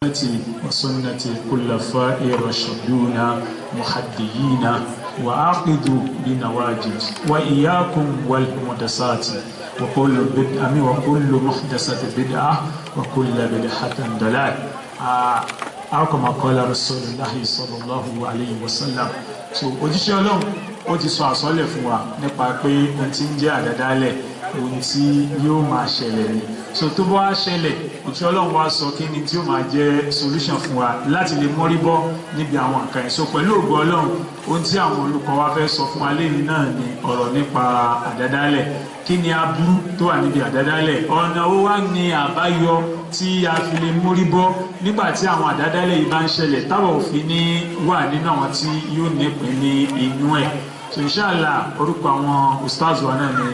وسنة الخلفاء الراشدين محديين وعقدوا بنواجذ وإياكم والمحدثات وكل محدثة بدعة وكل بدعة ضلال أو كما قال رسول الله صلى الله عليه وسلم. So òjíṣẹ́ Ọlọ́run ó ti sọ àsọlẹ̀ fún wa nípa pé ohun tí ń jẹ́ àdádálẹ̀ ohun tí yóò máa ṣẹlẹ̀ ni. So tó bá wá ṣẹlẹ̀ òjíṣẹ́ Ọlọ́run wá sọ kí ni tí ó máa jẹ́ solution fún wa láti lè mórí bọ́ níbi àwọn nǹkan yìí. So pẹ̀lú ògo Ọlọ́run ohun tí àwọn olùkọ́ wa fẹ́ sọ fún wa lẹ́yìn náà ni ọ̀rọ̀ nípa àdádálẹ̀. Kí ni aburú tó wà níbi àdádálẹ̀? Ọ̀nà ó wá ní àbáyọ tí a fi lè mórí bọ́ nígbà tí àwọn àdádálẹ̀ yìí bá ń ṣẹlẹ̀ táwọn òfin ní wà nínú àwọn tí yóò nípìn ní inú ẹ̀. So inshallah orúkọ àwọn ustaz wa náà ni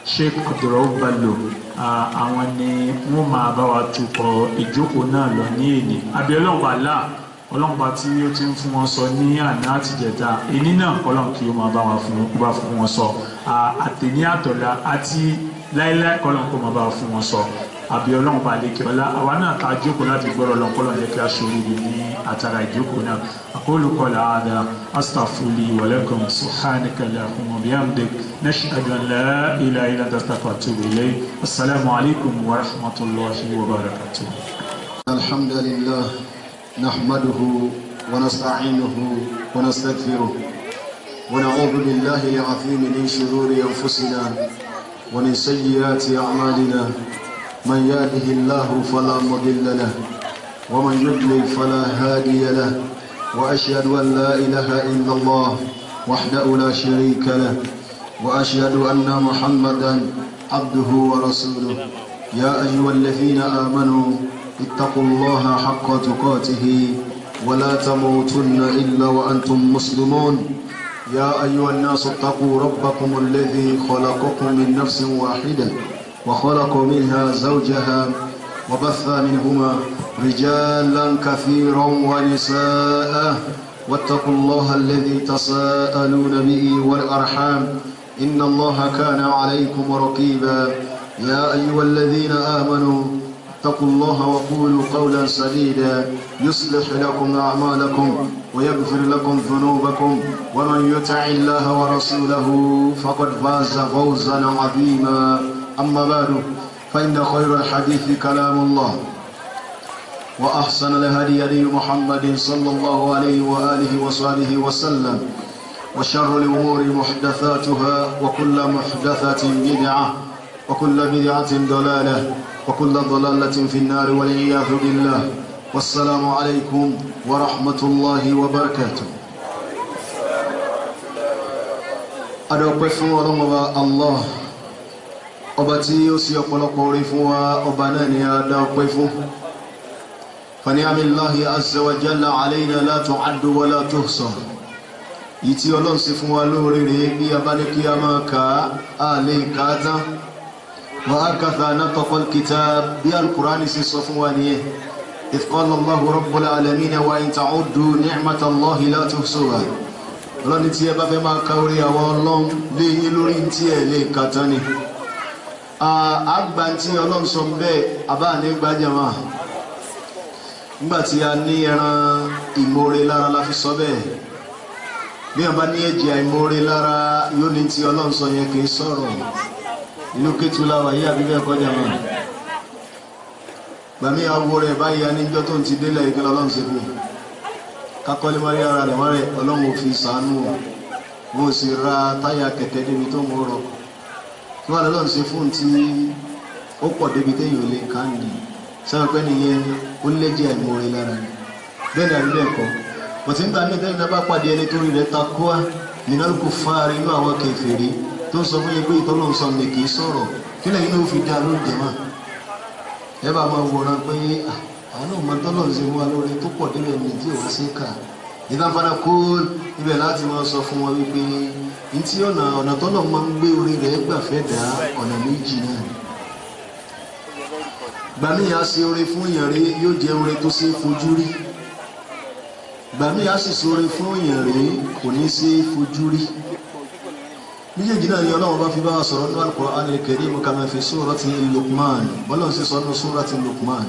Sheikh Abdulrauf Bello, àwọn ni wọ́n máa bá wa tukọ̀ ìjókòó náà lọ ní èní. Àbí Ọlọ́run Allah ọlọ́mọba tí ó ti ń fún wọn sọ ní àná àti jẹta èní náà Ọlọ́run kí ó máa bá fún wọn sọ àtẹ̀ní àtọ̀lá àti láíláí Ọlọ́run kó máa bá fún wọn sọ. Àbí Ọlọ́run bá lékè ọlá àwa náà ká jókòó láti gbọ́rọ̀ Ọlọ́run kọ́lọ́run jẹ́ kí a ṣoríire ní àtàrà ìjókòó náà. أقول قول هذا أستغفر لي ولكم سبحانك اللهم وبحمدك نشهد أن لا إله إلا أنت أستغفرك وأتوب إليك. السلام عليكم ورحمة الله وبركاته. الحمد لله نحمده ونستعينه ونستغفره ونعوذ بالله العظيم من شرور أنفسنا ومن سيئات أعمالنا من يهده الله فلا مضل له ومن يضلل فلا هادي له وأشهد أن لا إله إلا الله وحده لا شريك له وأشهد أن محمدا عبده ورسوله. يا أيها الذين آمنوا اتقوا الله حق تقاته ولا تموتن إلا وأنتم مسلمون. يا أيها الناس اتقوا ربكم الذي خلقكم من نفس واحدة وخلق منها زوجها وبث منهما رجالا كثيرا ونساء واتقوا الله الذي تساءلون به والأرحام إن الله كان عليكم رقيبا. يا أيها الذين آمنوا اتقوا الله وقولوا قولا سديدا يصلح لكم أعمالكم ويغفر لكم ذنوبكم ومن يطع الله ورسوله فقد فاز فوزا عظيما. أما بعد فإن خير الحديث كلام الله وأحسن الهدي هدي محمد صلى الله عليه وآله وصحبه وسلم وشر الأمور محدثاتها وكل محدثة بدعة وكل بدعة ضلالة وكل ضلالة في النار والعياذ بالله. والسلام عليكم ورحمة الله وبركاته. adọ́pẹ́ fún Ọlọ́run Allah ọba tí ó sì ọ̀pọ̀lọpọ̀ orí fún wa, ọba náà ni a dá ọpẹ́ fún. Fani'amillahi azza wa jalla alayna la tu'addu wa la tuhsa. Yìí tí Ọlọ́run ṣe fún wa lóore rẹ̀ bí a bá ní kí a máa kà á lè kà á tán. Wa hakadha nataqa al-kitab bí al-Qur'ani sì sọ fún wa nìyẹn. Idh qala Allahu rabbul alamin wa in ta'uddu ni'matallahi la tuhsuha. Ọlọ́run tí ẹ bá fẹ́ máa ka orí àwọn Ọlọ́run lé yín lórí tí ẹ lè kà tán ni. Àgbà tí Ọlọ́run sọ bẹ́ẹ̀ àbá ní gbájàmá nígbàtí a ní ẹran ìmoore lára la fi sọ bẹ́ẹ̀. Bí wọ́n bá ní ẹ̀jẹ̀ àìmoore lára yóò ní tí Ọlọ́run sọ yẹn kì í sọ̀rọ̀. Ìlú Kétu la wà yí àbí bẹ́ẹ̀ kọ́ jàmá. Gbàmí àwọ̀ rẹ̀ báyìí aníjọ́ tó ń ti délẹ̀ ìgbẹ́ Ọlọ́run ṣe fún un. Kakọ́lé mọ́rí ara rẹ̀ mọ́rẹ̀ Ọlọ́run ò fi sàánú mo sì ra táyà kẹ̀kẹ́ débi tó mọ́ rọ̀. Kí wọ́n lọ́n ṣe fún tí ó pọ̀ débi téèyàn lè ká nì sẹ́wọ̀n pé nìyẹn ó lẹ́jẹ̀ àìmoore lára ni bẹ́ẹ̀ ni àbí bẹ́ẹ̀ kọ́. Bọ̀tí nígbà míì tẹ́lẹ̀ bá pàdé ẹni tó rí rẹ̀ takúá minal kuffar inú àwọn kèfèrí tó ń sọ fún yín pé ìtọ́lọ́run sọ ní kì í sọ̀rọ̀ kí lẹ́yìn náà ó fi dá lóúnjẹ mọ́. Ẹ bá máa wòran pé àwọn náà mọ tọ́lọ́run ṣe fún wa lórí tó pọ̀ débẹ̀ ní tí òun ṣe kà ìdáfàdà kó ibẹ̀ láti máa sọ fún wọn wípé ntí ọ̀nà tọ́lọ̀ máa ń gbé orí rẹ̀ gbàfẹ́ dá ọ̀nà méjì náà. Gbàmí a ṣe oore fún èèyàn rí yóò jẹ́ oore tó ṣe fojú rí. Gbàmí a sì ṣoore fún èèyàn rí kò ní ṣe fojú rí. méjèèjì náà ni Ọlọ́run bá fi bá wa sọ̀rọ̀ ní Al-Qur'an al-Karim kama fi surati Luqman bọ́lá ń ṣe sọ ní surati Luqman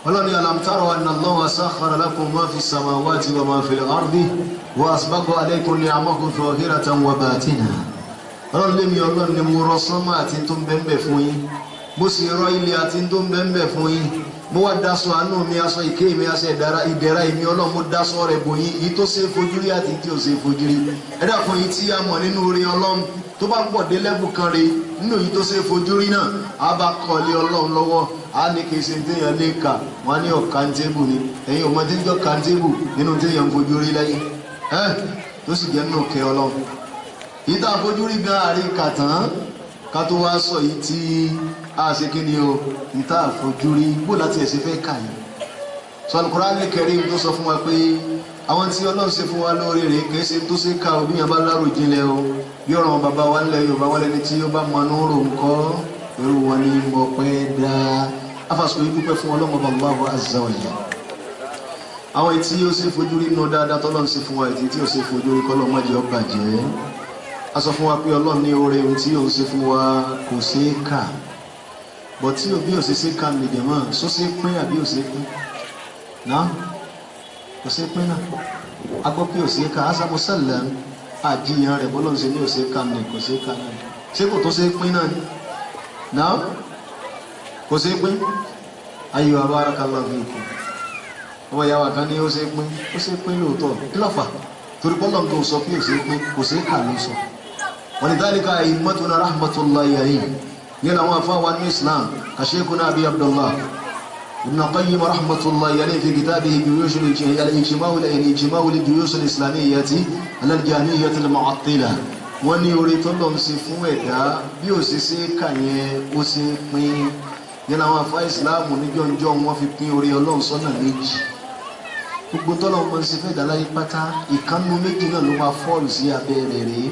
ọlọ́ni alam tara anna Allaha sakhkhara lakum ma fi samawati wa ma fi al-ardi wa asbagha alaykum ni'amahu zahiratan wa batinah. ọlọ́run lé mi ọlọ́run ni mo rọ sánmà àti tó ń bẹ́ẹ̀ fún yín, mo sì rọ ilẹ̀ àti tó ń bẹ́ẹ̀ fún yín, mo wá daṣọ àánú mi, aṣọ ìké mi, aṣọ ìdẹ̀ra mi ọlọ́run mo daṣọ rẹ̀ bò yín, yìí tó ṣe fojú rí àti tí ò ṣe fojú rí. ẹ dákun yìí tí a mọ̀ nínú orin ọlọ́run tó bá pọ̀ dé lẹ́bù kan rè nínú yìí tó ṣe fojú rí náà á bá kọ́lé ọlọ́run lọ́wọ́ á ní kí n ṣe téèyàn lè kà wọ́n á ní ọ̀kántébù ni ẹ̀yin ò mọ tí ń jọ kántébù nínú téèyàn fojú rí lẹ́yìn tó sì jẹ́ nínú kẹ́ ọlọ́run. yìí tá a fojú rí gan àrí kàtàn ká tó wá sọ yìí tí a ṣe kí ni o yìí tá a fojú rí bó láti ẹ̀ ṣe fẹ́ kà yìí. sọ Al-Qur'an Karim tó sọ fún wa pé àwọn tí ọlọ́run ṣe fún wa lórí rẹ̀ kìí ṣe tó ṣe ká òbí yẹn bá lárò jinlẹ̀ o bí ọ̀rọ̀ wọn bàbá wa ńlẹ̀ Yorùbá wọlé ní tí ó bá mọnú rò ńkọ́ irú wọn ní mọ̀ pé dáa afásitì yìí dúpẹ́ fún ọlọ́run ọba Allahu azza wa jalla. àwọn ètí ó ṣe fojú rí nù dáadáa tọ́lọ́run ṣe fún wa ètí tí ó ṣe fojú rí kọ́lọ́ mọ́jẹ́ ó bàjẹ́. a sọ fún wa pé ọlọ́run ní oore ohun tí ó ṣe fún wa kò ṣe é kà bọ̀ tí òbí ò ṣe ṣe ká lè dẹ̀ mọ́ sọ ṣe pín àbí ò ṣe pín náà kò ṣe pín náà agbọ́ pé ò ṣe ká asámo sẹ́lẹ̀ àjíyàn rẹ̀ bọ́lọ́run ṣe ní ò ṣe ká ní kò ṣe ká náà ṣé kò tó ṣe pín náà ni náà kò ṣe pín ayò barakallahu fikum ọmọ ìyá wa kan ní ó ṣe pín lóòótọ́ kí ló fà torí bọ́lọ́run tó sọ pé ò ṣe pín kò ṣe ká ló sọ wọn ni dhalika a'immatuna rahmatullahi alayhim yẹn àwọn afáwa ní Islam ka Sheikhuna Abi Abdullah ابن القيم رحمة الله عليه في كتابه جيوش الإجماع للجيوش الإسلامية على الجهمية المعطلة wọ́n ní orí tó lọ́n ṣe fún ẹ̀dá bí ó ṣe ṣe kàyẹn ó ṣe pín yẹn àwọn afá ìsìláàmù níjọ́njọ́ wọ́n fi pín orí ọlọ́run sọ́nà méjì gbogbo tọ́lọ́ mọ́ ṣe fẹ́ dàláyé pátá ìkànnù méjì náà ló máa fọ́ọ̀lù sí abẹ́rẹ́ rẹ̀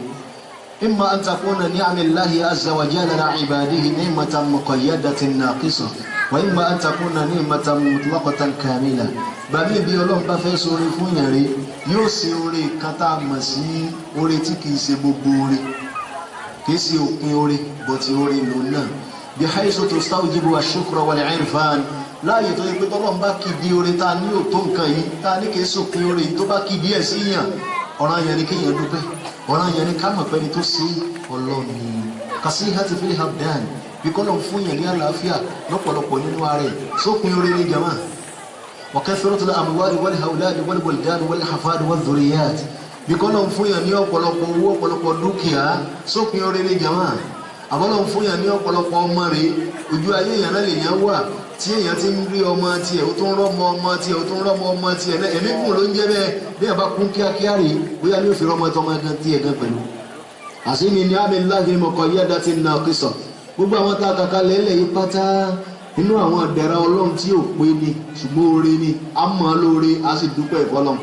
imma an takuna ni'amillahi azza wa jalla ala ibadihi ni'matan muqayyadatan naqisah wa imma an takuna ni'matan mutlaqatan kamila bàbí ibi ọlọ́run bá fẹ́ sórí fún yẹn rí yóò ṣe oore kan tá a mọ̀ sí oore tí kìí ṣe gbogbo oore kìí ṣe òpin oore bọ̀tí oore lò náà bí haythu tustawjibu ash-shukra wal-'irfan láàyè tó yẹ pé tọ́lọ́run bá kì í di oore tá a ní òtó nǹkan yìí tá a ní kìí ṣòpin oore yìí tó bá kì í di ẹ̀ sí yàn ọ̀ràn yẹn ni kéèyàn dúpẹ́ ọ̀ràn yẹn ni ká mọ̀ pẹ́ni tó ṣe ọlọ́run kasihati fil abdan bí kọ́lọ̀ fún yẹn ní àlàáfíà lọ́pọ̀lọpọ̀ nínú ara ẹ̀ sópin oore ní jama wa kathratul amwali wal awladi wal buldan wal hafad wal dhurriyat bí kọ́lọ̀ fún yẹn ní ọ̀pọ̀lọpọ̀ owó ọ̀pọ̀lọpọ̀ dúkìá sópin oore ní jama àbọ̀lọ̀ fún yẹn ní ọ̀pọ̀lọpọ̀ ọmọ rẹ̀ ojú ayé yẹn náà lè yẹn wà tí èèyàn ti ń rí ọmọ tiẹ̀ ó tó ń rọ́mọ ọmọ tiẹ̀ ó tó ń rọ́mọ ọmọ tiẹ̀ náà ẹ̀mí kùn ló ń jẹ́ bẹ́ẹ̀ bí ẹ̀ bá kún kíákíá rè bóyá ní òfin ọmọ ẹ̀tọ́ ọmọ ẹ̀gán tiẹ̀ gan pẹ̀lú. àṣìmí ni àmì láàgì mọ̀kọ́ yẹ́ dá ti nà kìsọ̀ gbogbo àwọn tá a kàkà lẹ́lẹ̀ yìí pátá inú àwọn ìdẹ̀ra ọlọ́run tí ò pé ni ṣùgbọ́n oore ni a mọ̀ lóore a sì dúpẹ́ ìfọlọ́run.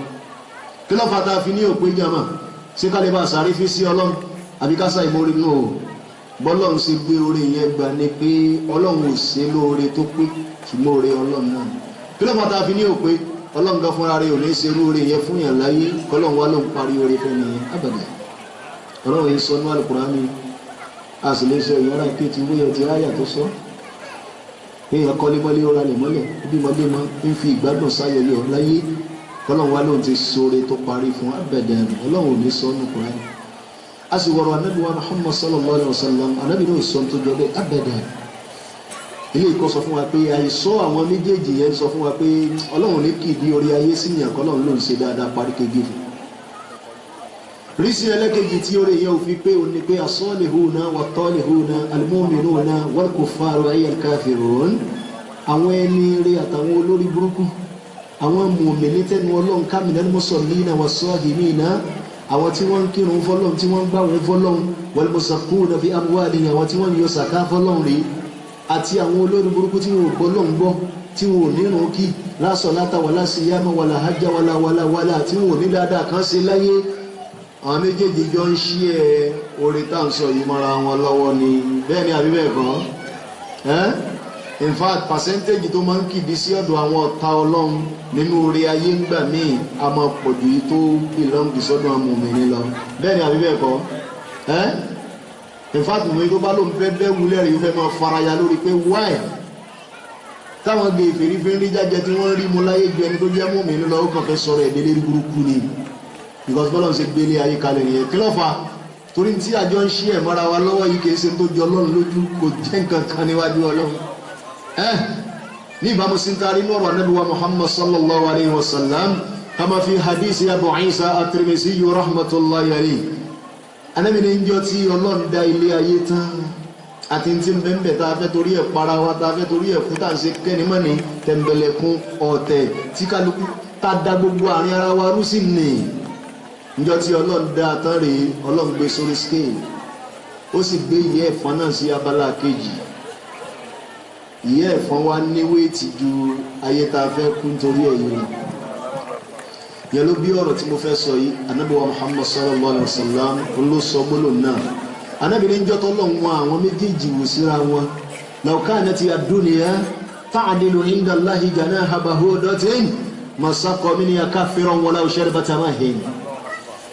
kí ló fà tá a fi ní òpin jàmà ṣé ká lè bá sàrí fi sí ọlọ́run àbí ká sá ìmórí náà o bọ́lọ́run sì gbé oore yẹn gbà ni pé ọlọ́run ò ṣe lóore tó pé ṣùgbọ́n oore ọlọ́run náà kí ló fà tá a fi ní òpin ọlọ́run gan fúnra rẹ̀ ò ní ṣe oore yẹn fún yàn láyé kọ́lọ́run wá ló ń parí oore fún mi abàdà ọlọ́run yẹn sọ ní Al-Qur'ani a sì lè sọ ìyára ìkéjì wíyọ ti ráyà tó sọ èèyàn kọ́lé mọ́lé ó ralẹ̀ mọ́lẹ̀ bí mọ́lé mọ́ ń fi ìgbádùn sáyẹyẹ ọ̀ láyé kọ́lọ́run wá lóun ti sóore tó parí fún abàdà ọlọ́run ò ní sọ ní Qur'ani a sì wọ̀rọ̀ anábì wa Muhammad sallallahu alayhi wa sallam anábì náà sọ tó jọ bẹ́ẹ̀ abàdà ilé ìkọ́ sọ fún wa pé àìsọ àwọn méjèèjì yẹn sọ fún wa pé ọlọ́run ní kìdí orí ayé sí ìyàn kọ́lọ́run ló ń ṣe dáadáa parí kege fún rísí ẹlẹ́kejì tí orí yẹn ò fi pé òun ni pé as-salihuna wat-talihuna al-mu'minuna wal-kuffaru al-kafirun àwọn ẹni rí àtàwọn olórí burúkú àwọn mùmínì tẹnu ọlọ́run kamilal musallina was-sahimina àwọn tí wọ́n ń kírun fọ́lọ́run tí wọ́n ń gbàwẹ̀ fọ́lọ́run wal-musaqquna fi amwalihim àwọn tí wọ́n ń yọ sàká fọ́lọ́run rí àti àwọn olórí burúkú tí wọ́n gbọ́ lọ́n gbọ́ tí wọ́n nírun kí la salata wala siyama wala hajja wala tí wọ́n ní dáadáa kan ṣe láyé àwọn méjèèjì jọ ń ṣí ẹ orí táǹsọ yìí mọ́ra wọn lọ́wọ́ ni bẹ́ẹ̀ ni àbí bẹ́ẹ̀ kọ́ in fact percentage tó máa ń kìdí sí ọ̀dọ̀ àwọn ọ̀tá ọlọ́run nínú orí ayé ń gbà míì a máa pọ̀ ju yìí tó belong sọ́dọ̀ àwọn mùmínì lọ bẹ́ẹ̀ ni àbí bẹ́ẹ̀ kọ́ in fact mùmínì tó bá lóun fẹ́ bẹ́ẹ̀ wúlẹ̀ rí fẹ́ máa faraya lórí pé why táwọn gbé fèrèfèrè jájẹ tí wọ́n rí mu láyé ju ẹni tó jẹ́ mú mi lọ ó kàn fẹ́ sọ̀rọ̀ ẹ̀dẹ́lẹ́ burúkú ni because bọ́lá ń ṣe gbélé ayé kalẹ̀ nìyẹn kí ló fà torí tí àjọ ń ṣí ẹ̀ mọ́ra wa lọ́wọ́ yìí kì í ṣe tó jọ ọlọ́run lójú kò jẹ́ nǹkan kan níwájú ọlọ́run ní ìbámu sí ń taari ní ọ̀rọ̀ anábì wa Muhammad sallallahu alayhi wa sallam kama fi hadisi Abu Isa at-Tirmidhi rahmatullahi alayhi anábì ní ìjọ tí ọlọ́run dá ilé ayé tán àti tí ń bẹ́ẹ̀ tá a fẹ́ torí ẹ̀ para wa tá a fẹ́ torí ẹ̀ kú tá à ń ṣe kẹ́nìmọ́ni tẹ̀m̀bẹ̀lẹ̀kún ọ̀tẹ̀ tí kálukú tá a da gbogbo àárín ara wa rú sí ni ìjọ tí ọlọ́run dá a tán rèé ọlọ́run gbé sórí scale ó sì gbé ìyẹ́ ẹ̀fọn náà sí abala kejì ìyẹ́ ẹ̀fọn wa ní wéètì ju ayé tá a fẹ́ kú nítorí ẹ̀yìn yẹn ló bí ọ̀rọ̀ tí mo fẹ́ sọ yìí Ànábì wa Muhammad sallallahu alaihi wa sallam ló sọ gbólóhùn náà Ànábì ní jọ́tọ́ lọ́wọ́ àwọn méjèèjì wò síra wọn law kanati ad-dunya ta'dilu inda Allahi janaha bahudatin ma saqa minha kafiran walaw sharbata ma'in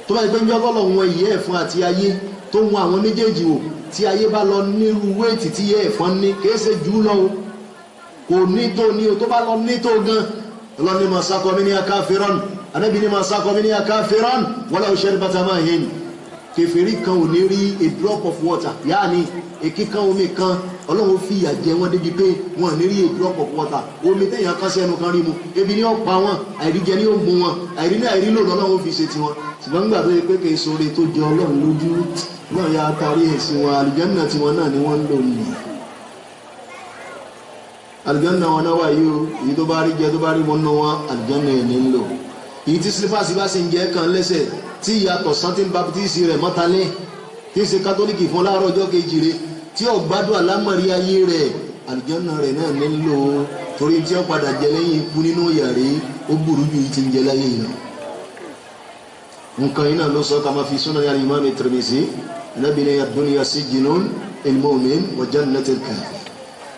tó bá yẹ pé ń jọ́tọ́ lọ́wọ́ ìyẹ́ ẹ̀fọn àti ayé tó wọn àwọn méjèèjì wò tí ayé bá lọ nírú wéètì tí ìyẹ́ ẹ̀fọn ní kìí ṣe jù lọ kò ní tó ní o tó bá lọ ní tó gan ọlọ́ni ma saqa minha kafiran Ànábì ní ma saqa minha kafiran walaw sharbata ma'in kèfèrí kan ò ní rí a drop of water yaani èkí kan omi kan ọlọ́run fi ìyà jẹ wọ́n débi pé wọ́n ní rí a drop of water omi téèyàn kan sẹ́nu kan rí mu ebi ní ó pa wọ́n àìríjẹ ní ó mú wọn àìrílò lọ́lọ́run fi ṣe tiwọn ṣùgbọ́n nígbà tó yẹ pé kì í sọ̀rọ̀ tó jẹ ọlọ́run lójú náà ya tarí ẹ̀sìn wọn àlùjánnà tiwọn náà ni wọ́n ń lò ní àlùjánnà wọn náà wà yìí o èyí tó bá rí jẹ tó bá rí wọn náà wọn àlùjánnà ẹ̀ ní ń lò èyí tí sílífàsì bá sì ń jẹ́ kan lẹ́sẹ̀ tí ìyàtọ̀ santin baptist rẹ̀ mọ́talẹ́ tí ń ṣe kátólíkì fún láàárọ̀ ọjọ́ kejì rẹ̀ tí ó gbádùn àlámọ̀rí ayé rẹ̀ àlùjánnà rẹ̀ náà ní ń lò torí tí ó padà jẹ lẹ́yìn ikú nínú yàrá ó burú ju ti ń jẹ láyé yìí nǹkan yìí náà ló sọ kama fi sunan al-imam at-Tirmidhi Ànábì ní ad-dunya sijnun al-mu'min wa jannatul kafir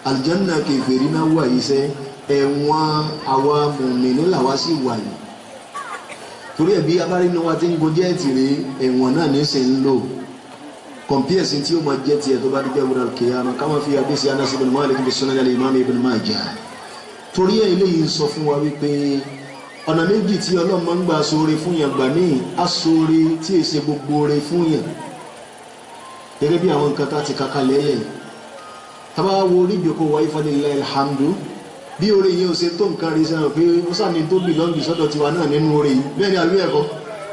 àlùjánnà kèfèrí náà wà yìí sẹ́ ẹ̀wọ̀n àwa mùmínì làwa sì wà yìí torí ẹ̀bí abárínú wa ti ń go jẹ́ẹ̀tì rẹ̀ ẹ̀wọ̀n náà ní ṣe ń lò kọ̀mpíẹ̀sì tí ó máa jẹ́ tiẹ̀ tó bá dé jẹ́ wúrà kìyàmá kama fi hadisi Anas ibn Malik bi sunan al-imam ibn Majah torí ẹ̀ eléyìí sọ fún wa wípé ọ̀nà méjì tí Ọlọ́run máa ń gbà sóore fún yàn gbà míì á sóore tí è ṣe gbogbo rẹ̀ fún yàn gẹ́gẹ́ bí àwọn nǹkan tá ti kàkà lẹ́lẹ̀ tábà wo orí ìjókòó wa ifadillahi alhamdu bí oore yìí ó ṣe tó nǹkan rí sẹ́wọ̀n pé ó sàmì tó bìlọ́ǹgì sọ́dọ̀ tiwa náà nínú oore yìí bẹ́ẹ̀ ni àlú ẹ̀kọ́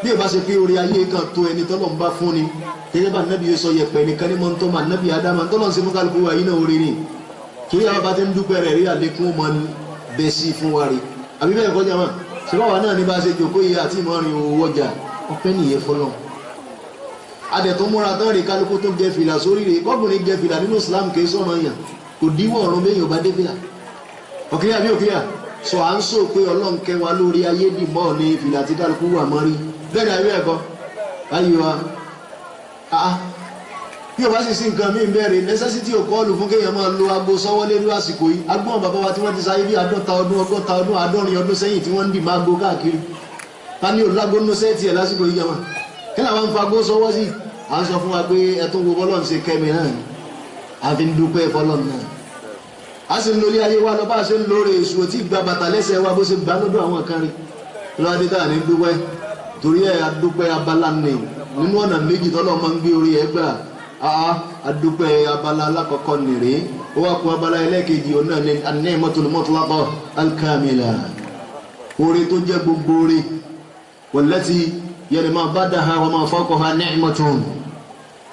bí ẹ bá ṣe pé oore ayé kan tó ẹni tọ́lọ̀ ń bá fún ni gẹ́gẹ́ bá nábì yóò sọ yẹpẹ̀ nìkan ní mọ́tò mà nábì Ádámà tọ́lọ̀ ń ṣe fún kálukú wa yìí náà oore ni torí àwọn bá ti ń dúpẹ́ rẹ̀ rí àlékún ọmọ bẹ́ sí fún wa rí àbí bẹ́ẹ̀ kọjá mà ṣùgbọ́n wa náà ní bá ṣe jòkó yìí àti ìmọ̀rin owó ọjà ọpẹ́ nìyẹn fọlọ́ adẹ̀tún múra tán rí kálukú tó gẹ fìlà sórí rẹ̀ kọ́kùnrin gẹ fìlà nínú Islam kì í sọ̀rọ̀ yàn kò díwọ̀ ọ̀run bẹ́yìn ọba dé fìlà ọ̀kíyà bí òkíyà sọ à ń sọ pé Ọlọ́run kẹ́ wa lórí ayé dì mọ́ ní fìlà tí kálukú wà mọ́ rí bẹ́ẹ̀ ni àbí ẹ̀kọ́ báyìí wa bí o bá sì sí nǹkan mí bẹ̀rẹ̀ necessity ò kọ́ọ̀lù fún kéèyàn máa lo aago sọ́wọ́ lérú àsìkò yìí agbọ́n bàbá wa tí wọ́n ti sáyé bí 50 ọdún 60 ọdún 70 ọdún sẹ́yìn tí wọ́n ń dì máa go káàkiri ta ni òlágbó nínú sẹ́ẹ̀tì ẹ̀ lásìkò yìí jama kí làwọn ń fa agbó sọ́wọ́ sí à ń sọ fún wa pé ẹtún wo bọ́lọ̀ ń ṣe kẹ́mi náà ni a fi ń dúpẹ́ fọlọ́ náà a sì ń lórí ayé wa lọ bá a ṣe ń lóore èṣù tí gba bàtà lẹ́sẹ̀ wa bó ṣe gbà lọ́dọ̀ àwọn kan rí lọ́dẹ tá à ní dúpẹ́ torí ẹ̀ adúpẹ́ abala nì nínú ọ̀nà méjì tọ́lọ́ máa ń gbé orí ẹ̀ gbà adúpẹ́ abala alákọ̀ọ́kọ́ nìrè ó wá kún abala ẹlẹ́ẹ̀kejì ọ̀nà ní an-ni'matul mutlaqa al-kamila oore tó jẹ́ gbogbo oore wallati yẹni máa badaha wa ma fawqaha ni'matun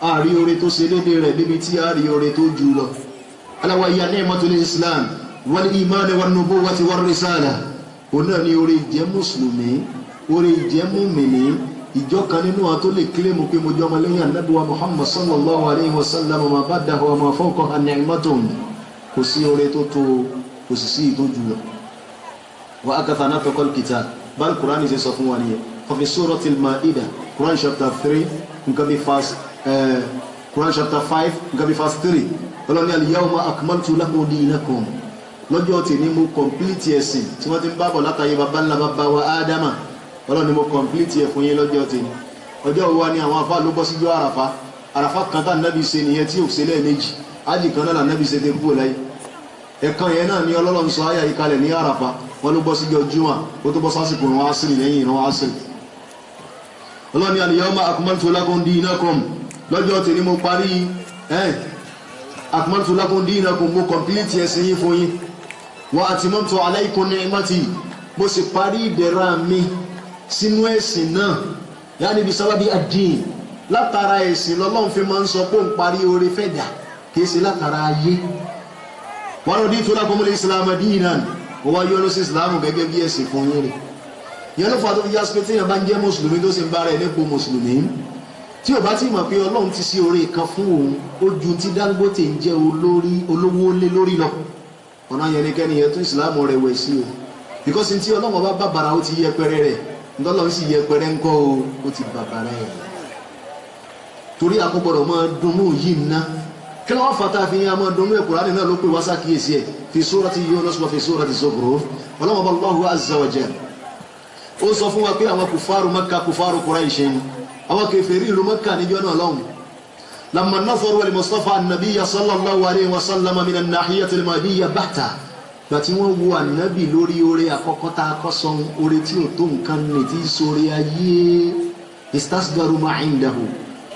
àrí oore tó ṣe lédè rẹ̀ níbi tí àrí oore tó jù lọ ala wa hiya ni'matul islam wal iman wan nubuwwati war risala ọ̀nà ní oore ìjẹ́ mùsùlùmí oore ìjẹ́ mùmìnì ìjọ kan nínú àwọn tó lè kílèmù pé mo jẹ́ ọmọ lẹ́yìn Ànábì wa Muhammad sallallahu alayhi wa sallam ma badaha wa ma fawqaha ni'matun kò sí oore tó tó kò sì sí ìtó jù lọ wa akatha nafaqa al-kitab bal Qur'an ṣe sọ fún wa nìyẹn ففي سورة المائدة Quran chapter 3 نقبل فاس Quran chapter 5 نقبل فاس 3 قالوا اليوم أكملت لكم دينكم lọ́jọ́ tí ní mo complete ẹ̀sìn tí wọ́n ti ń bábọ̀ látàyè bàbá ńlá bàbá wa Ádámà Ọlọ́run ni mo complete ẹ̀ fún yín lọ́jọ́ tí ní ọjọ́ wa ni àwọn afá ló bọ́ síjọ́ àràfá kan tá nábì ṣe nìyẹn tí ò ṣe lẹ́ẹ̀mejì ájì kan náà nábì ṣe tẹ́ kúrò láyé ẹ̀kan yẹn náà ni Ọlọ́run sọ àyà yìí kalẹ̀ ní Àràfà wọn ló bọ́ síjọ́ Jímọ̀ ó tó bọ́ sásìkò ìrun àsìrì lẹ́yìn ìrun àsìrì. Ọlọ́run ní al-yawma akmaltu lakum dinakum lọ́jọ́ tí ni mo parí akmaltu lakum dinakum mo complete ẹ̀sìn yín fún yín wa atmamtu alaykum ni'mati mo sì parí ìdẹ̀ra mi sínú ẹ̀sìn náà yáni bí sábàbí ad-din látara ẹ̀sìn lọ́lọ́run fi máa ń sọ pé ń parí oore fẹ́ dà kìí ṣe látara ayé wa raditu lakumul islama dinan ó wá yọ́nú sí ìsìlámù gẹ́gẹ́ bí ẹ̀sìn fún yín rẹ̀ yẹn ló fà tó fi jásí pé téèyàn bá ń jẹ́ mùsùlùmí tó sì ń bára ẹ̀ nípò mùsùlùmí tí ò bá tí mọ̀ pé Ọlọ́run ti sí oore kan fún òun ó ju tí Dangote ń jẹ́ olówó lé lórí lọ ọ̀nà yẹn ni kẹ́ni yẹn tó ìsìlámù rẹ̀ wẹ̀ sí o because tí Ọlọ́run bá bàbàrà ó ti yẹpẹrẹ rẹ̀ ńdọ́lọ́run sì yẹpẹrẹ ńkọ́ ó ti bàbàrà ẹ̀ torí àkọ́gbọ̀dọ̀ máa dunnú yìí ná kí ló wá fata fi yẹn máa dunnú Kùránì náà ló pè wá sákìyèsí ẹ̀ fi surati Yunus wa fi surati Zukhruf Ọlọ́run bá Allahu azza wa jalla ó sọ fún wa pé àwọn kùfàrù Makka kùfàrù Quraish àwọn kèfèrí ìlú Makka níjọ́ náà lọ́hùn lamma nazaru wal Mustafa an-nabiyya sallallahu alayhi wa sallam min an-nahiyyati al-madiyya bahta gbàtí wọ́n wo ànábì lórí oore àkọ́kọ́ tá a kọ́ sọ oore tí ò tó nǹkan ní tí sóore ayé istasgaru ma indahu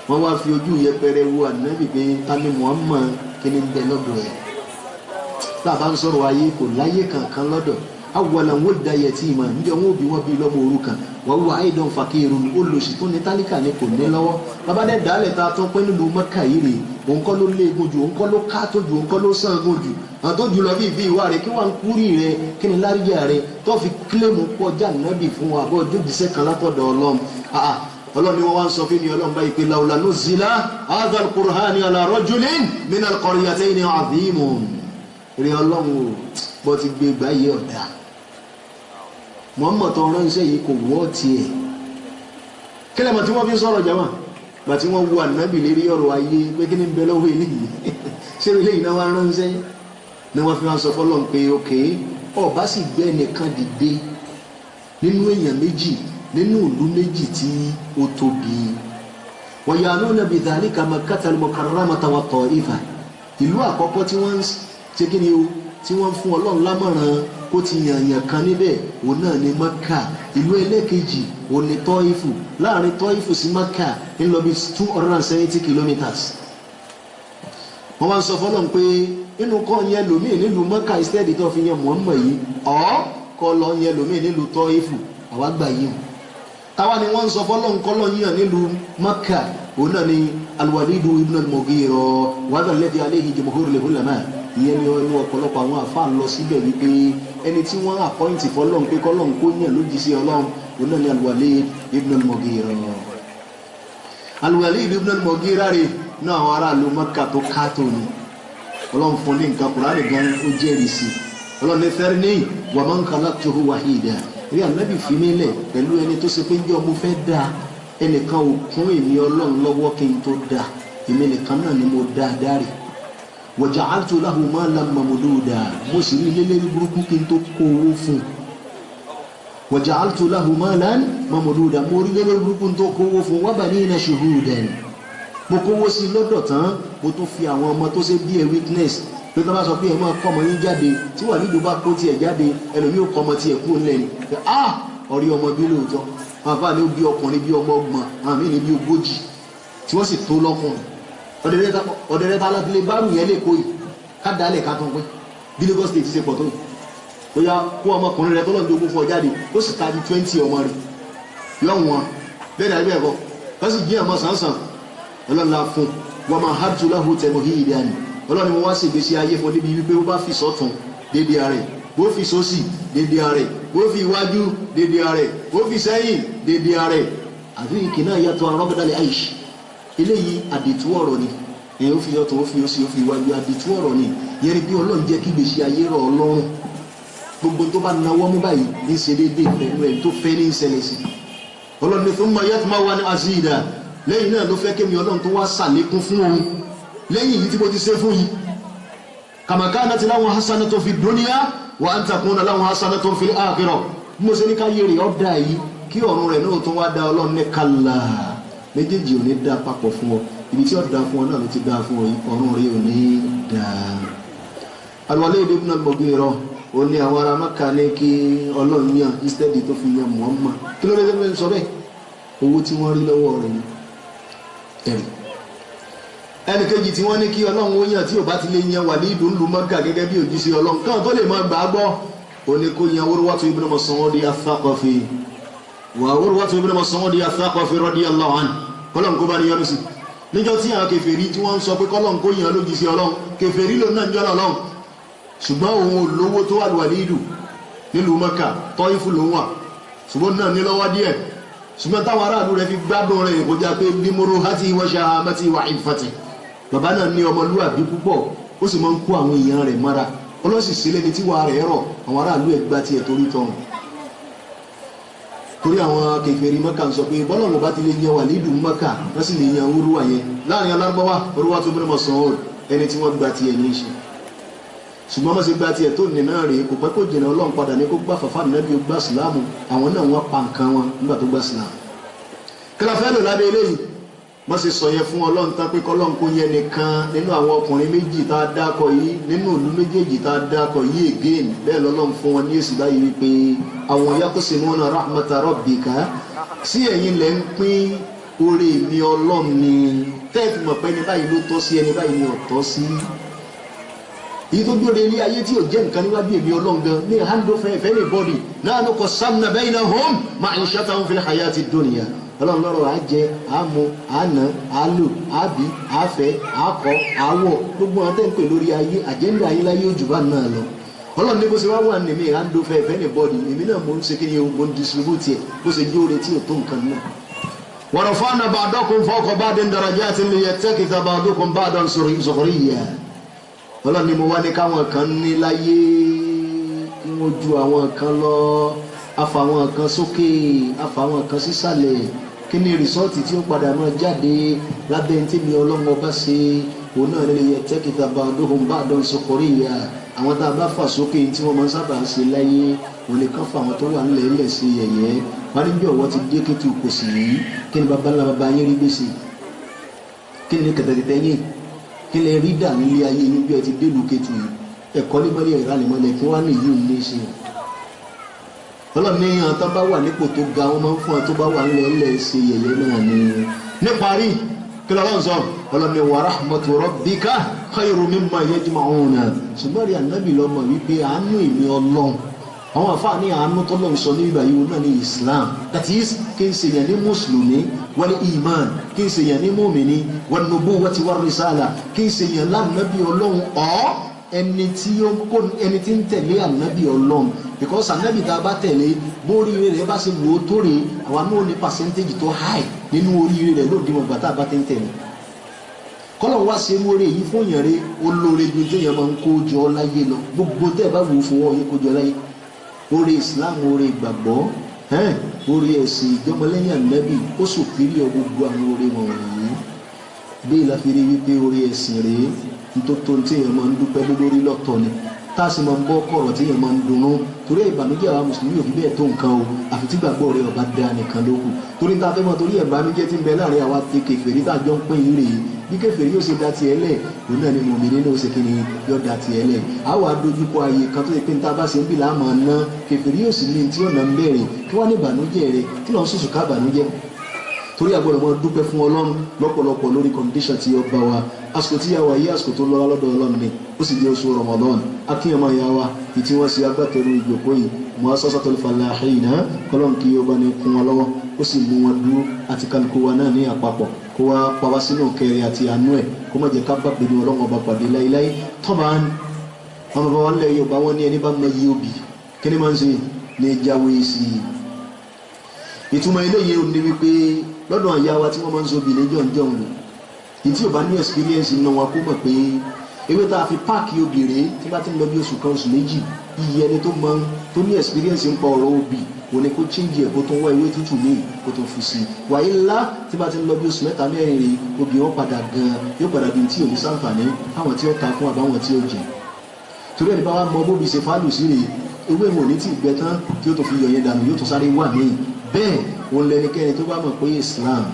wọ́n wá fi ojú yẹpẹrẹ wo ànábì pé tani Muhammad kí ni ń bẹ lọ́dọ̀ ẹ̀ bàbá ń sọ̀rọ̀ ayé kò láyé kankan lọ́dọ̀ awwalan wulida yatima ǹjẹ́ wọn ò bí wọn bí lọ́mọ òrukàn wa huwa aidan fakirun olùsì tó ní tálíkà ní kò ní lọ́wọ́ bàbá dẹ́ dálẹ̀ ta tán pé nílùú Mẹ́kà yìí rè òun kọ́ ló léegun jù òun kọ́ ló ká tó jù òun kọ́ ló sàngún jù àwọn tó jù lọ bí ìfi ìwà rẹ̀ kí wọ́n ń kúrì rẹ̀ kí ni láríjà rẹ̀ tó fi kílèmù kọjá nábì fún wa bọ́ ojókìsẹ́ kan látọ̀dọ̀ Ọlọ́run Ọlọ́run ni wọ́n wá ń sọ fún mi Ọlọ́run báyìí pé laula nuzila hadha al-Qur'ani ala rajulin min al-qaryatayn azimun rí Ọlọ́run o bọ́ ti gbé gbá yé ọ̀dà Muhammad tó ránṣẹ́ yìí kò wọ́ tiẹ̀ kílẹ̀ mọ̀ tí wọ́n fi sọ̀rọ̀ jama gbà tí wọ́n wo ànábì lérí ọ̀rọ̀ ayé pé kí ni ń bẹ lọ́wọ́ eléyìí ṣé eléyìí náà wá ránṣẹ́ ni wọ́n fi wá sọ fọ́lọ́run pé òkè ọba sì gbé ẹnìkan dìde nínú èèyàn méjì nínú ìlú méjì tí ó tóbi wa yanuna bi dhalika Makkata al-mukarramata wa Ta'ifa ìlú àkọ́kọ́ tí wọ́n ṣe kí ni o tí wọ́n fún Ọlọ́run lámọ̀ràn kó ti yànyàn kan níbẹ̀ òun náà ni Mẹ́kà ìlú ẹlẹ́kejì òun ni Tọ́ífù láàrin Tọ́ífù sí Mẹ́kà ń lọ bí 270 kilometers wọ́n wá ń sọ fọ́lọ́run pé inú kọ́ yẹn lòmíì nílùú Mẹ́kà instead tó fi yẹn Muhammad yìí kọ́ lọ yẹn lòmíì nílùú Tọ́ífù àwa gbà yìí táwa ni wọ́n ń sọ fọ́lọ́run kọ́ lọ yẹn nílùú Mẹ́kà òun náà ni Al-Walid ibn al-Mughira wa hadha alladhi alayhi jumhurul ulama ìyẹn ni ẹnu ọ̀pọ̀lọpọ̀ àwọn àfáà lọ síbẹ̀ wípé ẹni tí wọ́n àpọ́ìntì fọlọ́run pé kọ́lọ́run kó yàn lójì sí Ọlọ́run òun náà ni Al-Walid ibn al-Mughira Al-Walid ibn al-Mughira rè náà àwọn aráàlú Mẹ́kà tó káàtó ni Ọlọ́run fún ní nǹkan Kùránì gan ó jẹ́rìí sí Ọlọ́run ní dharni wa man khalaqtuhu wahida rí ànábì fi mí lẹ̀ pẹ̀lú ẹni tó ṣe pé jọ́ mo fẹ́ dá ẹnìkan ò kún èmi Ọlọ́run lọ́wọ́ kí n tó dá èmi nìkan náà ni mo dá dáre waja'altu lahu malan mamduda mo sì rí lélẹ́rí burúkú kí n tó kó owó fún waja'altu lahu malan mamduda mo rí lélẹ́rí burúkú tó kó owó fún wa banina shuhudan mo kó owó sí lọ́dọ̀ tán mo tún fi àwọn ọmọ tó ṣe bí ẹ witness pé tó bá sọ pé ẹ máa kọ́ ọmọ yín jáde tí wà nídìí bá kó tiẹ̀ jáde ẹlòmíì ò kọ́ ọmọ tiẹ̀ kú lẹ́nu ọ̀rí ọmọ bí lóòótọ́ àwọn afáàní ó bí ọkùnrin bí ọmọ ọgbọ̀n àwọn míì ní bí 40 tí wọ́n sì tó lọ́kùnrin ọ̀dẹ̀rẹ̀ ta láti lè bárù yẹn lè kó yìí ká dálẹ̀ ká tán pé bí Lagos State ṣe pọ̀ tó yìí ó yá kó ọmọkùnrin rẹ̀ tó lọ́n jogún fún ọ jáde ó sì ta di 20 ọmọ rẹ̀ yọ̀ wọ́n bẹ́ẹ̀ dàbí ẹ̀kọ́ wọ́n sì jí ọmọ sànsàn ọlọ́la fún wọn máa hájú láhù tẹ̀mọ̀ hí ìdí àná ọlọ́ni wọn wá sí ìgbésí ayé fún níbi wípé ó bá fi sọ́tún dédé ààrẹ bó fi sósì dédé ààrẹ bó fi iwájú dédé ààrẹ bó fi sẹ́yìn dédé ààrẹ àfi ìkìnnà yàtọ̀ arọ́bẹ̀dálẹ̀ àìsí eléyìí àdìtú ọ̀rọ̀ ni èyí ó fi ọ̀tún ó fi òsì ó fi iwájú àdìtú ọ̀rọ̀ ni yẹri bí Ọlọ́run jẹ́ kí ìgbésí ayé rọ̀ Ọlọ́run gbogbo tó bá nawọ́ mú báyìí ní ṣe déédéé pẹ̀lú ẹ̀ tó fẹ́ ní ìṣẹ̀lẹ̀ sí Ọlọ́run ní thumma yatma'u an azida lẹ́yìn náà ló fẹ́ kémi Ọlọ́run tó wá sàlékún fún òun lẹ́yìn yìí tí mo ti ṣe fún yìí kama kanat lahum hasanatun fid dunya wa an takuna lahum hasanatun fil akhirah mo ṣe ní ká yẹrẹ ọ̀dà yìí kí ọ̀run rẹ̀ náà tó wá dá Ọlọ́run ní kàlá méjèèjì ò ní dá papọ̀ fún ọ ibi tí ó dá fún ọ náà ló ti dá fún ọ ọ̀run rẹ̀ ò ní dá Al-Walid ibn al-Mughira ó ní àwọn ará Mákà ní kí Ọlọ́run yàn instead tó fi yan Muhammad kí ló dé tó sọ bẹ́ẹ̀ owó tí wọ́n rí lọ́wọ́ rẹ̀ ni ẹ̀rí ẹnì kejì tí wọ́n ní kí Ọlọ́run ó yàn tí ò bá ti lè yan Walid ìlú Mákà gẹ́gẹ́ bí òjíṣẹ́ Ọlọ́run káwọn tó lè máa gbà á gbọ́ ó ní kó yan Urwatu ibn Mas'ud al-Thaqafi wà Urwatu ibn Mas'ud al-Thaqafi radiyallahu anhu Ọlọ́run kó bá ní yọ́nú sí níjọ́ tí àwọn kèfèrí tí wọ́n ń sọ pé kọ́lọ́run kó yan lójíṣẹ́ Ọlọ́run kèfèrí ló náà ń jọ́nà Ọlọ́run ṣùgbọ́n òun olówó tó wà Walidu nílùú Mákà Tọ́ífù ló wà ṣùgbọ́n náà ní lọ́wọ́ díẹ̀ ṣùgbọ́n táwọn aráàlú rẹ̀ fi gbádùn rẹ̀ kò já pé bímúrú hati wa shahamati wa ìfàtì bàbá náà ní ọmọlúwàbí púpọ̀ ó sì máa ń kó àwọn èèyàn rẹ̀ mọ́ra ọlọ́sì sílẹ̀ ní tíwà rẹ̀ rọ̀ àwọn aráàlú ẹ̀ gbá tiẹ̀ torí tọrùn torí àwọn kèfèrí Mákà ń sọ pé bọ́lá wọn bá ti lè yan Walidu Mákà wọ́n sì lè yan Urwa yẹn láàrin alárúbáwá Urwatu ibn Mas'ud ẹni tí wọ́n gba tiẹ̀ ní í ṣe ṣùgbọ́n wọ́n sì gba tiẹ̀ tó ní náà rèé kò pẹ́ kó jìnnà Ọlọ́run padà ní kó gbà fàfà nàbí ó gbà sílámù àwọn náà wọ́n pa nǹkan wọn nígbà tó gbà sílámù. kí la fẹ́ lò lábẹ́ eléyìí wọ́n sì sọ yẹn fún Ọlọ́run tán pé kọ́lọ́run kó yẹ nìkan nínú àwọn ọkùnrin méjì tá a dákọ̀ yìí nínú ìlú méjèèjì tá a dákọ̀ yìí again bẹ́ẹ̀ lọ́lọ́run fún wọn ní èsì báyìí wípé àwọn yaqsimuna rahmata rabbika sí ẹ̀yin lẹ́ ń pín oore mi Ọlọ́run ni tẹ́ẹ̀fì mọ̀ pé ẹni báyìí ló tọ́ sí ẹni báyìí ni ò tọ́ sí èyí tó gbóde ilé ayé tí ò jẹ́ nǹkan níwájú èmi Ọlọ́run gan ní handover ẹ̀fẹ́ ní bọ́dì nahnu qassamna baynahum ma'ishatahum fil hayati dunya Ọlọ́run lọ́rọ̀ àjẹ àmú àná àlò àbí àfẹ́ àkọ́ àwọ̀ gbogbo àwọn tẹ́ ń pè lórí ayé àjẹ́ndà ayé láyé òjò bá náà lọ Ọlọ́run ní bó ṣe wá wà ní mi handover ẹ̀fẹ́ ní bọ́dì èmi náà mo ń ṣe kí ni mo ń distribute ẹ̀ bó ṣe jóore tí ò tó nǹkan náà. wa rafa'na ba'dakum fawqa ba'din darajatin liyattakhidha ba'dukum ba'dan sukhriya Ọlọ́run ni mo wá ní káwọn kan ní láyé kí wọ́n ju àwọn kan lọ afàwọn kan sókè afàwọn kan sísàlẹ̀ kí ni rìsọ́ọ̀tì tí ó padà máa jáde lábẹ́ tí mi Ọlọ́run ọba ṣe òun náà lè yẹ tẹ́kìtà bá ọdún bá dán sọkọrí ìyá àwọn tá a bá fà sókè tí wọ́n máa ń sábà ṣe láyé òun lè kán fà àwọn tó wà nílẹ̀ ilẹ̀ sí yẹ̀yẹ́ wọ́n ní bí ọ̀wọ́ ti dé kétù kò sì rí kí ni bàbá ńlá bàbá yín rí gbèsè kí ni kẹ̀tẹ̀kẹ̀tẹ̀ yín kí lè rí dà nílé ayé yín bí ẹ ti dé lùkẹ́tù yìí ẹ̀kọ́ nímọ̀lẹ́ ìrànlẹ́mọ́lẹ̀ kí wọ́n á nìyí ò ní ṣe Ọlọ́run ní àwọn tó bá wà nípò tó ga wọ́n máa ń fún ọ tó bá wà nílẹ̀ ilẹ̀ ṣe yẹ̀yẹ́ náà ni níparí kí lọ́wọ́ sọ Ọlọ́run ní wa rahmatu rabbika khayru mimma yajma'una ṣùgbọ́n rí ànábì lọ́mọ wípé àánú ìní Ọlọ́run àwọn àfáà ní àánú tọ́lọ́run sọ ní ìbàyí náà ní Islam that is kí n ṣe yẹn ní mùsùlùmí wal iman kí n ṣe yẹn ní mùmìnì wan nubuwwati war risala kí n ṣe yẹn lánàbí Ọlọ́run ẹni tí ń tẹ̀lé ànábì Ọlọ́run because ànábì tá a bá tẹ̀lé bóríire rẹ̀ bá ṣe wò ó tó rè àwa náà ní percentage tó high nínú oríire rẹ̀ lóde wọn gbàtà bá ti ń tẹ̀lé kọ́lọ̀ wá ṣe wóore yìí fún yẹn rí olóore ju téèyàn máa ń kó jọ láyé lọ gbogbo tẹ́ ẹ bá wò ó fún wọn yín kó jọ láyé oore Islam oore ìgbàgbọ́ oore ẹ̀sìn ìjọmọlẹ́yìn ànábì ó sòkìrí ọ gbogbo àwọn oore wọn wọ̀nyí bí ìlàfírí wípé oore ẹ̀sìn rèé nítorí téèyàn máa ń dúpẹ́ lórí lọ́tọ̀ ni tá a sì máa ń bọ́ kọ̀rọ̀ téèyàn máa ń dunnú torí ìbànújẹ́ àwọn mùsùlùmí òbí bẹ́ẹ̀ tó nǹkan o àfi tí gbàgbọ́ rẹ̀ ọba dáa nìkan ló kù torí tá a fẹ́ mọ̀ torí ìbànújẹ́ tí ń bẹ láàrin àwa ti kèfèrí tá a jọ ń pín in rèé bí kèfèrí yóò ṣe da tiẹ̀ lẹ̀ òun náà ni mùmínì náà ó ṣe kíni yóò da tiẹ̀ lẹ̀ àwa dojúkọ ààyè kan tó ṣe pé ní tá a bá ṣe ń bì láàmú ná kèfèrí yóò sì ní tí ọ̀nà ń bẹ̀rẹ̀ kí wọ́n ní ìbànújẹ́ rẹ̀ kí lọ́n sùsù ká ìbànújẹ́ torí agbọ́dọ̀ mọ́ dúpẹ́ fún Ọlọ́run lọ́pọ̀lọpọ̀ lórí condition tí ó bá wa àsìkò tí yàwá yí àsìkò tó lọ́wọ́ lọ́dọ̀ Ọlọ́run ni ó sì jẹ́ oṣù Ramadan akíyàmá yàwá ìtí wọ́n ṣe agbátẹrù ìjòkó yìí Muassasatul Falahina Ọlọ́run kí ó bá ní kún wọn lọ́wọ́ ó sì mú wọn dúró àti kálukú wa náà ní àpapọ̀ kó wá pa wá sínú kẹrẹ àti àánú ẹ̀ kó má jẹ́ ká bá pẹ̀lú Ọlọ́run ọba pàdé láíláí tọ́ba àwọn bàbá wọn lẹ̀ Yorùbá wọn ní ẹni bá mọ yí òbí kí ni máa ń ṣe ní jáwé sí i ìtumọ̀ eléyìí ò ní wípé lọ́dọ̀ àyà wa tí wọ́n máa ń so obìnrin jọ̀ǹjọ̀ǹ lò ìtí ò bá ní experience nínú wa kó mọ̀ pé ewé tá a fi páàkì obìnrin tí bá ti ń lọ bí oṣù kan oṣù méjì iye ẹni tó ní experience ń pa ọ̀rọ̀ obì kò ní kó change ẹ̀ kó tó wá ewé tútù míì kó tó fi sí i wàyí ńlá tí bá ti ń lọ bí oṣù mẹ́ta mẹ́rin rè obì wọn padà gan yóò padà di tí ò ní ṣàǹfààní àwọn tí ó ta fún àbáwọn tí ó jẹ torí ẹni bá wá mọ bóbi ṣe fálù sí rè ewé wọn ò ní tí ì gbẹ tán tí ó tó fi yọ̀yẹn dànù yóò tó sáré wà míì bẹ́ẹ̀ òun lẹnikẹ́ni tó bá mọ̀ pé Islam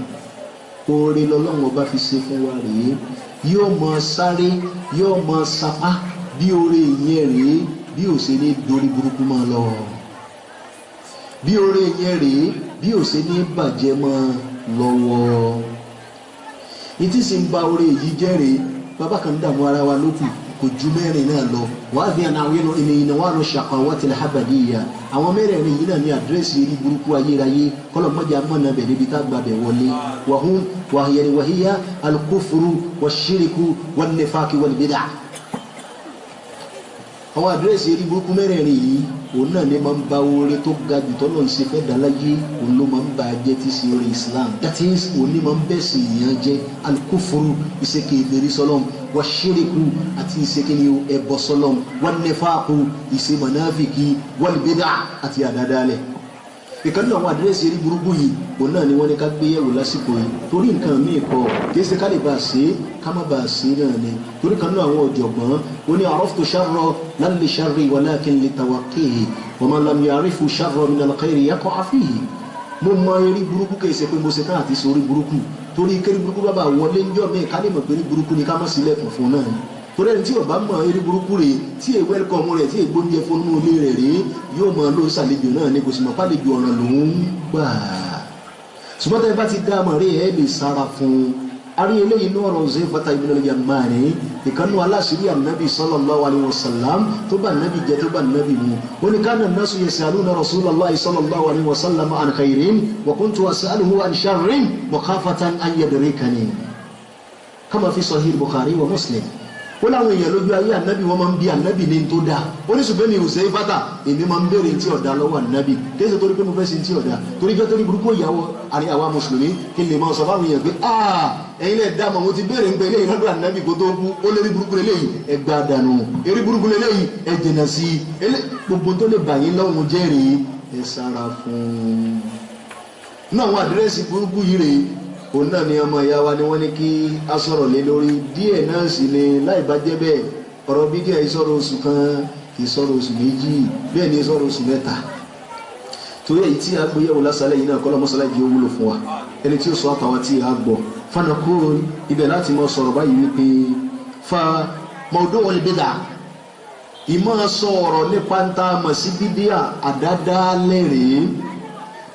oore lọ́lọ́run ọba fi ṣe fún wa rèé yóò mọ sáré yóò mọ sapá bí oore yẹn rèé bí ò ṣe ní dorí burúkú máa lọ bí oore yẹn rèé bí ò ṣe ní bàjẹ́ máa lọ́wọ́ ìtí sì ń ba oore yìí jẹ́ rèé bàbá kan dààmú ara wa lókù kò ju mẹ́rin náà lọ wàá fi àná àwọn ènìyàn wà lọ ṣàkàwọ́ tilẹ̀ habadiyya àwọn mẹ́rẹ̀ẹ̀rin yìí náà ní àdírẹ́sì eré burúkú ayérayé kọ́lọ́mọ́jà mọ́nà bẹ̀ níbi tá gbà bẹ̀ wọlé wàhíyá alukófuru wàṣíríkù wànífàkì wàlbídà àwọn àdírẹ́sì eré burúkú mẹ́rẹ̀ẹ̀rin yìí òun náà ní máa ń ba oore tó ga jù tọ́lọ́ ṣe fẹ́ dá láyé òun ló máa ń ba jẹ́ tí sí orí Islam that is òun ní máa ń bẹ̀ sí ìyàn jẹ́ alukófuru ìṣèké ìlérí sọlọ́m wàṣíríkù àti ìṣèké ni ẹ̀bọ sọlọ́m wànífàkù ìṣe mọ̀náfìkì wàlbídà àti àdádálẹ̀ ìkànnì àwọn àdírẹ́sì eré burúkú yìí òun náà ni wọ́n ní ká gbé yẹ̀wò lásìkò yìí torí nǹkan míì kọ kìí ṣe ká lè bá a ṣe ká má bá a ṣe náà ni torí kan náà àwọn ọ̀jọ̀gbọ́n ó ní araftu sharra lan li sharri walakin li tawaqqihi wa man lam ya'rifu sharra min al-khayri yaqa fihi mo mọ eré burúkú kìí ṣe pé mo ṣe tán àti ṣe orí burúkú torí kéré burúkú bá bá wọlé ńjọ́ míì ká lè mọ̀ pé eré burúkú ni ká má sílẹ̀kùn fún náà ni torí ẹni tí o bá mọ eré burúkú rẹ̀ tí èè wẹ́lkọ̀mù rẹ̀ tí èè gbóúnjẹ fún inú ilé rẹ̀ rèé yóò mọ ló ṣàlejò náà ní kò sì mọ̀ pálejò ọ̀ràn lòún gbà ṣùgbọ́n tẹ́ bá ti dá àmọ́ rí ẹ̀ lè sára fún arí eléyìí ní ọ̀rọ̀ Huzayfata ibn al-Yamani ìkànnù aláṣírí ànábì sallallahu alaihi wasallam tó bá ànábì jẹ tó bá ànábì mu ó ní kana an-nasu yas'aluna rasulallahi sallallahu alaihi wasallam an khairin wa kuntu as'aluhu an sharrin makhafatan an yadrikani kama fi sahih Bukhari wa Muslim ó láwọn èèyàn lójú ayé ànábì wọn máa ń bí ànábì ní tó dáa oníṣùgbọ́n mi Huzayfata èmi máa ń béèrè tí ọ̀dà lọ́wọ́ ànábì kéèsì torí pé mo fẹ́ sin tí ọ̀dà torí pé torí burúkú ìyàwó àwa mùsùlùmí kí n lè máa sọ fáwọn èèyàn pé ẹ̀yin lè dá mọ̀ mo ti béèrè ń pẹ́ eléyìí lọ́dọ̀ ànábì kó tó kú ó lérí burúkú eléyìí ẹ gbá dànù eré burúkú eléyìí ẹ jìnà sí gbogbo tó lè bà yín lọ́wọ́ jẹ́rìí ẹ sára fún náà àwọn àdírẹ́sì burúkú yìí rèé òun náà ni ọmọ ìyá wa ni wọ́n ní kí a sọ̀rọ̀ lé lórí díẹ̀ náà sì ni láì bá jẹ́ bẹ́ẹ̀ ọ̀rọ̀ bídíà ìsọ̀rọ̀ oṣù kan ìsọ̀rọ̀ oṣù méjì bẹ́ẹ̀ ni ìsọ̀rọ̀ oṣù mẹ́ta torí èyí tí a gbé yẹ̀wò lásàlẹ̀ yìí náà kọ́lọ́ mọ́sálá yìí ó wúlò fún wa ẹni tí ó sọ àtàwọn tí a gbọ́ fanakó ibẹ̀ láti mọ sọ̀rọ̀ báyìí wípé fa mawdu'ul bid'ah ìmọ̀ sọ̀rọ̀ nípa ń ta mọ̀ sí bídíà àdádálẹ̀ rèé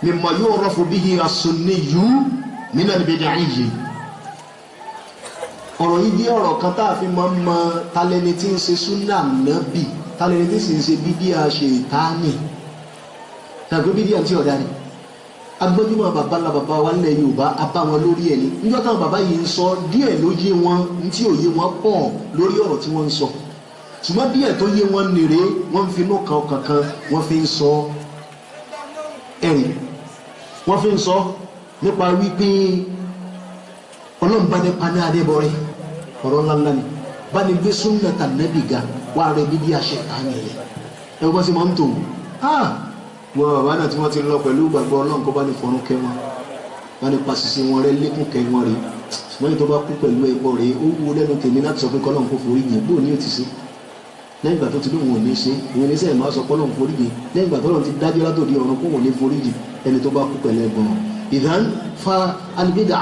mimma yu'rafu bihi as-sunniyyu min al-bid'iyyi ọ̀rọ̀ yìí jẹ́ ọ̀rọ̀ kan tá a fi máa ń mọ talẹ́ni tí ń ṣe súnà nábì talẹ́ni tí sì ń ṣe bídíà ṣètánì tàbí bídíà tí ọ̀dà ni agbẹ́júmọ̀ bàbá ńlá bàbá wa nílẹ̀ Yorùbá abá wọn lórí ẹ̀ ní níjọ́ táwọn bàbá yìí ń sọ díẹ̀ ló yé wọn tí ò yé wọn pọ̀ lórí ọ̀rọ̀ tí wọ́n ń sọ ṣùgbọ́n díẹ̀ tó yé wọn nìrè wọ́n fi inú kan kankan wọ́n fi ń sọ ẹ̀rì wọ́n fi ń sọ nípa wípé ọlọ́run bá ní paná adébọ̀rẹ́ ọ̀rọ̀ ńláńlá ni bá ní gbé súnmọ́ tànẹ́bì ga wà rẹ̀ bí díà ṣètánì rẹ̀ ẹ̀ wọ́n sì máa ń tò wọ́n bàbá náà tí wọ́n ti lọ pẹ̀lú ìgbàgbọ́ ọlọ́run kó bá ní fọ̀rún kẹ́ wọn bá ní pasisi wọn rẹ̀ lékún kẹ́ wọn rẹ̀ ṣùgbọ́n ní tó bá kú pẹ̀lú ẹ̀bọ rẹ̀ ó wú lẹ́nu tèmi láti sọ pé kọ́lọ́run kó forí yẹn bóò ní ó ti ṣe lẹ́yìn ìgbà tó ti lóun ò ní ṣe ìwé ní sẹ́yìn máa sọ kọ́lọ́run forí yẹn lẹ́yìn ìgbà tó lọ́run ti dájọ́ látòdì ọ̀run kó wọ́n ní forí yẹn ẹni tó bá kú pẹ̀lú ẹ̀bọn ìdán fa alibida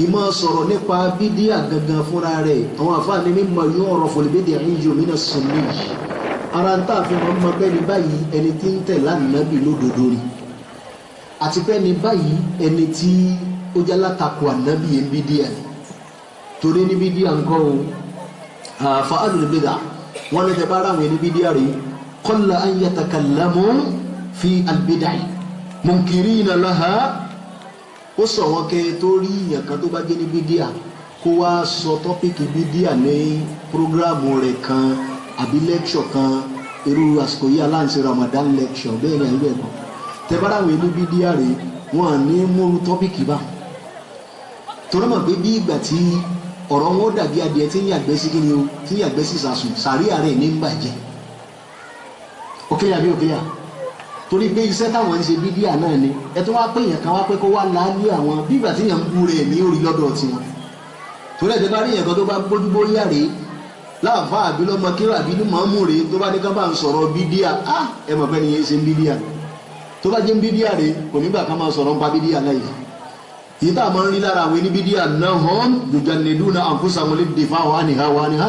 ìmọ̀ sọ̀rọ̀ nípa bídíà gangan fúnra rẹ̀ àwọn àfáàní mímọ̀ yóò rọ̀ fòlìbídìí àyíjò mìíràn sunni ara ń tà fi mọ̀ bẹ́ẹ̀ ni báyìí ẹni tí ń tẹ̀ lánàbì lódodo rí àti pé ní báyìí ẹni tí ó jẹ́ látakò ànábì yẹn bídíà ni torí ní bídíà ńkọ́ o fa alùbídà wọn lè tẹ bá ráwọn ẹni bídíà rí qalla an yatakallamu fi albidai munkirina laha ó sọ wọn kẹ tó rí ìyàn kan tó bá jẹ́ ní bídíà kó wá sọ tọ́pìkì bídíà ní prógráàmù rẹ̀ kan àbí lẹ́kṣọ̀ kan irú àsìkò yìí aláǹsí Ramadan lẹ́kṣọ̀ bẹ́ẹ̀ ni àyíbẹ̀ kan tẹ́bára àwọn ẹni bídíà rẹ̀ wọ́n à ní múrú tọ́pìkì bá torí mọ̀ pé bí ìgbà tí ọ̀rọ̀ wọn dàbí adìẹ tí ń yàgbẹ́ sí kíni o tí ń yàgbẹ́ sí sàsùn sàríà rẹ̀ ní ń bàjẹ́ òkèlè àbí òkèlè torí pé iṣẹ́ táwọn ń ṣe bídíà náà ni ẹ tó wá pé èèyàn kan wá pé kó wá láálé àwọn bí ìgbà tí èèyàn ń bú rẹ̀ ní orí lọ́dọ̀ tiwọn torí ẹ̀ tẹ́ bá rí èèyàn kan tó bá gbójú bóyá rèé láàfá àbí lọ́mọ kíra àbí ní màmú rèé tó bá ní ká bá ń sọ̀rọ̀ bídíà ẹ mọ̀ pé ni yẹn ṣe ń bídíà tó bá jẹ́ ń bídíà rèé kò nígbà ká máa sọ̀rọ̀ ń pa bídíà láyé yìí tá a máa ń rí lára àwọn ẹni bídíà náà hàn yujanniduna anfusahum lid-difa'i anha wa anha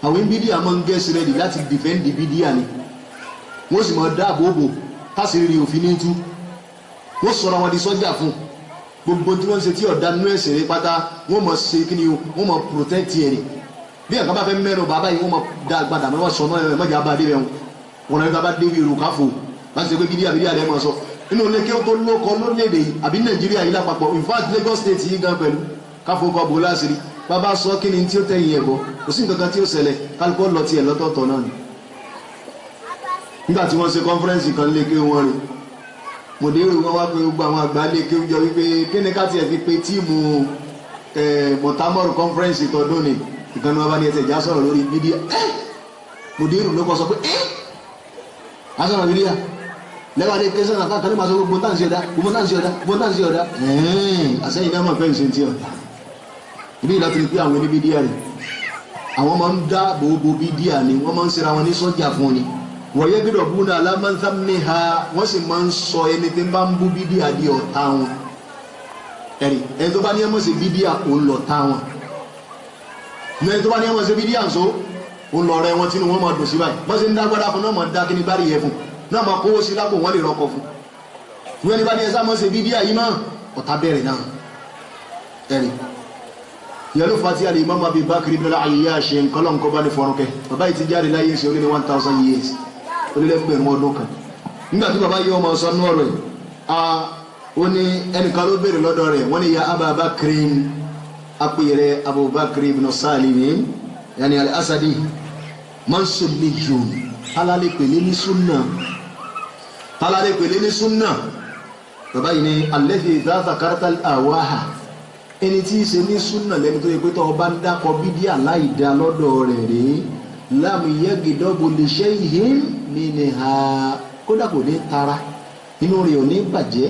àwọn bídíà máa ń gẹ́sì rẹ̀ láti defend bídíà ni wọ́n sì máa dáàbò bò tásìrì òfin ní tú wọ́n sọ̀rọ̀ wọn di sọ́jà fún gbogbo tí wọ́n ṣe tí ọ̀dà nínú ẹ̀sìn rẹ̀ pátá wọ́n máa ṣe kí ni wọ́n máa protect ẹ̀ ni bí ẹ̀ka bá fẹ́ mẹ́rin bàbá yìí wọ́n máa da gbadà mọ́ sọ náà mọ́jà bá dé bẹ́ẹ̀ wọn náà bá dé wíìrù káfò láti ṣe pé bídíà rẹ̀ máa sọ inú ilé kí ó tó lóko lórílẹ̀‐èdè yìí àbí Nàìjíríà yìí lápapọ̀ in fact Lagos State yìí gan pẹ̀lú káfò kọ́ bò láṣìírí bàbá sọ kí ni tí ó tẹ̀yìn ẹ̀bọ kò sí nǹkan kan tí ó ṣẹlẹ̀ kálukọ́ lọ tiẹ̀ lọ́tọ̀ọ̀tọ̀ náà ni nígbà tí wọ́n ṣe conference kan lé kí wọ́n rìn mòdèrú wọn wá pé gbogbo àwọn àgbà lé kí wọ́n jọ wípé kí ni ká tiẹ̀ fi pé tíìmù mọ̀tàmọ́rù conference tọdún ni ìkànnì wọn bá ní ẹsẹ̀ ìjà sọ̀rọ̀ lórí bídíà mòdèrú ló kọ́ sọ pé asọ̀rọ̀ bídíà lẹ́wọ̀n adé kẹsàn án kan ní ma sọ gbogbo tá à ń ṣe ọ̀dá àṣẹyìn náà mọ̀ pé ń ṣe ti ọ̀dá ibi ìlà tìrì pé àwọn ní bídíà rẹ̀ àwọn máa ń dá gbogbo bídíà ni wọ́n máa ń ṣera wọn ní sọ́jà fún ni wọ́n yẹ gbọ́dọ̀ bú náà alámọ́nsám ní ha wọ́n sì máa ń sọ ẹni tí ń bá ń bú bídíà di ọ̀tá wọn ẹni tó bá ní ẹmọ́ sí bídíà òun lọ tá wọn ẹni tó bá ní ẹmọ́ sí bídíà ń so òun lọ rẹ wọn tí wọ́n máa dùn sí báyìí wọ́n sì ń dá gbọ́dá fún náà máa dá kí ní bá rí yẹ fún náà máa kówó sí lápò wọ́n lè rọ́kọ fún wọ́n ní bá ní ẹsẹ́ àmọ́ sí bídíà yìí máa ọ̀tá bẹ̀rẹ̀ náà ẹ̀rì yẹlò fati ali imam Abi Bakr ibn al-Ayyash nǹkan kọ́ bá ní fọ́nrúkẹ́ bàbá yìí ti jáde láyé ṣe orí ní 1000 years orílẹ̀-èdè ọdún kan nígbà tí bàbá yìí ọmọ sọ ní ọ̀rọ̀ yìí ó ní ẹnìkan ló béèrè lọ́dọ̀ rẹ̀ wọ́n ní ya Aba Bakrin apẹ̀rẹ̀ Abu Bakr ibn Salim yani al-Asadi mansulliyun alálẹ́ pèlé ní súnà bàbá yìí ní alladhi idha dhakarta al-awaha ẹni tí í ṣe ní súnà lẹ́ni tó yẹ pé tọ́ ọba ń dákọ̀ bídíà láìdá lọ́dọ̀ rẹ̀ rí láàmú yẹ́gidọ́bù lè ṣe ìhín nínú ha kódà kò ní tara inú rẹ̀ ò ní bàjẹ́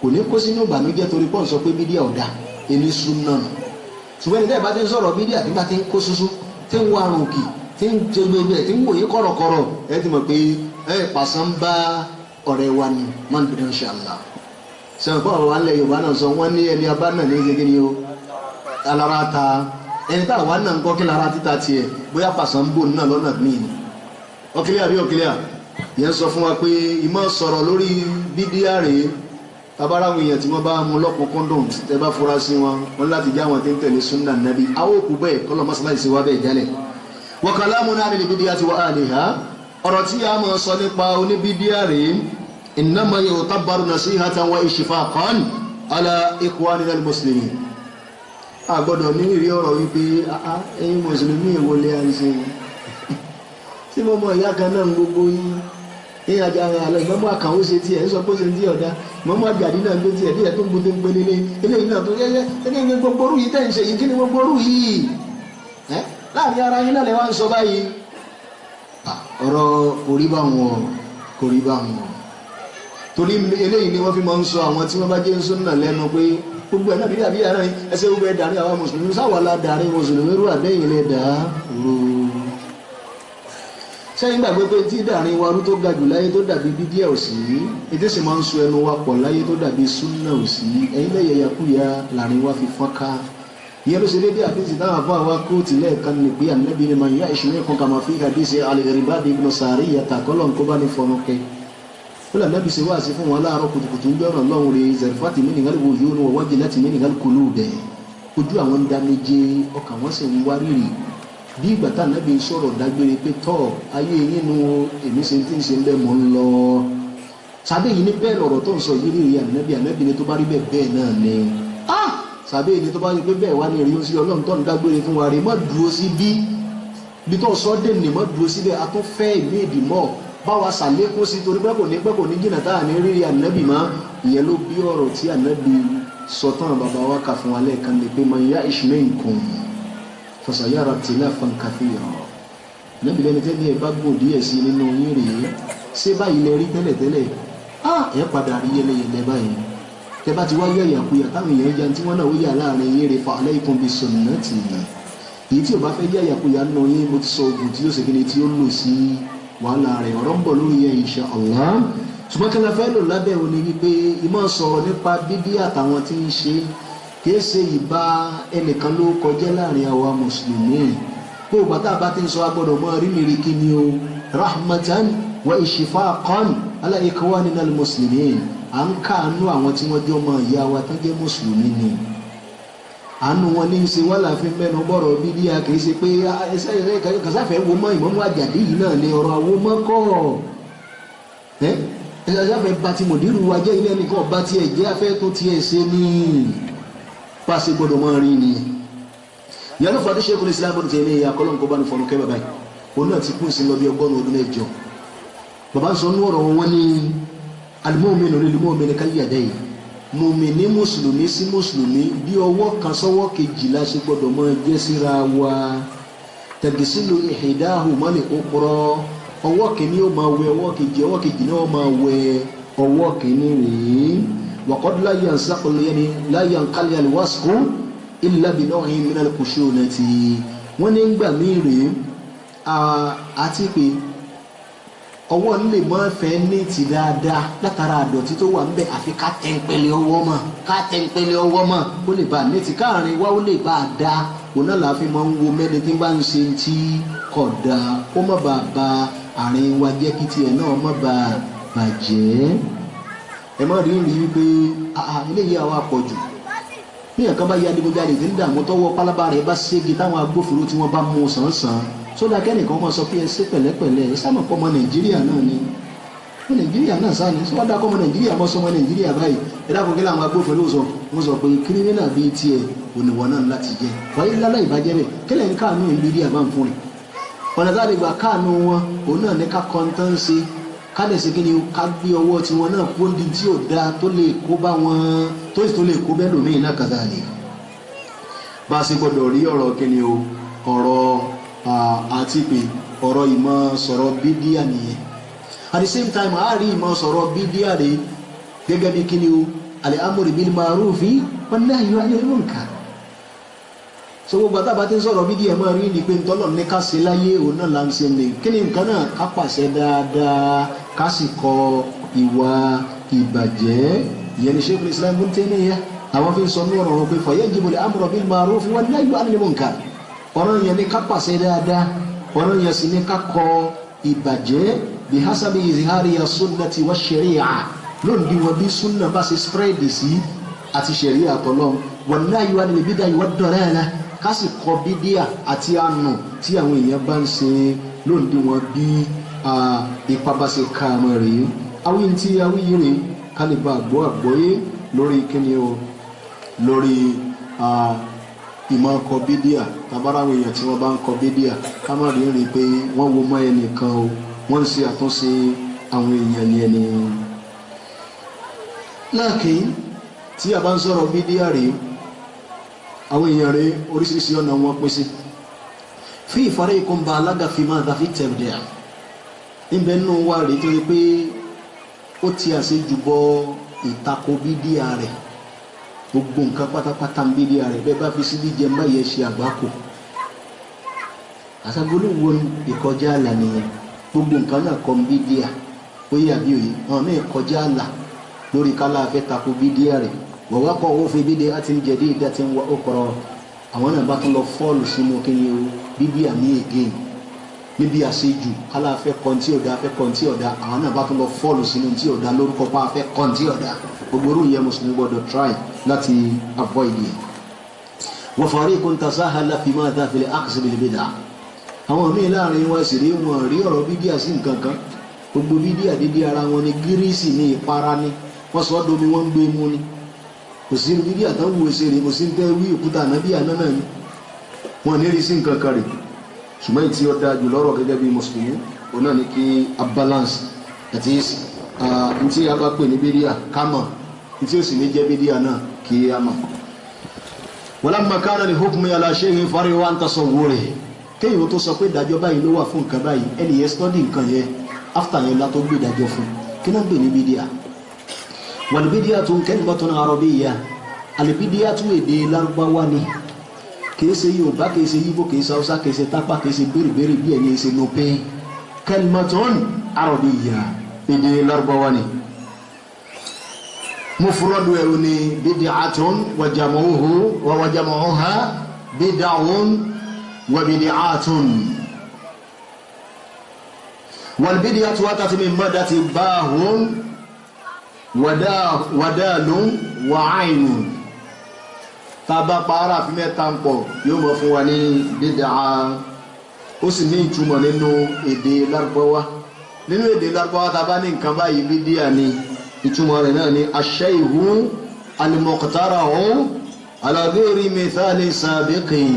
kò ní kó sínú ìbànújẹ́ torí pọ́ùn sọ pé bídíà ọ̀dà ẹni súnà nù ṣùgbọ́n ẹni tẹ́ bá ti ń sọ̀rọ̀ bídíà tí bá ti ń kó susu tí ń wá àrùn òkì tí ń jẹ gbogbo ẹ̀ tí ń wòye kọ̀rọ̀kọ̀rọ̀ ẹ ti mọ̀ pé ẹ pàṣán bá ọ̀rẹ́ wa ni man bi inshallah sọ̀rọ̀ pọ̀ wà lẹ̀ Yorùbá náà sọ wọ́n ní ẹni abá náà ní ìṣègì ni ó alára ta ẹni tá àwọn náà ń kọ́ kí lára títa tiẹ̀ bóyá pàṣán ń bò náà lọ́nà míì ni ọkìlẹ̀ àbí ọkìlẹ̀ yẹn sọ fún wa pé ìmọ̀ sọ̀rọ̀ lórí bídíà rèé tabaráwọn èèyàn tí wọ́n bá mú lọ́kùnkúndùn tẹ́ bá fura sí wọn láti jẹ́ àwọn tí ń tẹ̀lé súnà nàbí àwọn òkú bẹ́ẹ̀ kọ́lọ̀ mọ́sálásí sí wa bẹ́ẹ̀ jálẹ̀ wa kalamuna anil bidiyati wa ahliha ọ̀rọ̀ tí a máa sọ nípa oníbídíà rèé innama yu'tabaru nasihatan wa ishfaqan ala ikhwanina al-muslimin a gbọ́dọ̀ ní ìrí ọ̀rọ̀ wípé ẹ̀yin mùsùlùmí ìwọlé àìsí tí mo mọ ìyá kan náà gbogbo yín ní àjà àlọ́ ìmọ̀mọ́ àkàwọ́ ṣe tiẹ̀ ń sọ pé ó ṣe ń di ọ̀dà ìmọ̀mọ́ àjàdí náà gbé tiẹ̀ díẹ̀ tó ń gbóté ń gbé lélẹ̀ eléyìí náà tó yẹ́yẹ́ ẹni ní gbogbo orú yìí tẹ̀ ń ṣe yìí kí ni gbogbo orú yìí láàrin ara yín náà lè wá ń sọ báyìí ọ̀rọ̀ kò rí bá wọn torí eléyìí ni wọ́n fi máa ń sọ àwọn tí wọ́n bá jẹ́ ń sún náà lẹ́nu pé gbogbo ẹ̀ náà bí àbí ara ẹsẹ̀ gbogbo ẹ̀ dàrí àwọn mùsùlùmí sáwàlá dàrí mùsùlùmí rú àdéhìn lè dà rú sẹ́yìn gbàgbé pé tí dàrin wa rú tó ga jù láyé tó dàbí bídíà ò sí ètò sì máa ń so ẹnu wa pọ̀ láyé tó dàbí súnà ò sí ẹ̀yin lẹ́yẹ yakuya láàrin wa fi fọ́n ká ìyẹn ló ṣe dédé àdéhìí táwọn afọ àwa kóòtù lẹ́ẹ̀kan ní pé ànábì ni màá yá ìṣúná kan kàmá fi hadisi al-Irbad ibn Sariyah kọ́lọ̀ nǹkó bá ní fọnù kẹ́ ó là nábì ṣe wá sí fún wọn láàárọ̀ kùtùkùtù ń jọ́nà lọ́hùn rẹ̀ zarifati minhal uyun wa wajilati minhal qulub ojú àwọn ń dá méje ọkàn wọn sì ń wárìrì bí ìgbà tá ànábì ń sọ̀rọ̀ dágbére pé tọ́ ayé yín nu èmi ṣe tí ń ṣe ń bẹ́ mọ́ ń lọ sàbẹ̀ yìí ní bẹ́ẹ̀ lọ̀rọ̀ tó ń sọ yìí rí ànábì ni tó bá rí bẹ́ẹ̀ náà ni sàbẹ̀ yìí ni tó bá rí pé bẹ́ẹ̀ wá ní rí sí ọlọ́run tó ń dágbére fún wa rí má dúró sí bí tó sọ dé ní má dúró síbẹ̀ a tó fẹ́ ìlú èdè mọ́ báwa sàlékún sí torí pé kò ní jìnnà táà ní rírí ànábì má ìyẹn ló bí ọ̀rọ̀ tí ànábì sọ tán bàbá wa kà fún wa lẹ́ẹ̀kan lè pé man ya'ish minkum fasayara ikhtilafan kathira níbi lẹ́ni tẹ́lẹ̀ bá gbò díẹ̀ sí nínú yín rèé ṣé báyìí lẹ rí tẹ́lẹ̀tẹ́lẹ̀ ẹ padà rí yẹlẹyẹlẹ báyìí tẹ bá ti wá yọ ìyàkuyà táwọn èèyàn jan tí wọ́n náà ó yà láàrin yín rè fa alaykum bi sunnati èyí tí ò bá fẹ́ yá ìyàkuyà nínú yín mo ti sọ oògùn tí ó ṣe kíni tí ó lò sí wàhálà rẹ̀ ọ̀rọ̀ ń bọ̀ lórí yẹn insha Allah ṣùgbọ́n kí la fẹ́ lò lábẹ́ òní wípé ìmọ̀ sọ̀rọ̀ nípa bíbí àtàwọn tí ń ṣe kìí ṣe ìbá ẹnìkan ló kọjá láàrin àwa mùsùlùmí kó bàtà bá ti ń sọ agbọ́dọ̀ mọ́ rí mìírí kí ni o rahmatan wa ishfaqan ala ikhwanina al-muslimin à ń káànú àwọn tí wọ́n jẹ́ ọmọ ìyá wa tó jẹ́ mùsùlùmí ni àánú wọn ní í ṣe wà láàfin mẹ́nu bọ́rọ̀ bídíà kì í ṣe pé ẹsẹ̀ kàsáfẹ́ wo mọ́ Ìmámù Àjàdí yìí náà ni ọ̀rọ̀ àwo mọ́ kọ́ ẹsẹ̀ kàsáfẹ́ bá ti mọ̀dírù wa jẹ́ ilé ẹnìkan bá tiẹ̀ jẹ́ afẹ́ tó tiẹ̀ ṣe ní pàṣẹ gbọ́dọ̀ mọ́ rí ni yàrá fàdé Sheikhul Islam Ibn Taymiyyah kọ́lọ́n kó bá ní fọnù kẹ́ bàbá yìí òun náà ti kún sí lọ bí 100 ọdún mẹ́jọ bàbá sọ ní ọ̀rọ̀ wọn ní al-mu'minu lil-mu'mini kal-yadayn mùmìnì mùsùlùmí sí mùsùlùmí bí ọwọ́ kan sọ́wọ́ kejìlá ṣe gbọ́dọ̀ mọ́ jẹ́ síra wa tagsilu ihdahuma al-ukhra ọwọ́ kìíní ó máa wẹ ọwọ́ kejì náà ó máa wẹ ọwọ́ kìíní rèé wa qad la yanqali al-wasfu illa bi naw'in min al-khushunati wọ́n ní gbà mí rèé àti pé ọwọ́ lè mọ́ fẹ́ ní ti dáadáa látara àdọ̀tí tó wà níbẹ̀ àfi ká tẹ́ńpẹ́lẹ́ ọwọ́ mọ́ kó lè bá ní ti káàrin wá ó lè bá a dá òun náà láàfin máa ń wo mẹ́ni tí bá ń ṣe tí kò dáa ó má bàa ba àárín wa jẹ́ kí tiẹ̀ náà má bàa bàjẹ́ ẹ má rí wípé eléyìí àwọn àpọ̀jù bí nǹkan bá yá adigunjalè tí ń dààmú tọwọ́ pálábá rẹ̀ bá ségi táwọn agbófinró tí wọ́n bá mú un sàn-án sódà kẹ́nìkan máa sọ pé ẹ ṣe pẹ̀lẹ́pẹ̀lẹ́ ẹ sáà mọ̀ pọ̀ ọmọ Nàìjíríà náà ni ọmọ Nàìjíríà náà sáà ni sọ́dà kọ́ ọmọ Nàìjíríà mọ́ sọmọ Nàìjíríà báyìí ẹ dákun kí làwọn agbófinró sọ wọ́n sọ pé kírímínà bíi tiẹ̀ òníwọ̀ náà láti jẹ́ wáyé lálẹ́ ìbàjẹ́ bẹ́ẹ̀ kílẹ̀ ń káànú ìbírí àbá ń fún rẹ̀ ọ̀nà tá a lè gbà káànú wọn òun náà ní ká kọ́ńtán ṣe ká lè ṣe kí ni ká gbé ọwọ́ tiwọn náà pọ́ndì tí ò dáa tó lè kó bá wọn tó sì tó lè kó bẹ́ẹ̀ lómìn náà kàdá ni bá a ṣe gbọ́dọ̀ rí ọ̀rọ̀ kí ni o ọ̀rọ̀ àti pé ọ̀rọ̀ ìmọ̀ sọ̀rọ̀ bídíà nìyẹn at the same time a rí ìmọ̀ sọ̀rọ̀ bídíà rẹ̀ gẹ́gẹ́ bí kí ni o al-amru bil ma'rufi wan-nahyu 'anil munkar so gbogbo àtàbà tí ń sọ̀rọ̀ bídíà máa rí ni pé ntọ́lọ̀ ní ká ṣe láyé òun náà là ń ṣe ní kí ni nǹkan náà ká pàṣẹ dáadáa ká sì kọ ìwà ìbàjẹ́ ìyẹn ni Sheikhul Islam Ibn Taymiyyah àwọn fi ń sọ ní ọ̀rọ̀ wọn pé fayajibu al-amru bil ma'rufi wan-nahyu 'anil munkar ọ̀rọ̀ yẹn ní ká pàṣẹ dáadáa ọ̀rọ̀ yẹn sì ní ká kọ ìbàjẹ́ bí hasabi izhari sunnati wa sharia lónìí wọn bí sunna bá ṣe spread sí àti sharia tọ́lọ́ wan nahyu 'anil bid'ah wa ad-dalalah ká sì kọ bídíà àti àánú tí àwọn èèyàn bá ń ṣe lónìí wọn bí ipa bá ṣe ká àmọ́ rèé awíyí tí awíyí rèé ká lè bá àgbọ́ àgbọ́yé lórí kíni o lórí ìmọ̀ kọ bídíà tàbára àwọn èèyàn tí wọ́n bá ń kọ bídíà ká má rí rí pé wọ́n wo mọ́ ẹnìkan o wọ́n ń ṣe àtúnṣe àwọn èèyàn ní ẹni. láàkín tí a bá ń sọ̀rọ̀ bídíà rèé àwọn èèyàn rèé oríṣiríṣi ọ̀nà wọn pín sí fi fariqun balagha fi madha fi tabdi' níbẹ̀ nínú wa rèé tó yẹ pé ó ti àṣejù bọ ìtakò bídíà rẹ̀ gbogbo nǹkan pátápátá ń bídíà rẹ̀ bẹ́ẹ̀ bá fi síbí jẹ máyẹ̀ ṣe àgbákò àṣàgbọ́lù wo ìkọjá àlà nìyẹn gbogbo nǹkan náà kọ́ ń bídíà ó yà bí òye àwọn míì kọjá àlà lórí kálá afẹ́ takò bídíà rẹ̀ wọ̀wá kọ́ owó fi bídíà àti ń jẹ̀dí ìdá tí ń wọ ọkọ̀rọ̀ àwọn náà bá tún lọ fọ́ọ̀lù sínú kíni o bídíà ní again níbi àṣejù kálá afẹ́ kọ́ntì ọ̀dà afẹ́ kọ́ntì ọ̀dà àwọn náà bá tún lọ fọ́ọ̀lù sínú tí ọ̀dà lórúkọ pa afẹ́ kọ́ntì ọ̀dà gbogbo orú yẹn mùsùlùmí gbọdọ̀ try láti avoid yẹn. wa fariqun tasahala fi madha fil aqs bil bid'ah àwọn míì láàrin wọn sì rí wọn rí ọ̀rọ̀ bídíà sí nǹkan kan gbogbo bídíà dídí ara wọn ni gírísì ní ìpara ni wọ́n sọ domi wọ́n ń gbé mú ni kò sí bídíà tán wù ẹsẹ̀ rẹ̀ kò sí tẹ́ wí òkúta ànábì àná náà ni wọ́n ní rí sí nǹkan kan rẹ̀ ṣùgbọ́n tí ó dáa jù lọ́rọ̀ gẹ́gẹ́ bí mùsùlùmí òun náà ni kí a balance àti ntí a bá pè ní bídíà ká mọ̀ ntí ó sì ní jẹ́ bídíà náà kí a mọ̀. walamma kana li hukmi ala shay'in fari'u an tasawwurihi kéèyàn tó sọ pé ìdájọ́ báyìí ló wà fún nǹkan báyìí ẹni yẹn study nǹkan yẹn after yẹn látó gbé ìdájọ́ fún kí náà gbé ní bídíà. wal bid'atu kalimatun arabiyya al-bid'ah tún èdè lárúbáwá ni kìí ṣe Yorùbá kìí ṣe Yíbò kìí ṣe Haúsá kìí ṣe tápá kìí ṣe bèrèbèrè bí ẹ̀yẹ ṣe nù pé kalimatun arabiyya èdè lárúbáwá ni. mufradu ẹ̀rù ni bid'atun wa jam'uha bid'un wa bid'atun wal bid'atu atat min madati bahun wadalun wa aynun taba para fi mẹ́ta ńpọ̀ yóò mọ̀ fún wa ní bid'a ó sì ní ìtumọ̀ nínú èdè Lárúbáwá nínú èdè Lárúbáwá tá bá ní nǹkan báyìí bídíà ni ìtumọ̀ rẹ̀ náà ni ash-shay'u al-muqtara'u ala ghairi mithali sabiqin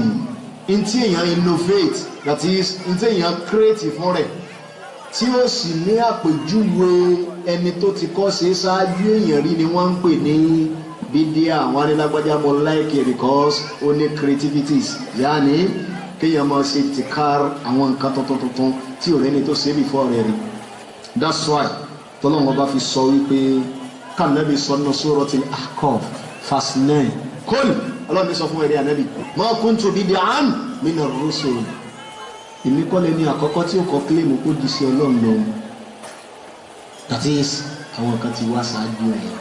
ntí èèyàn innovate that is ntí èèyàn create fún rẹ̀ tí ó sì ní àpèjúwe ẹni tó ti kọ́ ṣe ṣáájú èèyàn rí ni wọ́n ń pè ní bídíà àwọn anílágbájá mọ́ like it because ó ní creativities yáni kéèyàn máa ṣe tìkár àwọn nǹkan tuntun tí ò rẹ́ni tó ṣe before rẹ̀ rí. That's why tọ́lọ́wọ́n bá fi sọ wípé kànábì sọ́nà Suratul Ahqaf verse 9 kọ́lù ọlọ́run sọ fún ẹ̀rí ànábì ma kuntu bid'an minar rusul èmi kọ́ lẹ́ni àkọ́kọ́ tí ó kọ́ kílèmù kó di sí ọlọ́run lọ that is àwọn kan ti wá ṣáájú rẹ̀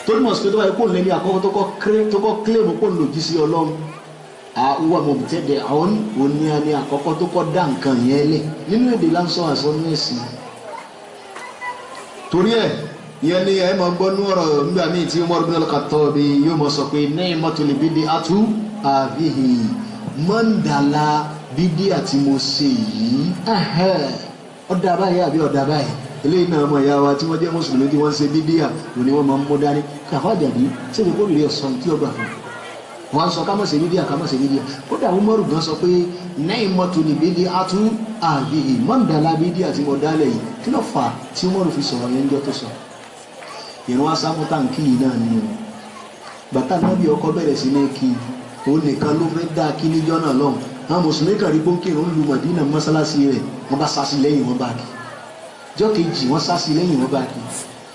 tó ní mọ̀ sí pé tó báyìí kó lẹ́ni àkọ́kọ́ tó kọ́ kílèmù kó lòdì sí ọlọ́run àwọn mọ̀tẹ́dẹ̀ àwọn òní àní àkọ́kọ́ tó kọ́ dá nǹkan yẹn lẹ̀ nínú èdè lásán àsọnú ẹ̀sìn torí ẹ̀ yẹn ni ẹ máa gbọ́ ní ọ̀rọ̀ nígbà míì tí Umar ibn al-Khattab yóò mọ̀ sọ pé ni'matul bid'atu hadhihi mọ́ndàlá bídíà tí mo ṣe yìí ọ̀dà báyìí àbí ọ̀dà báyìí eléyìí náà mọ̀ ìyá wa tí wọ́n jẹ́ mùsùlùmí tí wọ́n ṣe bídíà lóní wọ́n máa ń mú dání kàfáàjàdí ṣé kò rí ọ̀sán tí ó gbà fún wọn sọ ká má ṣe bídíà ká má ṣe bídíà kódà Umaru gan sọ pé ni'matul bid'atu hadhihi mọ́ndàlá bídíà tí mo dálẹ̀ yìí kí ló fà tí Umaru fi sọ̀rọ̀ yẹn jọ tó sọ ìrún asámú táǹkì yìí náà ni bàtà nábì ọkọ bẹ̀rẹ̀ sí ní kí òun nìkan ló fẹ́ dá kí níjọ́ náà lọ́hùn àwọn mùsùlùmí kan rí bóńkì ìrún lu Mọ̀dínà mọ́sálásí rẹ̀ wọ́n bá sásí lẹ́yìn wọn bá kí jọ́ kejì wọ́n sásí lẹ́yìn wọn bá kí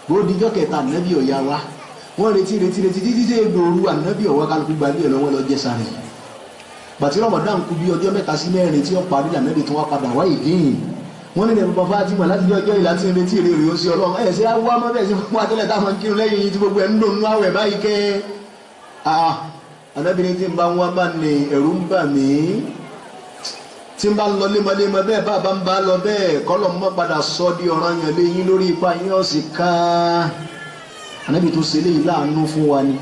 bóòdì jọ́ kẹta nábì ọ̀yá wa wọ́n retí títí dé gbòòrú ànábì ọ̀wá kálukú gbalẹ̀ ẹ̀ lọ́wọ́ lọ jẹ́ sáré bàtí Ramadan kú bí ọjọ́ 3 sí 4 tí ó parí ànábì tó wá padà wá ìdíyìn wọ́n ní ẹ̀rọ bàbá Fatima láti ọjọ́ ìlà tí ń retí èrè rèé ó sí ọlọ́run ẹ̀ ṣe á wá mọ́ bẹ́ẹ̀ sí fún atẹ́lẹ̀ táwọn kírun lẹ́yìn yìí tí gbogbo ẹ̀ ń dùn nínú àwẹ̀ báyìí kẹ́ anábìrin tí ń bá wọn bá ní ẹ̀rù ń bà mí tí ń bá lọ lémọlémọ bẹ́ẹ̀ bàbá ń bá lọ bẹ́ẹ̀ kọ́lọ̀ mọ́ padà sọ di ọ̀ràn yàn léyìn lórí ipa yín ọ̀sìn ká anábì tó ṣe léyìn láàánú fún wa ni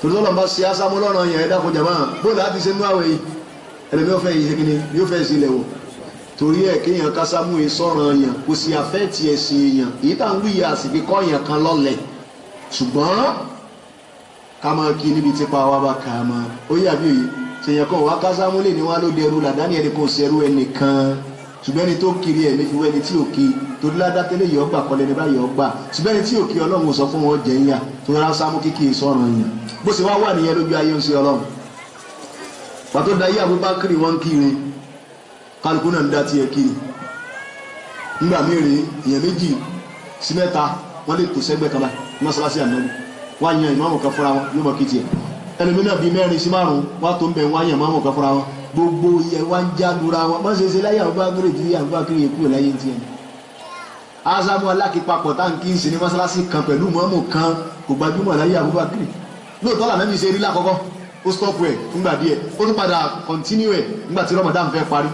tòlótọ́lọ́ bá ṣe ásámú lọ́rọ̀ yàn ẹ̀dá kọjá máa bóòlù á ti ṣe nú àwẹ̀ yìí ẹlẹ́mi ọ̀fẹ́ yìí ṣe kí ni yóò fẹ́ sí ilẹ̀ wò torí ẹ̀ kéèyàn kásámú yìí sọ̀rọ̀ yàn kò sí àfẹ́ẹ̀tì ẹ̀sìn èèyàn èyí tá à ń wíyà àsìkè kọ́ yàn kan lọ́lẹ̀ ṣùgbọ́n ká máa kí níbi tipa wa bá kà á máa ó yà bí òye ṣèyàn kan wá kásámú lè ní wá ló dẹrù làdáni ẹni kò ṣẹrú ẹnìkan ṣùgbọ́n ẹni tó kiri ẹ̀ nífi wẹ́ni tí ò kí torí ládàtẹ́lẹ̀ yọ̀ gbà kọ́lẹ́ni bá yọ̀ gbà ṣùgbọ́n ẹni tí ò kí ọlọ́run sọ fún wọn jẹ́ yà tó rárá sámú kíkì sọ̀rọ̀ yàn bó ṣe wá wà nìyẹn lójú ayé ń ṣe ọlọ́run pàtó dayé Abubakar wọn kiri kálukú náà ń dá tiẹ̀ kiri nígbà mìíràn èèyàn 2 sí 3 wọ́n lè tò sẹ́gbẹ̀ẹ́ kan báyìí mọ́sálásí ànábì wọ́n á yan ìmáàmù kan fúnra wọn yóò mọ̀ kí tiẹ̀ ẹlòmínà bíi 4 sí 5 wọ́n á tó ń bẹ̀ wọ́n á yan ìmáàmù kan fúnra wọn gbogbo iye wá ń jádura wọn mọ́ ṣe láyé Abubakar tí Abubakar yẹ kúrò láyé tiẹ̀ azamu alákìpapọ̀ táǹkì ń sin ní mọ́sálásí kan pẹ̀lú ìmáàmù kan kò gbajúmọ̀ láyé Abubakar lóòótọ́ lànà mi ṣe rí lákọ́kọ́ ó stop ẹ̀ fúngbà díẹ̀ ó tún padà continue ẹ̀ nígbà tí Ramadan fẹ́ parí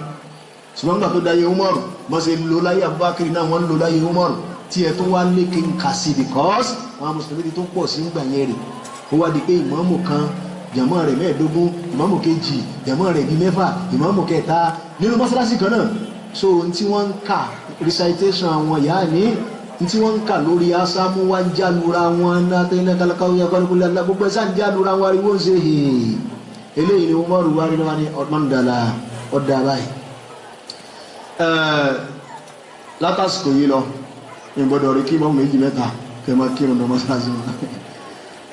ṣùgbọ́n nígbà tó dáyé Umaru bọ́ ṣe lò láyé Abubakar náà wọ́n lò láyé Umaru tí ẹ tó wá lékè ń kà sí because àwọn mùsùlùmí tó pọ̀ sí nígbà yẹn rè ó wá di pé ìmáàmù kan jàmọ́ rẹ̀ 15 ìmáàmù kejì jàmọ́ rẹ̀ di 6 ìmáàmù kẹta nínú mọ́sálásí kan náà so n tí wọ́n ń kà recitation àwọn ìyá ní n tí wọ́n ń kà lórí asámú wá ń jálura wọn látẹ́lẹ́ kálákáwé akọ́nukúlẹ̀ alá gbogbo ẹ̀sán jálura wọn ariwo ń ṣe hìí eléyìí ni Umaru wá rí lọ́wọ́ ní ọ̀dọ́ndàlà ọ̀dà báyìí látàsìkò yìí lọ ìgbọ́dọ̀ rí kí mọ́ 2-3 kẹmọ́ kí ọ̀nà mọ́sálásí wọn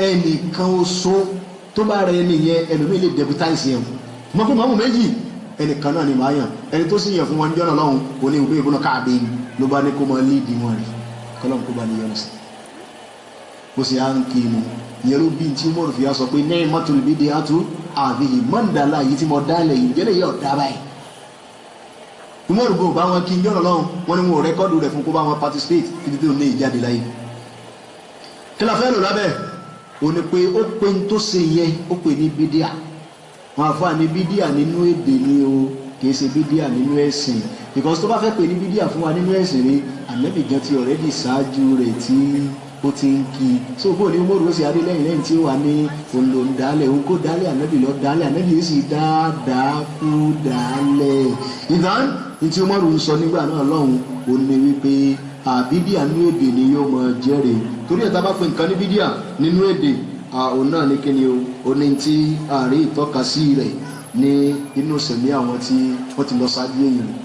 ẹnìkan oṣó tó bá rẹ nìyẹn ẹlòmí lè deputize yẹn mọ́ pé mọ́mù 2 ẹnìkan náà ni máa yàn ẹni tó sì yàn fún wọn jọ́nà lọ́hùn kò ní ìwé ìbúná káàdé ló bá ní kó mọ́ líìdì wọn rí kọ́lọ́mù kó bá ní yọrù sí bó sì á ń kí inú ìyẹn ló bí tí Umaru fi á sọ pé ni'matul bid'atu hadhihi mọ́ndàlá yìí tí mo dálẹ̀ yìí jẹ́lẹ̀ yẹ ọ̀dá báyìí Umaru gbọ́ bá wọn kí ń jọ́nà lọ́hùn wọn ni wọn rẹ́kọ́dù rẹ̀ fún kó bá wọn participate títí tó ní ìjáde láyé kí la fẹ́ lò lábẹ́ ò ní pé ó pe ń tó ṣe yẹn ó pè ní bídíà wọn àfáà ní bídíà nínú èdè ni o kìí ṣe bídíà nínú ẹ̀sìn because tó bá fẹ́ pè ní bídíà fún wa nínú ẹ̀sìn ni ànábì gan ti already ṣáájú rẹ̀ tí ó ti ń kí so bó ní mọ́rù ó sì adé lẹ́yìn tí ó wà ní olóńdálẹ̀ òun kó dálẹ̀ ànábì lọ dálẹ̀ ànábì yìí sì dáadáa kú dálẹ̀ ìdán ní tí mọ́rù ń sọ nígbà náà lọ́hùn ó ní wípé bídíà nínú èdè ni yóò mọ jẹ́rìí torí ẹ̀ tá bá pè nǹkan ní bídíà nínú èdè òun náà ní kíni o ní tí ààrí ìtọ́kasí rẹ̀ ní inú sẹ̀mí àwọn tí wọ́n ti lọ sáájú èyí rẹ̀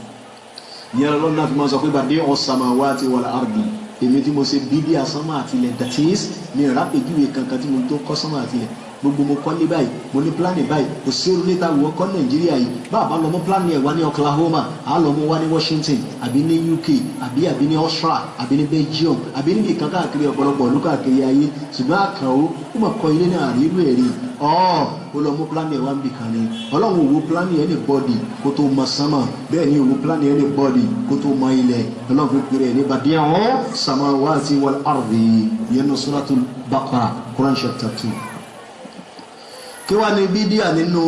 ìyẹn lọ́nà fi máa sọ pé bàdé ọ̀sàmáwáti wal ardi èmi tí mo ṣe bídíà sánmà àtìlẹ̀ that is mi ìrápèjúwe kankan tí mo tó kọ́ sánmà àtìlẹ̀ gbogbo mo kọ́ ní báyìí mo ní pílánì báyìí kò sí orílẹ̀-èdè àwọn ọkọ̀ Nàìjíríà yìí báàbá lọ mọ́ pílánì ẹ̀ wá ní Oklahoma á lọ mọ́ wá ní Washington àbí ní UK àbí ní Austria àbí ní Belgium àbí níbi kan káàkiri ọ̀pọ̀lọpọ̀ ọ̀lú káàkiri ayé ṣùgbọ́n àkànó ó mọ̀ kọ́ ilé náà rí ẹ̀rí ó lọ mú pílánì ẹ̀ wá ń bì kan ní Ọlọ́run òwò pílánì ẹ̀ ní bọ́ọ̀dì kó tó mọ sánmà bẹ́ẹ̀ ni òwò pílánì ẹ̀ ní bọ́ọ̀dì kó tó mọ ilẹ̀ Ọlọ́run fi pèrè ní badi'u samawati wal ardi yẹn ní Suratul Baqara Quran chapter 2 kí wá ní bídíà nínú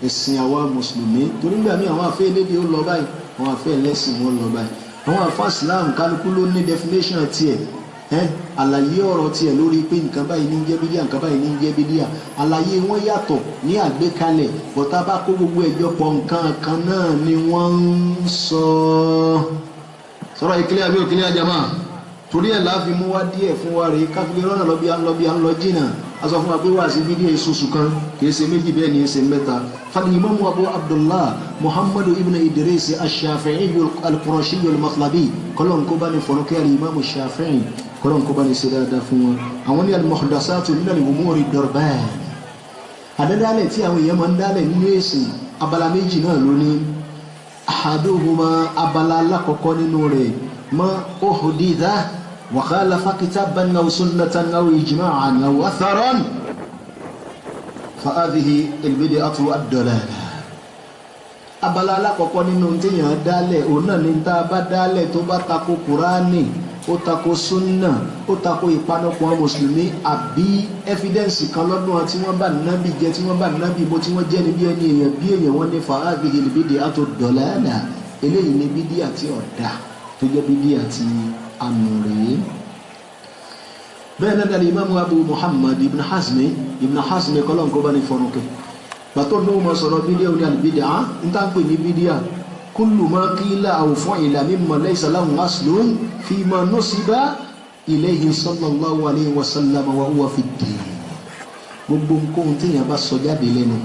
ẹ̀sìn àwa mùsùlùmí torí gbà mí àwọn àfẹ́ elédè ó lọ báyìí àwọn àfẹ́ ẹlẹ́sìn wọn lọ báyìí àwọn àfẹ́ Islam kálukú ló ní definition tiẹ̀ àlàyé ọ̀rọ̀ tiẹ̀ lórí pé nǹkan báyìí ní jẹ́ bídíà nǹkan báyìí ní jẹ́ bídíà àlàyé wọn yàtọ̀ ní àgbékalẹ̀ bọ̀tá bá kó gbogbo ẹ̀jọ́ pọ̀ nǹkan kan náà ni wọ́n ń sọ sọ̀rọ̀ ìkílẹ̀ àbí òkílẹ̀ àjàmá torí ẹ̀ láàfin mú wá díẹ̀ fún wa rèé káfílẹ̀ rọ́nà lọ́bí à ń lọ jìnnà a sọ fún wa pé wá sí fídíò ìṣoṣù kan kìí ṣe méjì bẹ́ẹ̀ ni ṣe mẹ́ta fani imamu abu abdullah muhammadu ibn idris ash-shafi'i al-qurashi al-matlabi kọlọ́n kó bá ní fọ̀nùkẹ́rì imamu shafi'i kọlọ́n kó bá ní ṣe dáadáa fún wọn àwọn ní al-muhdasatu min al-umuri ad-darban àdádálẹ̀ tí àwọn èèyàn máa ń dálẹ̀ nínú èsì abala méjì náà ló ní ahaduhuma abala alákọ̀ọ́kọ́ nínú rẹ̀ ma uhditha وخالف كتابا أو سنة أو إجماعا أو أثرا فهذه البدعة الضلالة abala alákọ̀ọ́kọ́ nínú téèyàn dálẹ̀ òun náà ní tá a bá dálẹ̀ tó bá tako kùránì ó tako súnà ó tako ìpanupọ̀ mùsùlùmí àbí ẹ́fídẹ́ǹsì kan lọ́dún àti wọ́n bá nábì jẹ́ tí wọ́n bá nábì bó tí wọ́n jẹ́ ní bí èèyàn wọ́n ní فهذه البدعة الضلالة eléyìí ní bídíà tí ọ̀dà tó jẹ́ bídíà tí amúre bẹ́ẹ̀ náà dàlí imaamu abu muhammad ibn hazmi kọ́lọ́n kó bá ní fọ́nùkẹ́ bàtọ́ ní wọ́n sọ̀rọ̀ bídíà ní alìbídíà ń tá ń pè ní bídíà kullu ma qila aw fu'ila mimma laysa lahu aslun fima nusiba ilayhi sallallahu alayhi wa sallam wa huwa fi ddin gbogbo nǹkan tí èèyàn bá sọ jáde lẹ́nu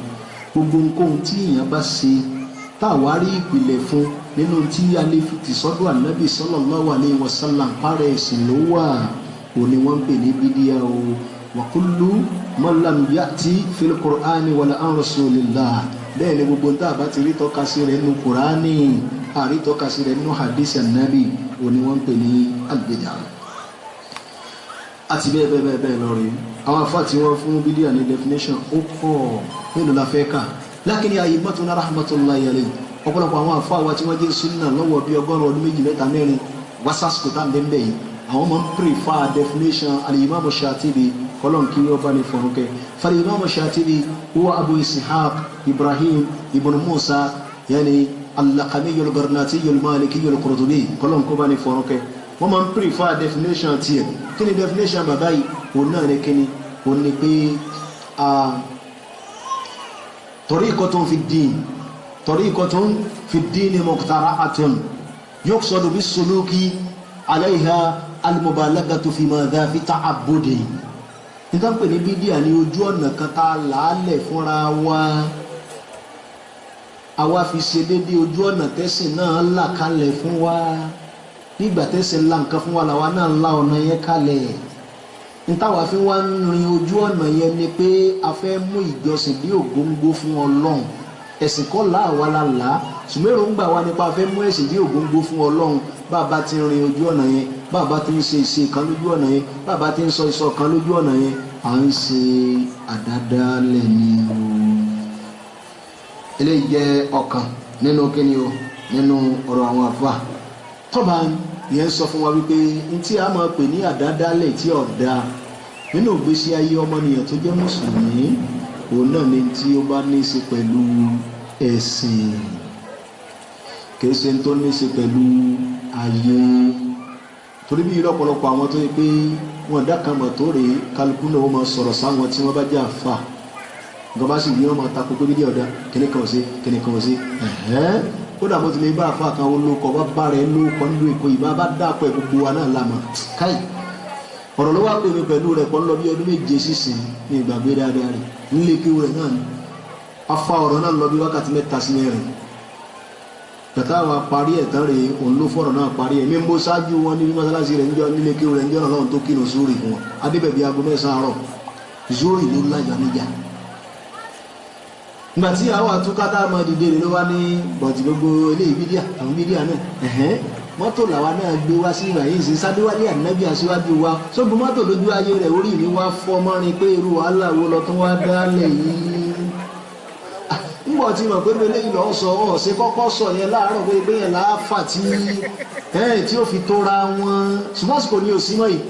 gbogbo nǹkan tí èèyàn bá ṣe táwárí ìpìlẹ̀ fún nínú tí a lè fi ti sọ́dọ̀ ànábì sallallahu alayhi wa sallam parẹ́ ẹ̀sìn ló wà ò ní wọ́n ń pè ní bídíà o wa kullu man lam ya'ti fil qur'ani wala an rasulillah bẹ́ẹ̀ ni gbogbo tá a bá ti rí tọ́ka sí rẹ̀ nínú kùránì àrí tọ́ka sí rẹ̀ nínú hadith ànábì ò ní wọ́n ń pè ní al-bid'ah àti bẹ́ẹ̀ lọ rí àwọn afá tí wọ́n fún bídíà ní definition ó pọ̀ mélòó la fẹ́ kà lákìní a'immatuna rahmatullahi alayhi ọ̀pọ̀lọpọ̀ àwọn àfáà wa tí wọ́n jẹ́ súnà lọ́wọ́ bí 100 ọdún 2 3 4 wásásìkò tá à ń bẹ́ ń bẹ̀ yìí àwọn máa ń prefer definition al-imam Shatibi kọ́lọ́n kí wọ́n bá ní fọ̀rùkẹ́ fal-imam Shatibi huwa abu ishaq ibrahim ibn musa yani al-laqami al-garnati al-maliki al-qurtubi kọ́lọ́n kó bá ní fọ̀rùkẹ́ wọ́n máa ń prefer definition tiẹ̀ kí ni definition bàbá yìí òun náà ní kíni òun ní pé tariqatun fi ddin طريقة في الدين مقترعة يقصد بالسلوك عليها المبالغة في ماذا في تعبد nǹkan pè ní bídíà ní ojú ọ̀nà kan tá a làálẹ̀ fúnra wa àwa fi ṣe déédéé ojú ọ̀nà tẹ́sìn náà là kalẹ̀ fún wa nígbà tẹ́sìn là nǹkan fún wa làwa náà la ọ̀nà yẹn kalẹ̀ nítawà fi wá ń rin ojú ọ̀nà yẹn ni pé a fẹ́ mú ìjọsìn bí ògóńgó fún Ọlọ́run ẹ̀sìn kọ́ là wà lálá ṣùgbọ́n ń gbà wá nípa fẹ́ mú ẹ̀sìn bí ògóńgó fún Ọlọ́run bàbá ti rin ojú ọ̀nà yẹn bàbá ti ń ṣe ìṣe kan lójú ọ̀nà yẹn bàbá ti ń sọ ìsọ kan lójú ọ̀nà yẹn à ń ṣe àdádálẹ̀ ni o. eléyìí jẹ́ ọ̀kan nínú kíni o nínú ọ̀rọ̀ àwọn àfà tọ́ba yẹn sọ fún wa wípé n tí a máa pè ní àdádálẹ̀ tí ọ̀dà nínú ìgbésí ayé ọmọnìyàn tó jẹ́ mùsùlùmí òun náà ni tí ó bá ní í ṣe pẹ̀lú ẹ̀sìn kìí ṣe tó ní í ṣe pẹ̀lú ayé torí bí lọ́pọ̀lọpọ̀ àwọn tó yẹ pé wọn dákan mọ̀ tó rèé kálukú náà wọ́n máa sọ̀rọ̀ sáwọn tí wọ́n bá jẹ́ àfà nǹkan bá sì wí wọn máa takò pé bídí ọ̀dà kíní kan ò sí kíní kan ò sí kódà mo ti lè bá àfà kan olóko bá bá rẹ̀ lóko nílùú Èkó ìbá bá dàpọ̀ gbogbo wa náà lámà káì ọ̀rọ̀ ló wá pè mí pẹ̀lú rẹ̀ kọ́ lọ bí ọdún méje sísìn ní ìgbàgbé dáadáa rẹ̀ nílé kí rẹ̀ náà ni afa ọ̀rọ̀ náà lọ bí wákàtí 3 sí mẹ́rin bàtà wa parí ẹ̀ tán rèé òun ló fọ̀rọ̀ náà parí ẹ̀ mímú ṣáájú wọn ní mọ́sálásí rẹ̀ níjọ́ nílé kí rẹ̀ níjọ́ náà lọ́run tó kírun zúrì fún wọn adébẹ̀bí aago 9 àárọ̀ zúrì ló lájà níjà ìgbà tí àwọn àtúkátà máa dìde rẹ̀ ló wá ní bọ̀tì gbogbo eléyìí bídíà àwọn bídíà náà mọ́tò làwa náà gbé wá sí ìgbà yìí sí sádéwálé ànábì aṣíwájú wa sógun mọ́tò lójú ayé rẹ̀ orí mi wá fọ́ mọ́rin pé irú wàhálà wo lọ tó wá dálẹ̀ yìí ńgbọ̀ tí mọ̀ pé eléyìí lọ́ọ́ sọ ọ́ ṣe kọ́kọ́ sọ yẹn láàárọ̀ pé yẹn láàfà tí ó fi tóra wọn ṣùgbọ́n àsìkò ní òsì mọ́ yìí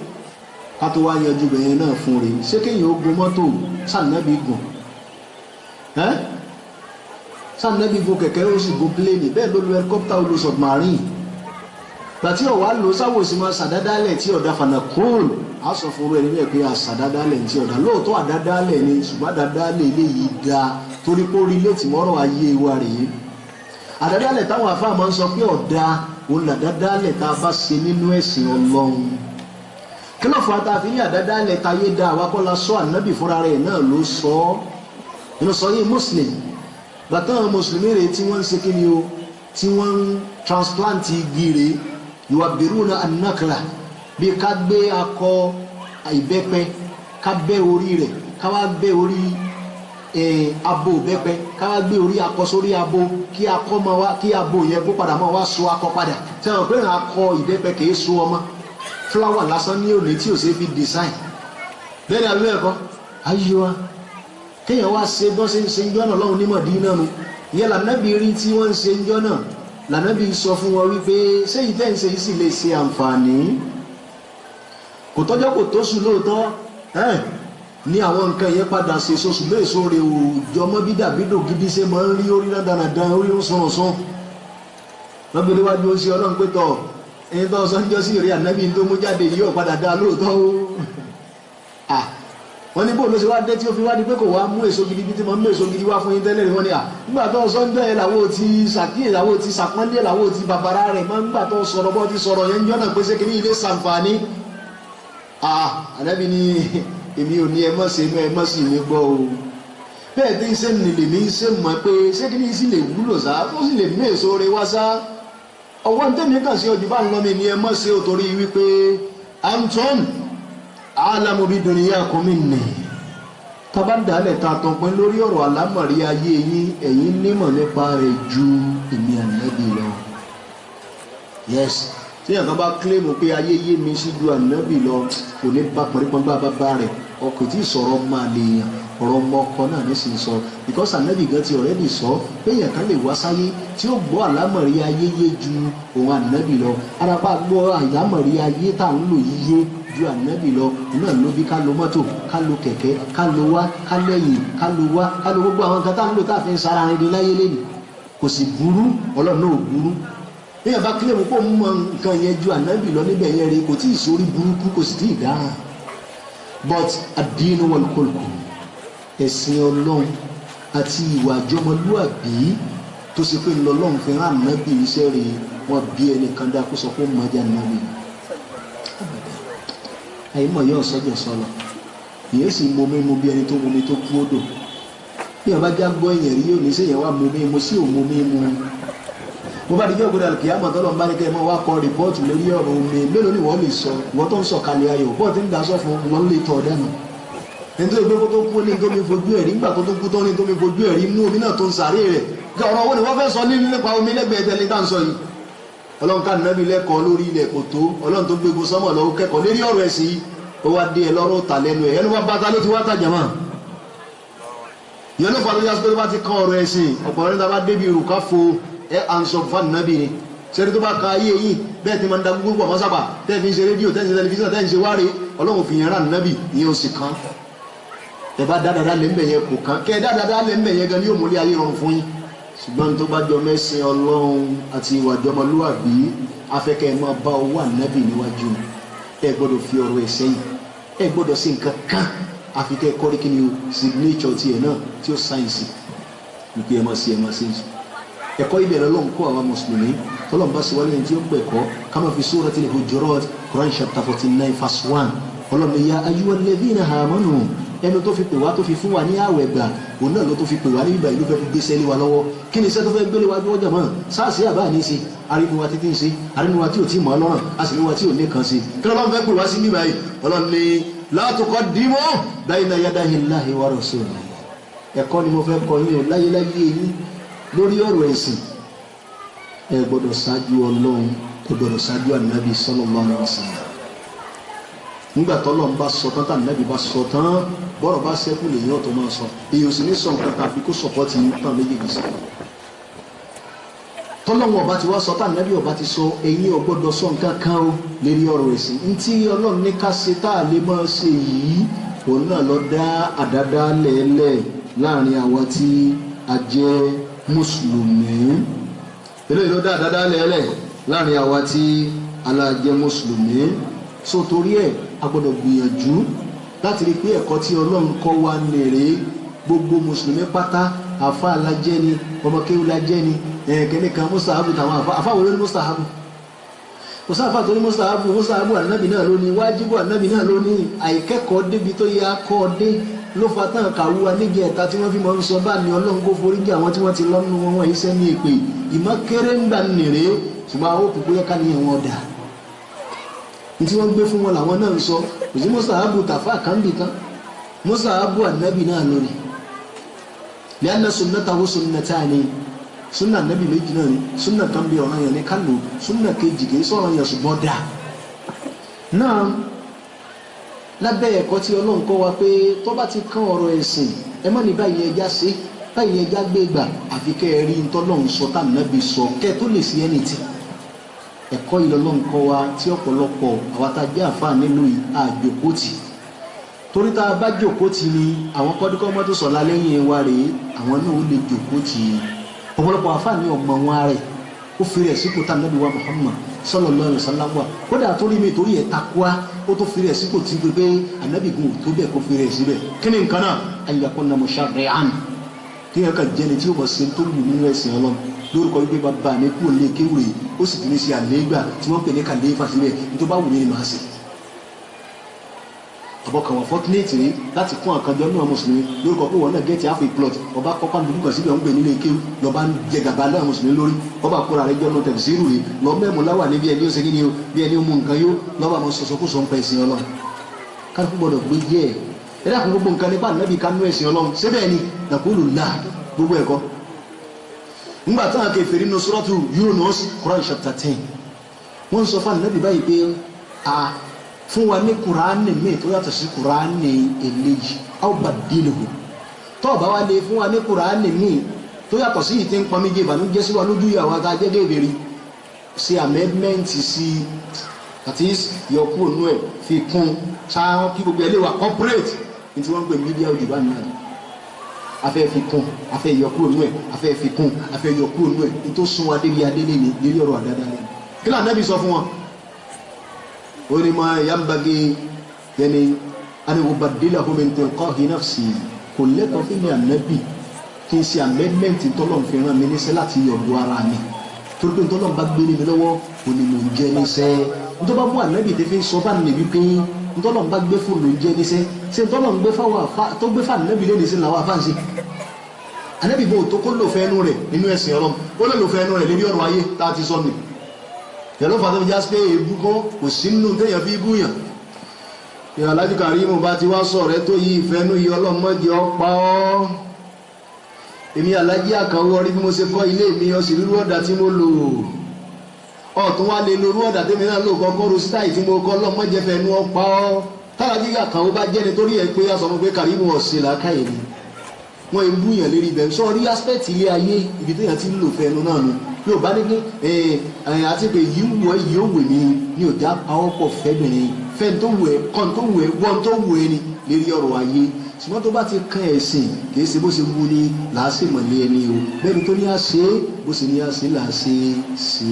ká tó wá yanjú bẹ̀yẹn náà fún rẹ̀ ṣé kéèyàn ó gun mọ́tò sànnábì gùn sànnábì gun kẹ̀kẹ́ ó sì gun pléènì bẹ́ẹ̀ ló lu helicopter ó lu submarine gbàtí ọ̀wá lò sáwòsí máa sàdádálẹ̀ tí ọ̀dà fanakóòl á sọ fún ẹni bẹ́ẹ̀ pé àsàdádálẹ̀ tí ọ̀dà lóòótọ́ àdádálẹ̀ ni ṣùgbọ́n àdádálẹ̀ eléyìí da torí pé orí létí mọ́rọ̀ ayé wa rèé àdádálẹ̀ táwọn afáà máa ń sọ pé ọ̀dà òun làdádálẹ̀ tá a bá ṣe nínú ẹ̀sìn Ọlọ́run kí ló fà á tá a fi ní àdádálẹ̀ táyé da àwakọ́lá sọ ànábì fúnra rẹ̀ náà ló sọ inú sọ yìí Muslim gbàtàn mùsùlùmí rèé tí wọ́n ń ṣe kí ni o tí wọ́n ń transplant igi rèé yuwabiruna an-nakla bí ká gbé akọ ìbẹ́pẹ ká bẹ́ orí rẹ̀ ká wá gbé orí abo ìbẹ́pẹ ká wá gbé orí akọ sórí abo kí akọ máa wá kí abo yẹn kó padà máa wá so akọ padà sẹ́wọ̀n pé akọ ìbẹ́pẹ kìí so ọmọ fúláwà lásán ní òní tí ò ṣe fi design bẹ́ẹ̀ ni àlọ́ ẹ̀kọ́ ayé wa kéèyàn wá ṣe bọ́ ṣe ń ṣe ń jọ́nà lọ́hùn ní Mọ̀dínà nu ìyẹn lànàbí rí tí wọ́n ń ṣe ń jọ́nà lànàbí sọ fún wọn wípé sẹ́yìn tẹ́ ń ṣe sì lè ṣe àǹfààní kò tọ́jọ́ kò tó sùn lóòótọ́ ní àwọn nǹkan yẹn padà ṣe sọ́sùn léèso rẹ̀ òòjọ́ mọ́ bí dàbídò gidi ṣe máa ń rí orí dáadáa orí ń sọ̀rọ̀ sán lọ́bẹ̀ níwájú ó ṣe ọlọ́run pé tọ̀ ẹni tó sọ́njọ́ sí ìrìn ànábì tó mú jáde yìí ọ̀padà dá lóòótọ́ ó wọ́n ní bó ló ṣe wá dé tí ó fi wá di pé kò wá mú èso gidi bí tí mo mú èso gidi wá fún yín tẹ́lẹ̀ wọ́n ní nígbà tó sọ́njọ́ yẹn làwọn ò ti ṣàkíyè làwọn ò ti ṣàpọ́nlé làwọn ò ti bàbàrà rẹ̀ mọ́ nígbà tó sọ̀rọ̀ bọ́ ti sọ̀rọ̀ yẹn jọ́nà pé ṣé kìíní ilé ṣàǹfààní ànábì ni èmi ò ní ẹ mọ̀ sí mi gbọ́ o bẹ́ẹ̀ tí ń ṣe nílé mi ń ṣe mọ̀ pé ṣé kìíní sì lè wúlò sá tó sì lè mú èso rẹ̀ wá sá ọwọ́ tẹ́mi kàn sí ọjọ́ bá ń lọ mi ní ẹ mọ̀ sí o torí wípé anton alamu bi dunyakum minni tabadalẹ̀ ta tán pín lórí ọ̀rọ̀ alámọ̀rí ayé yín ẹ̀yin nímọ̀ nípa rẹ̀ ju èmi ànábì lọ. yes tí ẹ̀ka bá kílèmù pé ayé yé mi sí ju ànábì lọ kò ní bá pọ̀nrípọ̀n bá rẹ̀ ọkọ̀ tí sọ̀rọ̀ máa lè yàn ọ̀rọ̀ ọmọ ọkọ náà ní sìn sọ because ànábì gan ti already sọ pé èèyàn kan lè wá sáyé tí ó gbọ́ àlámọ̀rí ayé yé ju òun ànábì lọ arapa gbọ́ àlámọ̀rí ayé tá à ń lò yíyé ju ànábì lọ náà ló bí ká lo mọ́tò ká lo kẹ̀kẹ́ ká lo wá ká lẹ́yìn ká lo wá ká lo gbogbo àwọn nǹkan tá à ń lò tá a fi ń sara ẹni láyé lẹ́nu kò sì burú ọlọ́run náà ò burú èèyàn bá kílẹ̀ mú kó mọ nǹkan yẹn ju ànábì lọ níbẹ̀ yẹn rí kò tí ì sórí burúkú kò sì tí ì dáhà but ad-dinu wal-khulq ẹ̀sìn ọlọ́run àti ìwà àjọmọlúàbí tó ṣe pé lọ́lọ́run fi rán ànábì iṣẹ́ rẹ̀ wọ́n bí ẹnìkan dá kó sọ pé mọ́jà ànábì àyèmọ̀ yóò sọ́jọ́ sọ́lọ̀ ìyẹn sì mọ mímu bí ẹni tó mọ mi tó kú odò bí ọba já gbọ́ ẹ̀yẹ̀ rí yóò ní sẹ́yìn wá mọ mímu sí òun mọ mímu mo bá dijọ́ gbọdọ̀ kí á mọ̀ tọ́lọ̀ ń bá ní kẹ́ ẹ mọ́ wá kọ rìpọ́ọ̀tù lórí ọ̀rọ̀ omi mélòó ni wọ́n lè sọ ìwọ́n tó ń sọ kalẹ̀ ayọ̀ bọ́ọ̀ tí ń daṣọ fún wọn lè tọ̀ dẹ́nu nítorí pé kó tó kú ní tó mi fojú ẹ̀rí nígbà tó kú tó ní tó mi fojú ẹ̀rí inú omi náà tó ń sàárè rẹ̀ kí ọ̀rọ̀ owó ni wọ́n fẹ́ sọ nípa omi lẹ́gbẹ̀ẹ́ tẹ́lẹ̀ tá à ń sọ yìí ọlọ́run ká nàbí lẹ́kọ̀ọ́ lórí ilẹ̀ kò tó ọlọ́run tó gbégun sọ́mọ̀ lọ́wọ́ kẹ́kọ̀ọ́ lérí ọ̀rọ̀ ẹ̀sìn yìí ó wá dé ẹ lọ́rọ̀ ta lẹ́nu ẹ̀ ẹnu wá bá ta ló ti wá tàjà mọ́ ìyẹn ló fà ló yá sí pé tó bá ti kán ọ̀rọ̀ ẹ̀sìn ọ̀pọ̀ níta bá débi ìrùkà fo ẹ à ń sọ fún nàbí ni sẹ́ni tó bá ka ayé yìí bẹ́ẹ̀ ti máa ń da gbogbo pọ̀ mọ́sápà tẹ́ẹ̀ fi ń ṣe rédíò tẹ́ẹ̀ ń ṣe tẹlifíṣàn tẹ́ẹ̀ ń ṣe wáre ọlọ́run fi yẹn rà nàbí ìyẹn ò sì kán ẹ bá dáadáa lè ń bẹ̀ yẹn kò kán kẹ́ dáadáa lè ń bẹ̀ yẹn gan ni yóò múlẹ̀ ayé rọrùn fún yín ṣùgbọ́n tó bá jọ mẹ́sìn Ọlọ́run àti ìwà ìjọmọlúwàbí afẹ́kẹ́ ẹ máa bá owó ànábì níwájú ẹ gbọ́dọ̀ fi ọ̀rọ̀ ẹ̀ sẹ́yìn ẹ gbọ́dọ̀ sí nǹkan kan àfi kẹ́ ẹ kọ́ kí ni o signature tiẹ̀ náà tí ó sáyẹ̀nsì wípé ẹ máa ṣe ẹ̀kọ́ ibẹ̀ lọ́lọ́run kọ́ àwa mùsùlùmí tọ́lọ́run bá ṣe wálé ẹni tí ó gbẹ̀kọ́ ká máa fi Suratul Hujurat Quran chapter 49 verse 1 ọlọ́run ya ayyuhal ladhina amanu ẹnu tó fi pè wá tó fi fún wa ní àwẹ̀ gbà òun náà ló tó fi pè wá ní ibà ìlú fẹ́ fi gbéṣẹ́ lé wa lọ́wọ́ kí ni iṣẹ́ tó fẹ́ gbélé wa bí wọ́n jẹ̀ mọ́ sáàsì àbá ní í ṣe arínú wa títí ń ṣe arínú wa tí ò tí mọ́ ọlọ́run a sì ní wa tí ò ní kan ṣe kí lọ́lọ́run fẹ́ pè wá sí níbà yìí ọlọ́run ní la tuqaddimu bayna yadayi Allahi wa rasulihi ẹ̀kọ́ ni mo fẹ́ kọ́ yín o láyéláyé yín lórí ọ̀rọ̀ ẹ̀sìn ẹ gbọ́dọ̀ ṣáájú Ọlọ́run ẹ gbọ́dọ̀ ṣáájú ànábì sallallahu alaihi wasallam nígbà tọ́lọ́run bá sọ tán tànábì bá sọ tán bọ́rọ̀ bá ṣẹ́kù lèyìn ọ̀tọ̀ máa sọ èyí ò sì ní sọ nǹkan tàbí kó sọ̀pọ̀ ti tán méjèèjì sí tọ́lọ́run ọba ti wá sọ tànábì ọba ti sọ èyí ò gbọ́dọ̀ sọ nǹkan kan o lérí ọ̀rọ̀ ẹ̀sìn ntí Ọlọ́run ní ká ṣe tá a lè máa ṣe yìí òun náà lọ dá àdáda lẹ́ẹ̀lẹ́ láàrin àwa tí a jẹ́ mùsùlùmí eléyìí ló dá àdáda lẹ́ẹ̀lẹ́ láàrin àwa tí alájẹ́ mùsùlùmí so torí ẹ̀ a gbọ́dọ̀ gbìyànjú láti rí pé ẹ̀kọ́ tí Ọlọ́run kọ́ wa nèrè gbogbo mùsùlùmí pátá àfa alájẹ́ ni ọmọ kéwù lájẹ́ ni ẹ̀ẹ́kẹ́ni kan mùsàhábù tàwọn àfa wo ló ní mùsàhábù mùsàhábù tó ní mùsàhábù ànábì náà ló ní wájíbù ànábì náà ló ní àìkẹ́kọ̀ọ́ débi tó yẹ akọ́ dé ló fa tán kàwú aníjẹ ẹ̀ta tí wọ́n fi máa ń sọ bá ní Ọlọ́run kó forí jẹ́ àwọn tí wọ́n ti lọ́nu wọn wọ̀nyí sẹ́ni èpè ìmọ̀ kéré ń gbà nìrè ṣùgbọ́n àwọn òkú yẹ ká níyẹn wọn dà ní tí wọ́n gbé fún wọn làwọn náà ń sọ kò sí mùsàhábù tàfà kàńbì kan mùsàhábù ànábì náà lórí lianna sunnatahu sunnatani sunna ànábì méjì náà ni sunna kan bí ọ̀ràn yẹn ní kálù sunna kejì kì í sọ̀rọ̀ yẹn ṣùgbọ́n dà náà lábẹ́ ẹ̀kọ́ tí Ọlọ́run kọ́ wa pé tó bá ti kán ọ̀rọ̀ ẹ̀sìn ẹ má ní báyìí ẹja ṣe báyìí ẹja gbé gbà àfi kẹ́ ẹ rí ntọ́lọ́run sọ tá nàbì sọ kẹ́ ẹ tó lè sí ẹni tì ẹ̀kọ́ yìí Ọlọ́run kọ́ wa tí ọ̀pọ̀lọpọ̀ àwa tá a jẹ́ àfáà nílùú yìí àjòkótì torí tá a bá jòkótì ni àwọn kọ́dúkọ́ mọ́tò sọ̀lá lẹ́yìn wa rèé àwọn náà ó lè jòkótì ọ̀pọ̀lọpọ̀ àfáà ní ọmọ wọn rẹ̀ ó fi rẹ̀ sípò tá nàbì wa Muhammad sallallahu alaihi wasallam kódà torí mi torí ẹ̀ takua ó tó fi rẹ̀ sípò tí pé ànábì gun tó bẹ́ẹ̀ kó fi rẹ̀ síbẹ̀ kí ni nǹkan náà ayyakunna musharri'an kí ẹ kà jẹ́ni tí ó bọ̀ sí tó wù nínú ẹ̀sìn Ọlọ́run lórúkọ wípé bàbá mi kú lè kéwìrì ó sì ti ní sí àlégbà tí wọ́n pè ní kàléfà síbẹ̀ nítorí bá wù mí ni màá ṣe. àbọ̀kàn wọn fọ́tínéètì rí láti kún àkànjọ náà mùsùlùmí lórúkọ pé wọn náà gẹ́ẹ̀tì àfi plot ọba kọ́kọ́ àdúgbò síbẹ̀ ń gbé nílé kéwù lọ́ba ń jẹ gàba náà mùsùlùmí lórí ọba kóra rẹ jọ́nà tẹ̀síìrù rí lọ mẹ́mú láwà níbi ẹni ó ṣe kíni o bí ẹni ó mú nǹkan yó lọ́ba mọ sọ̀sọ̀kúsọ̀ ń pa ẹ̀sìn Ọlọ́run kálukú gbọdọ̀ gbé jẹ́ ẹ̀ dákun gbogbo nǹkan nípa ànábì kánú ẹ̀sìn Ọlọ́run síbẹ̀ ni nàkúlù là gbogbo ẹ̀kọ́ nígbà táwọn kèfèrí nínú Suratu Yunus Quran chapter 10 wọ́n sọ fún ànábì báyìí pé fún wa ní Kùránì míì tó yàtọ̀ sí Kùránì eléyìí aw badilhu tó bá wá lè fún wa ní Kùránì míì tó yàtọ̀ sí ìtí ń pọn méjì ìbànújẹ́ sí wa lójú ìyàwó àtàjẹ́ gègèrè sí amendment sí àti yọkú ònú ẹ̀ fi kún sáà kí gbogbo ẹlẹ́wà corporate ní tí wọ́n ń pè media òdìbá náà afẹ́ fi kún afẹ́ yọkú ònú ẹ̀ afẹ́ fi kún afẹ́ yọkú ònú ẹ̀ ní tó sún wa débi adélé ní lérí ọ̀rọ̀ àdáda lẹ́nu kí lóò Ànábì sọ fún wọn ó ní ma yambagi yẹni aniwo badilahu min tilqahi nafsi kò lẹ́tọ̀ọ́ fún mi Ànábì kí n ṣe amendment tọ́lọ̀ fi ràn mí níṣẹ́ láti yọ̀dọ̀ ara mi torí pé tọ́lọ̀ bá gbé mi lọ́wọ́ òní mò ń jẹ́ níṣẹ́ nítorí bá mú Ànábì tí fi ń sọ bá nìbí pé ntọ́lọ̀ bá gbé fún ló ń jẹ́ níṣẹ́ ṣé ntọ́lọ̀ ń gbé fáwọn àfa tó gbé fún Ànábì lé níṣẹ́ làwọn àfa ń ṣe Ànábì bò tó kó lò fẹ́ ẹnu rẹ̀ nínú ẹ̀sìn Ọlọ́run ó lè lò fẹ́ ẹnu rẹ̀ lórí ọ̀rọ̀ ayé tá a ti sọ nì yẹlò fàtó fi jásí pé èébú kan kò sí nínú téèyàn fi bú yàn Aláàjì Kàrímù bá ti wá sọ̀rọ̀ ẹ tó yí ìfẹ́nu yìí ọlọ́mọdé ọ̀pá ọ́ èmi Aláàjì Àkànwọ́ rí bí mo ṣe kọ́ ilé mi ọ̀sìn rírú ọ̀dà tí mo lò ọ̀tún wá lè lorú ọ̀dà tèmi náà lò kọ́kọ́ ro sítáì tí mo kọ́ ọlọ́mọdé fẹ́nu ọ̀pá ọ́ Aláàjì Àkànwọ́ bá jẹ́ni torí ẹ̀ pé aṣọ fún pé Kàrímù ọ̀sìn làákàyè ni wọ́n ń búyàn lérí ibẹ̀ sọ rí aspect ilé ayé ibi téèyàn ti ń lò fẹ́nu náà nu yóò bá ní pé àti pé yìí wọ yìí ó wè mí ní òjá pawọ́pọ̀ fẹ́bìnrin fẹ́ni tó wù ẹ́ kọ́ni tó wù ẹ́ wọ́n tó wù ẹ́ ni lérí ọ̀rọ̀ ayé ṣùgbọ́n tó bá ti kan ẹ̀sìn kìí ṣe bó ṣe wù ní làásì mọ̀lẹ́ ẹni o bẹ́ẹ̀ni tó ní àṣẹ bó ṣe ní àṣẹ làásì ṣe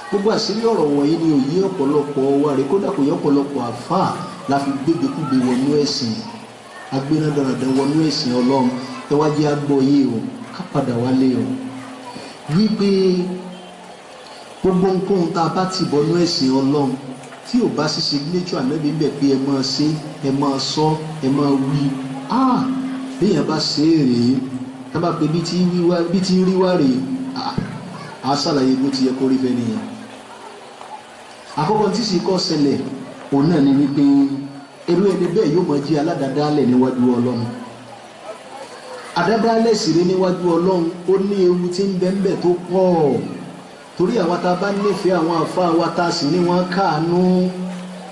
gbogbo àṣírí ọ̀rọ̀ wọ̀nyí ni òye ọ̀pọ̀lọpọ̀ wa rẹ̀ kódà kò yẹ ọ̀pọ̀lọpọ̀ àfáà la fi gbégbékúgbé wọnú ẹ̀sìn agbéná dandan wọnú ẹ̀sìn ọlọ́run ẹ wá jẹ́ agbọ́ yìí o ká padà wálé o wípé gbogbo nǹkan tá a bá ti bọnú ẹ̀sìn ọlọ́run tí ò bá ṣe signature ànábì ń bẹ̀ pé ẹ máa ṣe ẹ máa sọ ẹ máa wí béèyàn bá ṣe é rèé tá bá pé bí tí ń rí wá rèé á ṣàlàyé bó ti yẹ kó rí fẹ́ nìyẹn. àkọ́kọ́ tí sì kọ́ ṣẹlẹ̀ òun náà ni wípé irú ẹni bẹ́ẹ̀ yóò máa jẹ́ aládàádálẹ̀ níwájú ọlọ́run. àdádálẹ̀ sì rí níwájú ọlọ́run ó ní ewu tí ń bẹ́ńbẹ́ tó pọ̀ torí àwọn tá a bá nífẹ̀ẹ́ àwọn àfa wa tá a sì ní wọ́n káàánú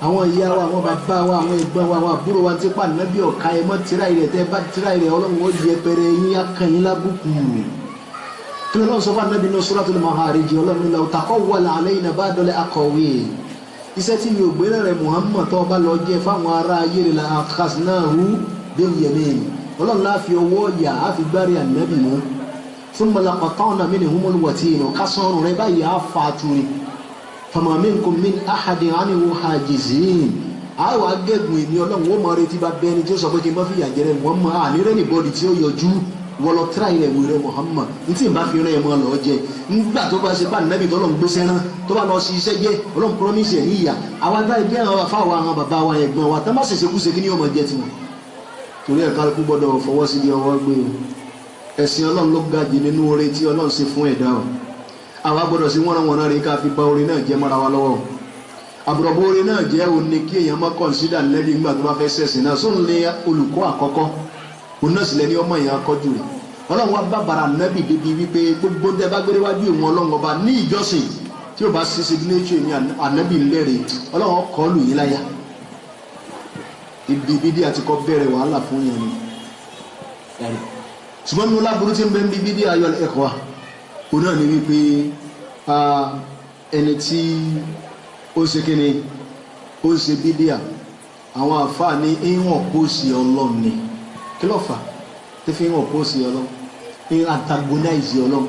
àwọn ìyá wa àwọn bàbá wa àwọn ẹ̀gbọ́n wa àwọn àbúrò wa ti pa nàbí ọ̀ka ẹ̀ mọ́ tíra rẹ̀ tẹ́ bá tíra rẹ̀ ọlọ́run ó yẹ pẹrẹ yín akànyín lábùkù kí lọ́n sọ fún anábì náà Suratul Ma'arij ọlọ́run lọ taqawwala alayna ba'dal aqawil iṣẹ́ tí mi ò gbé rẹ̀ Muhammad tó bá lọ jẹ́ fáwọn ará ayé rẹ̀ la akhadnahu bil yamin ọlọ́run láfi ọwọ́ yà á fi gbárí ànábì mọ́ thumma laqata'na minhumul watin kásánrù rẹ̀ báyìí á fàtúrì fama minkum min ahadin anhu hajizin àwọn agẹ́gùn èmi ọlọ́run ó mọ retí bá bẹ́ni tí ó sọ pé kí n bá fi yàjẹrẹ Muhammad ànírẹ́ nìbọ́dì tí ó yọjú wọlọ tíra ilẹ̀ wúrẹ́ Muhammad ní tí n bá fi rẹ́ ẹ̀ mọ́ lọ jẹ nígbà tó bá ṣe bá nẹ́bí tó lọ́n gbéṣẹ́ rán tó bá lọ sí iṣẹ́ jẹ́ ọlọ́run promise ẹ̀ ní ìyà àwọn agbára ẹgbẹ́ àwọn afáwọn àwọn bàbá wa ẹ̀gbọ́n wa tó má ṣèṣe kúṣe kí ni ọmọ jẹ tiwọn. torí ẹ̀ka kú gbọ́dọ̀ fọwọ́ sí di ọwọ́ gbé o ẹ̀sìn ọlọ́run ló ga jù nínú oore tí ọlọ́run ṣe fún ẹ̀dá o àwa gbọ́dọ̀ sí wọ́nra rẹ̀ ká fi ba oore náà jẹ́ mọ́ra wa lọ́wọ́ àbùrọ̀bọ̀ oore náà jẹ́ òní kí èèyàn má kọ̀nsídà lẹ́bi nígbà tó bá fẹ́ ṣẹ̀sìn náà sóun lé olùkọ́ àkọ́kọ́ òun náà sì lẹ́ni ọmọ yẹn akọ́jú rẹ̀ ọlọ́run wa bàbàrà nẹ́bì débi wípé gbogbo tẹ bá gbére wájú ìwọ̀n ọlọ́run ọba ní ìjọsìn tí ó bá ṣe signature ní ànẹ́bì ńlẹ́rẹ̀ ọlọ́run kọ́ lù yín láyà ibi bídí àti kọ́ bẹ̀rẹ̀ wàhálà fún yẹn ni ẹ̀rì ṣùgbọ́n nínú láburú tí ń bẹ ń bí bídí ayọ̀ ẹ̀kọ́ wa òun náà ni wípé ẹni tí ó ṣe kíni ó ṣe bídí àwọn àfáà ní ìwọ̀n kó sí ọlọ́run ni kí ló fà tí fi hàn kó sí ọlọ́run ní antagonize ọlọ́run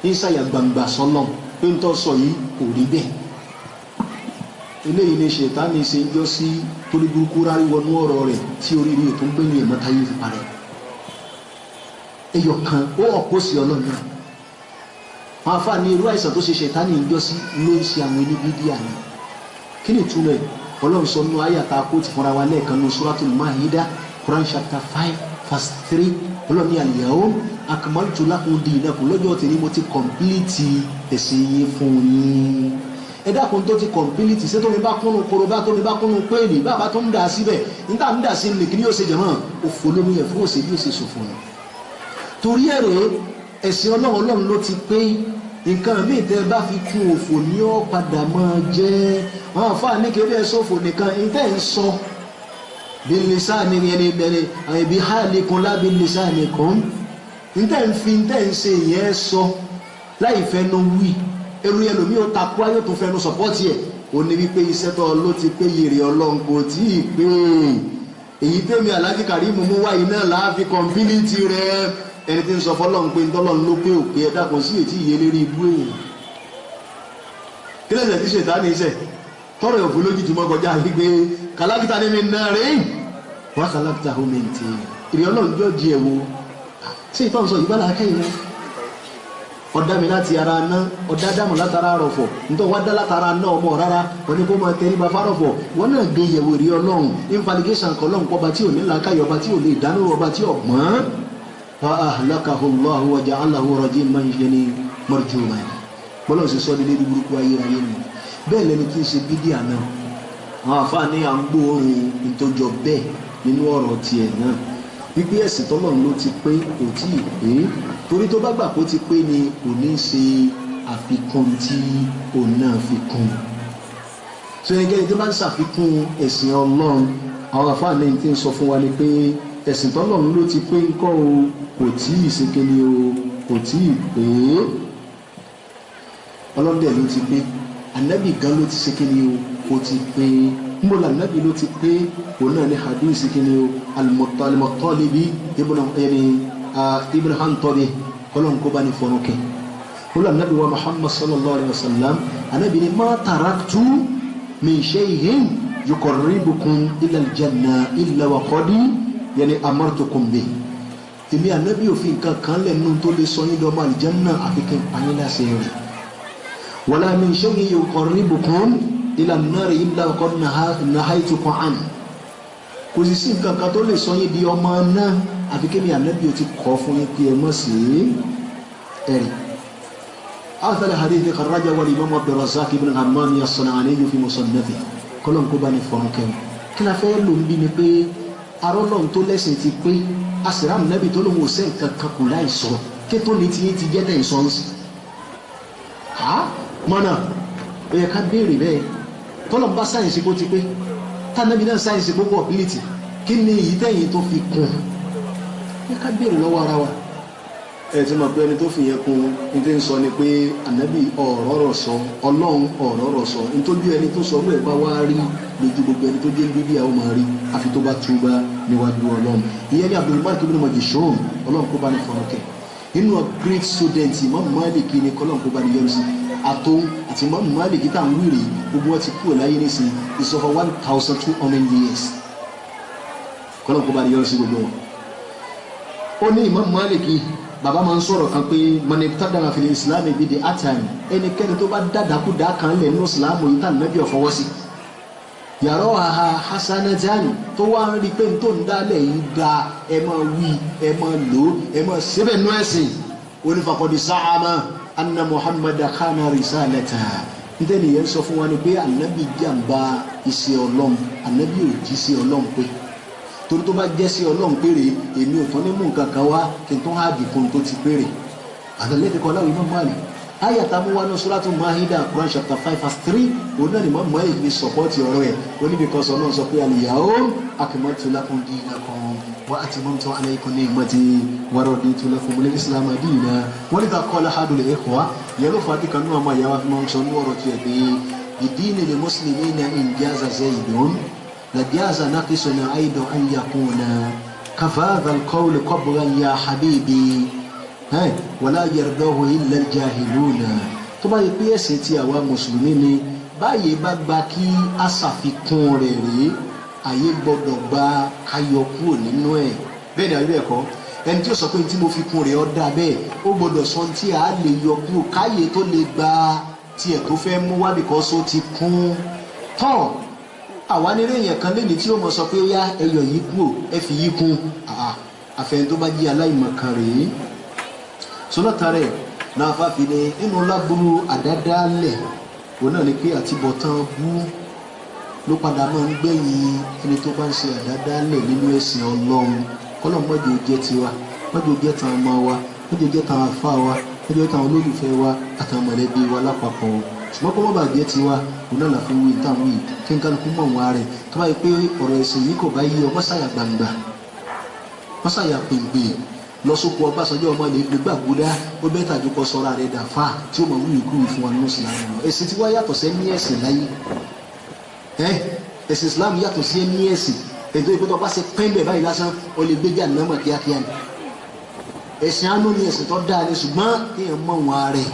ní sàyà gbangba sọlọ́run pé ń tọ́ sọ yìí kò rí bẹ́ẹ̀ eléyìí ni ṣètánì ṣe ń jọ sí torí burúkú rárí wọnú ọ̀rọ̀ rẹ̀ tí oríire tó ń gbé ní ẹ̀mọ́ta yìí fi parẹ́ ẹyọ kan ó ọ̀pọ̀ sí ọlọ́run náà wọn afá ní irú àìsàn tó ṣe ṣètánì ń jọ sí ló ń ṣe àwọn ẹni bídíà ni kí ni ìtumọ̀ ọlọ́run sọ nínú àyàtà kó ti fúnra wa lẹ́ẹ̀kan ní Suratul Ma'idah Quran chapter 5 verse 3 ọlọ́ni al-yawma akmaltu lakum dinakum lọ́jọ́ tí ni mo ti kọ̀mpilíìtì ẹ̀sìn yín fún yín ẹ dákun tó ti kọ̀mpilíìtì ṣé tó mi bá kúnnú korobá tó mi bá kúnnú péèlì bàbá tó ń dà síbẹ̀ níta ń dà sí ní kí ni yóò ṣe jẹ̀mọ́ òfò lómi ẹ̀ fún òṣèlú yóò ṣe ṣòfò ni torí ẹ̀rẹ̀ ẹ̀sìn ọlọ́run ló ti pé nǹkan míì tẹ́ bá fi kún òfò ní ó padà máa jẹ́ àwọn àfáà ní kéde ẹ̀ sófò nìkan ìtẹ́ ń sọ bilisani yani bi halikum la bilisanikum nte nse yẹn sọ láì fẹnu wí eru ẹlòmí ó takú ayé tó fẹnu support ẹ ó ní wípé iṣẹ́ tó ló ti pé yèrè Ọlọ́run kò tí ì pé èyí tèmi Alhaji Karim mú wá iná láàfin kọ̀mpilíìtì rẹ ẹni tí ń sọ fọlọ́run pé ntọ́lọ́run ló pé òpè ẹ̀dá kò sí ètí ìyẹn lérí ibú èèyàn kí lẹ́sẹ̀ tí ṣètánì iṣẹ́ tọrọ òfin lójútùú mọ́ kọjá wípé kàlákìtà ní mi náà rèé wọ́n kàlákìtà omi ntì ìrìn Ọlọ́run jọ di ẹ̀wò sí ìtọ́ sọ ìbálà akẹ́yìn rẹ ọ̀dá mi láti ara ná ọ̀dá dámọ̀ látara rọ̀fọ̀ nítorí wọ́n dá látara ná ọmọ rárá wọ́n ní kó máa tẹrí ba fárọ̀fọ̀ wọ́n náà gbé yẹ̀wò ìrìn Ọlọ́run invalidation kan lọ́hùn kọ́ba tí ò ní làákàyọ̀ ọba tí ò lè dánú ọba tí ò gbọ́n fa ahlakahu Allahu wa ja'alahu rajiman marjuman bọ́lá ṣe sọ nílé burúkú ayérayé ni bẹ́ẹ̀ lẹni kí n ṣe bídíà náà àwọn àfáàní à ń gbóòórùn ìtọ́jọ bẹ́ẹ̀ nínú ọ̀rọ̀ tiẹ̀ náà wípé ẹ̀sìn tọ́lọ́run ló ti pé kò tí ì pé torí tó bá gbà kó ti pé ni kò ní ṣe àfikún tí òun náà fi kún so ẹnikẹ́ni tó bá ń ṣàfikún ẹ̀sìn Ọlọ́run àwọn àfáàní tí ń sọ fún wa ni pé ẹ̀sìn tọ́lọ́run ló ti pé ńkọ́ o kò tí ì ṣe kéde o kò tí ì pé ọlọ́dẹ ló ti pé ànábì gan ló ti ṣe kéde o kò ti pé mo la nabi ló ti pé òun náà ní hadith kini o al-Muttalibi ibn Hantabi kolon ko bani fonuke kula nabi wa Muhammad sallallahu alaihi wasallam anabi ni ma taraktu min shay'in yuqarribukum ila al-janna illa wa qad yani amartukum bi èmi anabi ó fi nǹkan kan lẹ̀ nínú tó lè sọ yín do ma al-janna àfi kin pa yín láṣẹ rẹ̀ wala min shay'in yuqarribukum ila an-nar illa wa qad nahaytukum an kò sì sí nǹkan kan tó lè sọ yín di ọmọ náà àfi kí mi ànábì ó ti kọ́ fún yín pé ẹ mọ̀ sí ẹ̀rì. هذا الحديث خرجه الإمام عبد الرزاق بن همام الصنعاني في مصنفه kọ́lọ́n kó bá ní fọ́n kẹ́wọ̀n kí la fẹ́ lò ń bí ni pé arọ́lọ́n tó lẹ́sìn ti pé àsìrá ànábì tó lóun ò sẹ́ nǹkan kan kù láì sọ kí tó ní tiyín ti jẹ́ tẹ̀ ń sọ ń sìn. mọ́nà ó yẹ ká béèrè bẹ́ẹ̀ tọ́lọ̀ ń bá sáyẹ̀nsì kó ti pé tànàbí náà sáyẹ̀nsì kó kó ability kí ni èyí tẹ̀yìn tó fi kún yẹ ká béèrè lọ́wọ́ ara wa. ẹ ti mọ̀ pé ẹni tó fi yẹn kún ní tí ń sọ ni pé ànábì ọ̀rọ̀ sọ ọlọ́run ọ̀rọ̀ sọ nítorí ẹni tó sọ bẹ́ẹ̀ bá wá rí lójú gbogbo ẹni tó jẹ́ bíbí àwọn máa rí àfi tó bá túbá níwájú ọlọ́run. ìyẹn ní Abdulmalik ibn Majishun ọlọ́run kó bá ní fọ̀rọ̀kẹ́ inú great student Imam Malik ní kọ́lọ́run kó bá ní yọrí sí àtò àti Imam Malik tá à ń wíìrì gbogbo wọn ti kúrò láyé nísìn is over 1,200 years kọ́lọ́n kó bá di yọrọ sí gbogbo wọn. ó ní Imam Malik bàbá máa ń sọ̀rọ̀ kan pé mọ̀nẹ́tàdàmà fil Islam bíi di àtàmì ẹnikẹ́ni tó bá dàdákúdà kan lẹ̀ nínú Islam yìí tá nàbí ọ̀fọwọ́ sí. yàrá àhà hasanatan tó wá ń rí pé n tó ń dálẹ̀ yìí da ẹ máa wí ẹ máa lò ẹ máa sẹ́bẹ̀ nú ẹ̀sìn onífàkọ́dí sáàmà anna Muhammad khana risalata nítorí yẹn sọ fún wa ni pé ànábì jàǹbá iṣẹ́ ọlọ́run ànábì ò jí sí ọlọ́run pé torí tó bá jẹ́ sí ọlọ́run péré èmi ò tán ní mú nǹkan kan wá kí n tó há dìkun tó ti péré àtàlẹ́dẹ̀kọ́ aláwọ̀ iná máàlì ayàtà mú wá ní suratu Mahida Quran chapter 5 verse 3 òun náà ni mọ́ mọ́ èyí sọ̀pọ́tì ọ̀rọ̀ ẹ̀ oníbìkọ́sọ náà sọ pé al-yawma akmaltu lakum dinakum wa atmamtu alaykum ni'mati wa raditu lakum al-islama dinan wọ́n ní ká qala ahadul ikhwa yẹn ló fà á dìkan náà máa yàwá fi máa ń sọ ní ọ̀rọ̀ tiẹ̀ pé bidini lil muslimina in jaza zaydun la jaza naqisuna aidan an yakuna kafadha al-qawl qabran ya habibi wala yardahu illa al-jahiluna tó bá yẹ pé ẹ̀sìn tí àwa mùsùlùmí ni báyìí bá gba kí a ṣàfikún rẹ̀ rèé àyè gbọ́dọ̀ gba káyọ̀ kúrò nínú ẹ̀ bẹ́ẹ̀ ni àyè ẹ̀kọ́ ẹni tí ó sọ pé tí mo fi kún rẹ̀ ọ́ dà bẹ́ẹ̀ ó gbọ́dọ̀ sọ tí a lè yọ kúrò káyè tó lè gba tiẹ̀ tó fẹ́ mú wá because ó ti kún tán àwa nílé yẹn kan lẹ́ni tí ó mọ̀ sọ pé ó yá ẹyọ yìí kúrò ẹ fi yìí kún àfẹn tó bá jí aláìmọ̀kan rèé sọlọ́tàrẹ̀ náà fàfi ní inú lágbóró àdádálẹ̀ òun náà ni pé àtibọ̀tán bú ló padà máa ń gbẹ̀yìn ẹni tó bá ń ṣe àdádálẹ̀ nínú ẹ̀sìn ọlọ́run kọ́lọ̀ mọ́jọ jẹ́ tiwa mọ́jọ jẹ́ tàn ọmọ wa mọ́jọ jẹ́ tàn àfa wa mọ́jọ jẹ́ tàn olólùfẹ́ wa àtàwọn mọ̀lẹ́bí wa lápapọ̀ ṣùgbọ́n kọ́ mọ́ bà jẹ́ tiwa òun náà láfi wí táwọn yìí kí n kálukú mọ̀ wọn rẹ̀ tó bá yẹ pé ọ̀rọ̀ ẹ̀sìn yìí kò bá yí ọ mọ́sàyà gbangba mọ́sàyà pèǹpè lọ́sọ̀kù Ọbásanjọ́ ọmọ ilẹ̀ ìgbẹ́ gbàgbódá ó bẹ́ẹ̀ tàjú kọ́ sọ́ra rẹ̀ dàfà tí ó mọ̀ wúlò ìkúrò fún wa nínú ìsìlámù ẹ̀sìn tí wá yàtọ̀ sí ẹni ẹ̀sìn láyé ẹ̀sìn ìsìlámù yàtọ̀ sí ẹni ẹ̀sìn ètò ìpótọ́ bá ṣe pẹ́ńbẹ̀ báyìí lásán ó lè gbéjà nàmọ̀ kíákíá ni ẹ̀sìn àánú ni ẹ̀sìn tó dáa ni ṣùgbọ́n kéèyàn mọ̀ wọn rẹ̀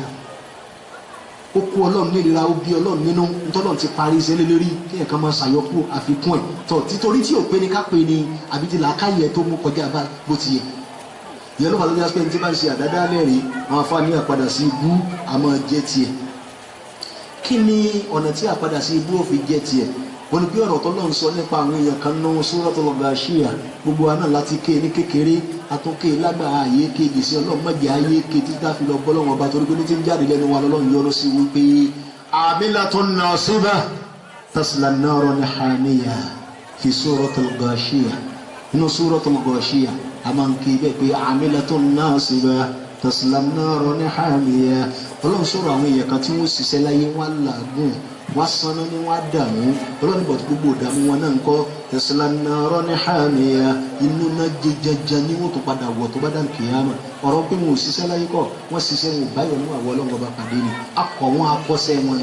ó kó ọlọ́run nílera ó bí ọlọ́run nínú ntọ́lọ́run ti parí iṣẹ́ lé lórí kéèyàn kan máa ṣàyọkú àfikún ẹ̀ tọ̀ títorí tí ò pé ni ká pé ni àbí ti làákàyè tó mú kọjá bó ti yẹ yẹn ló fà lórí aspect tí bá ń ṣe àdáda lẹ́rìí àwọn afáàní àpadà sí ibú àmọ́ jẹ́ tiẹ̀ kí ni ọ̀nà tí àpadà sí ibú òfin jẹ́ tiẹ̀ wọ́n ní pé ọ̀rọ̀ tó lọ́n sọ nípa àwọn èèyàn kan náà Suratul Ghashiyah gbogbo wa náà láti ké ní kékeré àtúnké lágbàá ààyè kéde sí ọlọ́run mọ̀jẹ̀ ààyè ké títí tá a fi lọ bọ́ lọ́wọ́ ọba torí pé ní ti ń jáde lẹ́nu wa lọ́lọ́run yọrọ sí wípé amilatun nasibah tasla naran hamiyah fi Suratul Ghashiyah nínú Suratul Ghashiyah amanke bẹ́ẹ̀ pé amilatun nasibah tasla naran hamiyah ọlọ́run sọ̀rọ̀ àwọn èèyàn kan tí wọ́n ṣiṣẹ́ láyé wọn làágùn wọ́n sanná ní wọ́n dààmú ọlọ́run bọ̀ gbogbo ìdààmú wọn náà ń kọ́ tasla naran hamiyah inú náà jẹjẹjẹ ní wọ́n tó padà wọ̀ tó bá dà kìyàmà ọ̀rọ̀ pé wọn ò ṣiṣẹ́ láyé kọ́ wọ́n ṣiṣẹ́ wọn ò báyọ̀ ní àwọn ọlọ́run ọba pàdé ni akọ̀ wọn akọ́ṣẹ́ wọn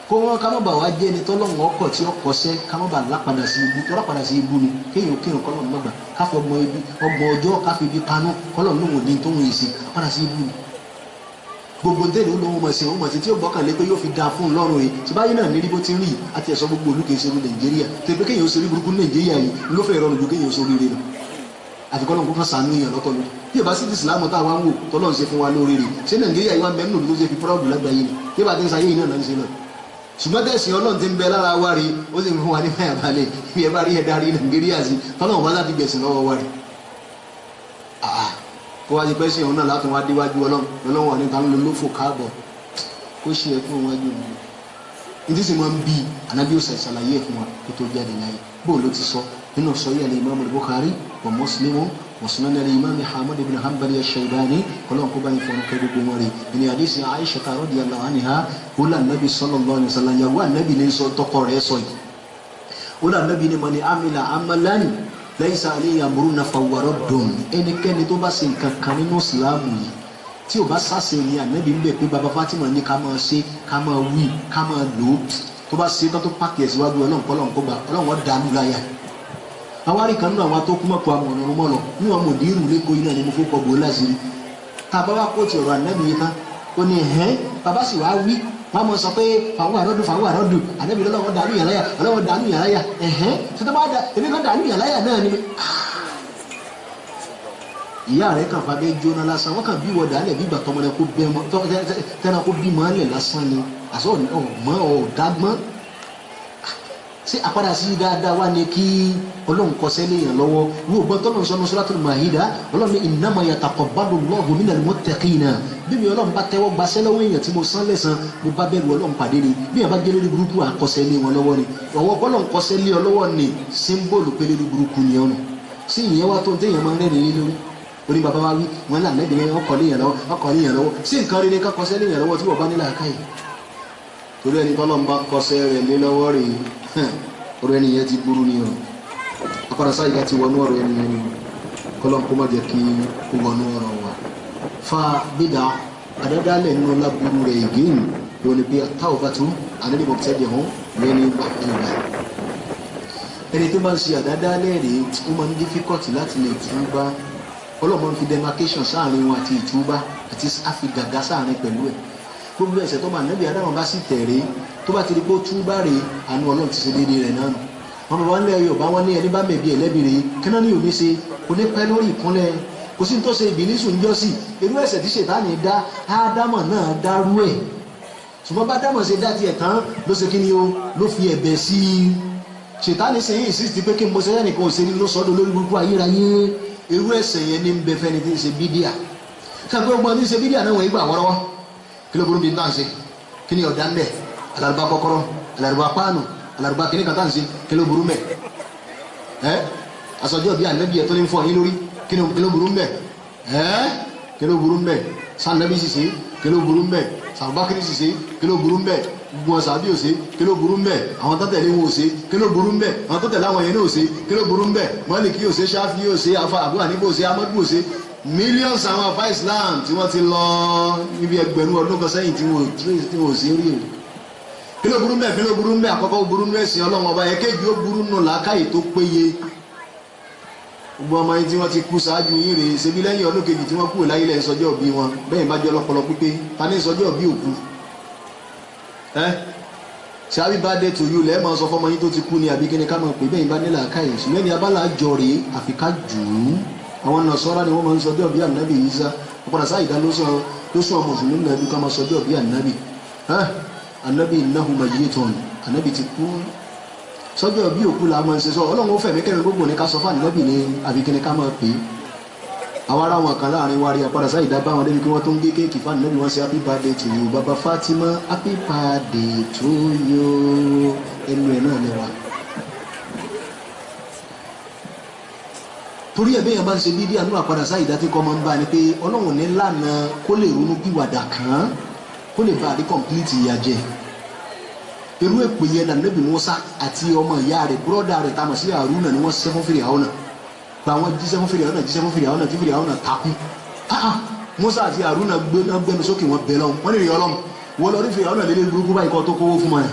kó wọn ká má bà wá jẹ́ ẹni tọ́lọ́run ọkọ̀ tí ó kọsẹ́ ká má bà lápadà sí ibú tó lápadà sí ibú ni kéèyàn kírun kọ́lọ́run mọ́gbà káfí ọgbọ̀n ọjọ́ káfí ibi panú kọ́lọ́run lóhùn ní tó ń yìí sí lápadà sí ibú ni gbogbo ntẹ́ni olóhùn mọ̀ sí ohun mọ̀ sí tí ó gbọ́kànlé pé yóò fi da fún un lọ́rùn yìí tí báyìí náà nírí bó ti rí àti ẹ̀sọ́ gbogbo olùkèsè ní Nàìjíríà tó pé kéèyàn ó ṣe rí burúkú ní Nàìjíríà yìí ló fẹ́ ìrọ̀rùn ju kéèyàn ó ṣe oríire lọ àfikọ́ lọ́n kó fún sànú yẹn lọ́tọ́ lórí bí ìbá sí ti Ìsìlámù tá a wá ń wò tọ́lọ́ ń ṣe fún wa lórí rẹ̀ ṣé Nàìjíríà yìí wá mẹ́rin lòdì tó ṣe fi pọ́rọ́ọ̀dù lágbàáyé ni bí ìbá ti ń sayé yìí náà ń ṣe náà ṣùgbọ́n tẹ̀sí Ọlọ́run ti ń bẹ lára wa rí ó sì ń fún wa ní fẹ́yà balẹ̀ bí ẹ bá rí ẹ̀dá rí Nàìjíríà sí tọ́lọ́run bá láti gbẹ̀sìn lọ́wọ́ wa rí kó wá ti pẹ́ sí ọ̀hún náà látún wá déwájú Ọlọ́run wà níta ń lo lófò káàbọ̀ kó ṣe ẹ fún wájú mi ìdí sì máa ń bí Ànábì ó ṣàlàyé ẹ̀ fún wa kó tó jáde láyé bóun ló ti sọ nínú Sahih al-Imam al-Bukhari wa Muslim wa Sunan al-Imam Ahmad ibn Hanbal ash-Shaybani Ọlọ́run kó bá ní fọnù kẹ́ gbogbo wọn rí ìní àdísì Aisha radiyallahu anha ó là Nabi sallallahu alaihi wasallam yàwó Ànábì ní sọ tọkọ rẹ̀ sọ yìí ó là Nabi ní man amila amalan laysa alayhi amruna fahuwa raddun ẹnikẹ́ni tó bá ṣe nǹkan kan nínú Ìsìlámù yìí tí o bá sáṣe ní Ànábì ń bẹ̀ pé baba Fatima ní ká máa ṣe ká máa wí ká máa lò ó tó bá ṣe tán tó pàkì ẹ̀ síwájú Ọlọ́run kọ́lọ́run kó gbà Ọlọ́run wọn dànù láyà àwárí kan nínú àwọn tó kú mọ́kọ àwọn ọ̀nà ọmọ lọ ní wọn mòdìrú lẹ́kọ̀ọ́ iná ni mo fọ́ kọ́ bò láṣìírí tá a bá wá kó ti ọ̀rọ̀ Ànábì yìí tán ó ní ẹ̀hẹ́n bàbá sì wá wí wọn mọ sọ pé fàwọn àrọ́dù Ànábì lọ́wọ́ dànù yàráyà Ọlọ́wọ́ dànù yàráyà ẹ̀hẹ́n tó tó bá dà èmi kan dànù yàráyà náà ni ìyá rẹ̀ kàn fàbẹ́ jóná lásán wọ́n kàn bí wọ́n dálẹ̀ bí ìgbà tọmọdé kó bẹ́ mọ́ tẹ́nà kó bí mọ́ lẹ̀ lásán ni àṣọ ọ̀mọ́ ọ̀dágbọ́n ṣé àpadà sí dáadáa wá ní kí Ọlọ́run kọsẹ́ léèyàn lọ́wọ́ wọ́n gbọ́n tọ́lọ́ sọ́nù Suratul Maida Ọlọ́run ní innama yataqabbalu Allahu minal muttaqina bí mi Ọlọ́run bá tẹ́wọ́ gbaṣẹ́ lọ́wọ́ èèyàn tí mo san lẹ́san mo bá bẹ̀rù Ọlọ́run pàdé ni bí yàrá bá gé lórí burúkú àkọsẹ́ lé wọn lọ́wọ́ ni ọwọ́ Ọlọ́run kọsẹ́ lé ọ lọ́wọ́ ni símbólù pé lórí burúkú ni ọ̀nà sí ìyẹn wá tó ń téèyàn máa ń rẹ́rìn lórí orí bàbá wa wí wọn là Ànábì ọkọ̀ léèyàn lọ́wọ́ sí nǹkan rí ni ká kọsẹ́ léèyàn lọ́wọ́ tí wọ́n bá nílà káyì torí ẹni tọ́lọ́run bá kọsẹ́ rẹ̀ lé lọ́wọ́ rè ọ̀rọ̀ ẹni yẹn ti burú ni ọ akọ́dà sáyidá ti wọnú ọ̀rọ̀ ẹni yẹn ni kọ́lọ́n kó má jẹ́ kí ó wọnú ọ̀rọ̀ wa fa bídà àdádálẹ̀ nínú lábúrú rẹ̀ ìgéyìn ló ní pé táwọ̀bátú ànábì mọ̀tẹ́jẹ̀ hàn lẹ́ni ìgbà ẹni tó máa ń ṣe àdádálẹ̀ rẹ̀ ó máa ń dífíkọ̀tì láti lè túbá ọlọ́mọ fi demarcation sáàrin wọn àti ìtúbá àti àfigàgá sáàrin pẹ̀lú ẹ̀ gbogbo ẹ̀ṣẹ̀ tó máa nẹ́bí adáwọn bá sì tẹ̀rẹ́ tó bá ti di pé ó túbá rè àánú Ọlọ́run ti ṣe déédéé rẹ̀ náà nù wọn bàbá ńlẹ̀ Yorùbá wọn ní ẹni bá mẹ̀bí ẹlẹ́bi rè kíná ní òní ṣe kò ní pẹ́ lórí ìkúnlẹ̀ kò sí ní tó ṣe ìbílísù ńjọ́ sí irú ẹ̀ṣẹ̀ tí Ṣètánì dá Ádámọ̀ náà dárú ẹ̀ ṣùgbọ́n bá Ádámọ̀ ṣe dá tiẹ̀ tán ló ṣe kí ni o ló fi ẹ̀bẹ̀ sí i Ṣètánì ṣe yìí sí ti pé kí n bọ́ sẹ́yìn nìkan ò ṣe ní ló sọ́dọ̀ lórí burúkú ayérayé irú ẹ̀ṣẹ̀ yẹn ní bẹ fẹ́ni tí ń ṣe bídíà káàkiri ọgbọ́n tí ń ṣe bídíà náà wọ́n yí gbà wọ́rọ́wọ́ kí ló burú bí n tàn ṣe kí ni ọ̀dà ń bẹ̀ alárùbá kọ́kọ́rọ́ alárùbá páànù alárùbá kìíní kan tàn ṣe kí ló burú mẹ́ asọjọ́ bí ànábì ẹ̀ tó ní fọ́ yín lórí kí ló burú mẹ́ kí ló burú mẹ́ sànábì ṣiṣẹ́ kí ló burú mẹ́ sàbákiri ṣiṣẹ́ kí ló burú mẹ́ gbọ́n sàbí òsè kí ló burú mbẹ àwọn tó tẹ̀lé wọn òsè kí ló burú mbẹ àwọn tó tẹ̀lé àwọn yẹn ní òsè kí ló burú mbẹ Málíkì òsè Ṣáfì òsè afa Abu Hanifa òsè Amadu òsè millions àwọn afa Islam tí wọ́n ti lọ níbi ẹgbẹ̀rún ọdún kan sẹ́yìn tí wọ́n òsè rí o kí ló burú mbẹ kí ló burú mbẹ àkọ́kọ́ burú mbẹ ẹ̀sìn Ọlọ́run ọba ẹ̀kejì ó burú nù làákàyè tó péye gbogbo ọmọ yín tí wọ́n ti kú ṣáájú yín rèé ṣebí lẹ́yìn ọdún kejì tí wọ́n kú láyé lẹ́yìn sọjọ́ bí wọn bẹ́ẹ̀ bá jẹ́ ọlọ́pọlọ pípé ta ní sọjọ́ bí òkú ṣe happy birthday to you lẹ́ẹ̀ máa sọ fọmọ yín tó ti kú ni àbí kíni ká máa pè bẹ́ẹ̀ bá nílà káyè ṣùgbọ́n ní abala àjọ rèé àfi ká jù ú àwọn Nasara ni wọ́n máa ń sọ bí Ànábì Ìsá ọ̀pọ̀lọpọ̀ sáyidá ló sọ ọmọ mùsùlùmí náà bí ká máa sọ bí Ànábì Ànábì innahu mayyitun Ànábì ti kú sọjọ́ bí òkú la máa ń ṣe sọ Ọlọ́run ó fẹ̀mí kẹrin gbogbo ní ká sọ fún Ànábì ní àbí kíni ká máa pè é àwọn ará wọn kan láàrin wa rí apáda sáyidá bá wọn débi kí wọ́n tó ń gé kéèkì fún Ànábì wọn ṣe happy birthday to you baba Fatima happy birthday to you ẹnu ẹ̀ náà ni wa. torí ẹ̀ bẹ́yẹn bá ń ṣe bídí àánú àpàdà sáyidá tí kọ́ máa ń bá ni pé Ọlọ́run ní lànà kó lè ronú pìwàdà kàn kó lè bá a rí complete ìyà jẹ irú èpè yẹn na Ànábì Mùsá àti ọmọ ìyá rẹ̀ búrọ́dà rẹ̀ tá a mọ̀ sí Hárúnà ni wọ́n ṣiṣẹ́ fún Fíráúnà pa àwọn jíṣẹ́ fún Fíráúnà tí Fíráúnà takú Mùsá àti Hárúnà gbẹnu sókè wọn bẹ̀ lọ́wọ́ wọn lè rí Ọlọ́run wọ́n lọ rí fèrè ọ̀nà lélẹ́ burúkú báyìí kọ́ tó kówó fún wọn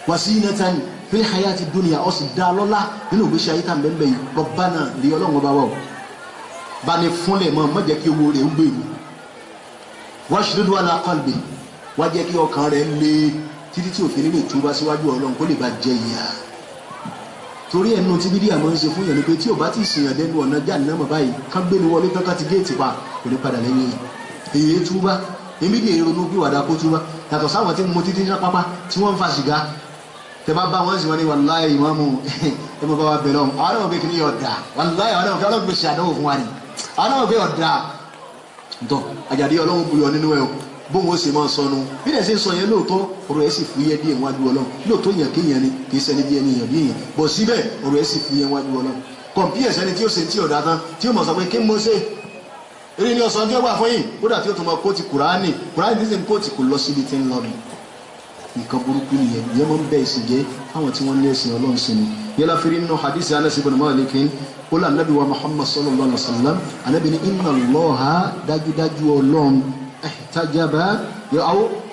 wasilatan fil hayati dunya ó sì dá lọ́lá nínú ìgbésí ayé tá bẹ́ẹ̀ yìí Rabbana rí ọlọ́run ọba wa o bá ní fúnlẹ̀ mọ́ má jẹ́ kí owó rẹ̀ ń gbèrú washdudu ala qalbi wá jẹ́ kí ọkàn rẹ̀ lé títí tí òfin lè túbá síwájú ọlọ́run kó lè bá jẹ ìyà torí ẹnu tí bídíà máa ń ṣe fún yẹn ni pé tí ò bá ti sèyàn dẹnu ọ̀nà Jahannama báyìí ká gbé ni wọlé tán ká ti géètì pa kò ní padà lẹ́yìn èyí túbá èmi lè ronú bí wàdà kó túbá yàtọ̀ sáwọn tí mo títí ní pápá tí wọ́n ń fa sìgá tẹ bá wọn sì wọn ní wàláyé ìmáàmù ẹ mọ bá wa bẹ̀rẹ̀ ọ̀hún àwọn náà bẹ kí ni ọ̀dà wàláyé àwọn náà fẹ́ ọlọ́run gbèsè àdánwò fún wa ni àwọn náà bẹ ọ̀dà ntọ́ àjàdí ọlọ́run buyọ̀ nínú ẹ̀ o bóun ó sì máa sọnù bí ẹ̀ ṣe ń sọ yẹn lóòótọ́ ọ̀rọ̀ ẹ̀ sì fúyẹ́ díẹ̀ wájú ọlọ́run lóòótọ́ yẹn kéèyàn ni kì í ṣẹni bí ẹni yẹn bí yẹn bọ̀ síbẹ̀ ọ̀rọ̀ ẹ̀ sì fúyẹ́ wájú ọlọ́run kọ̀m̀pí ẹ̀sẹ̀ ni tí ó ṣe tí ọ̀dà tán tí ó mọ̀ sọ pé kí mo ṣe eré ni ọ̀sán tí ó wà fún yìí ó dà tí ó tún mọ kóòtù kùránì tí sì ń kóòtù kò lọ síbi tí ń lọ ni nǹkan burúkú nìyẹn ìyẹn máa ń bẹ ìsìn jẹ́ fáwọn tí wọ́n ní ẹ̀sìn ọlọ́run sí ni yẹlá fi rí nínú hadith Anas ibn Malik ó là nàbí wa Muhammad sallallahu alaihi wa sallam anabi ni inna Allaha dájúdájú ọlọ́run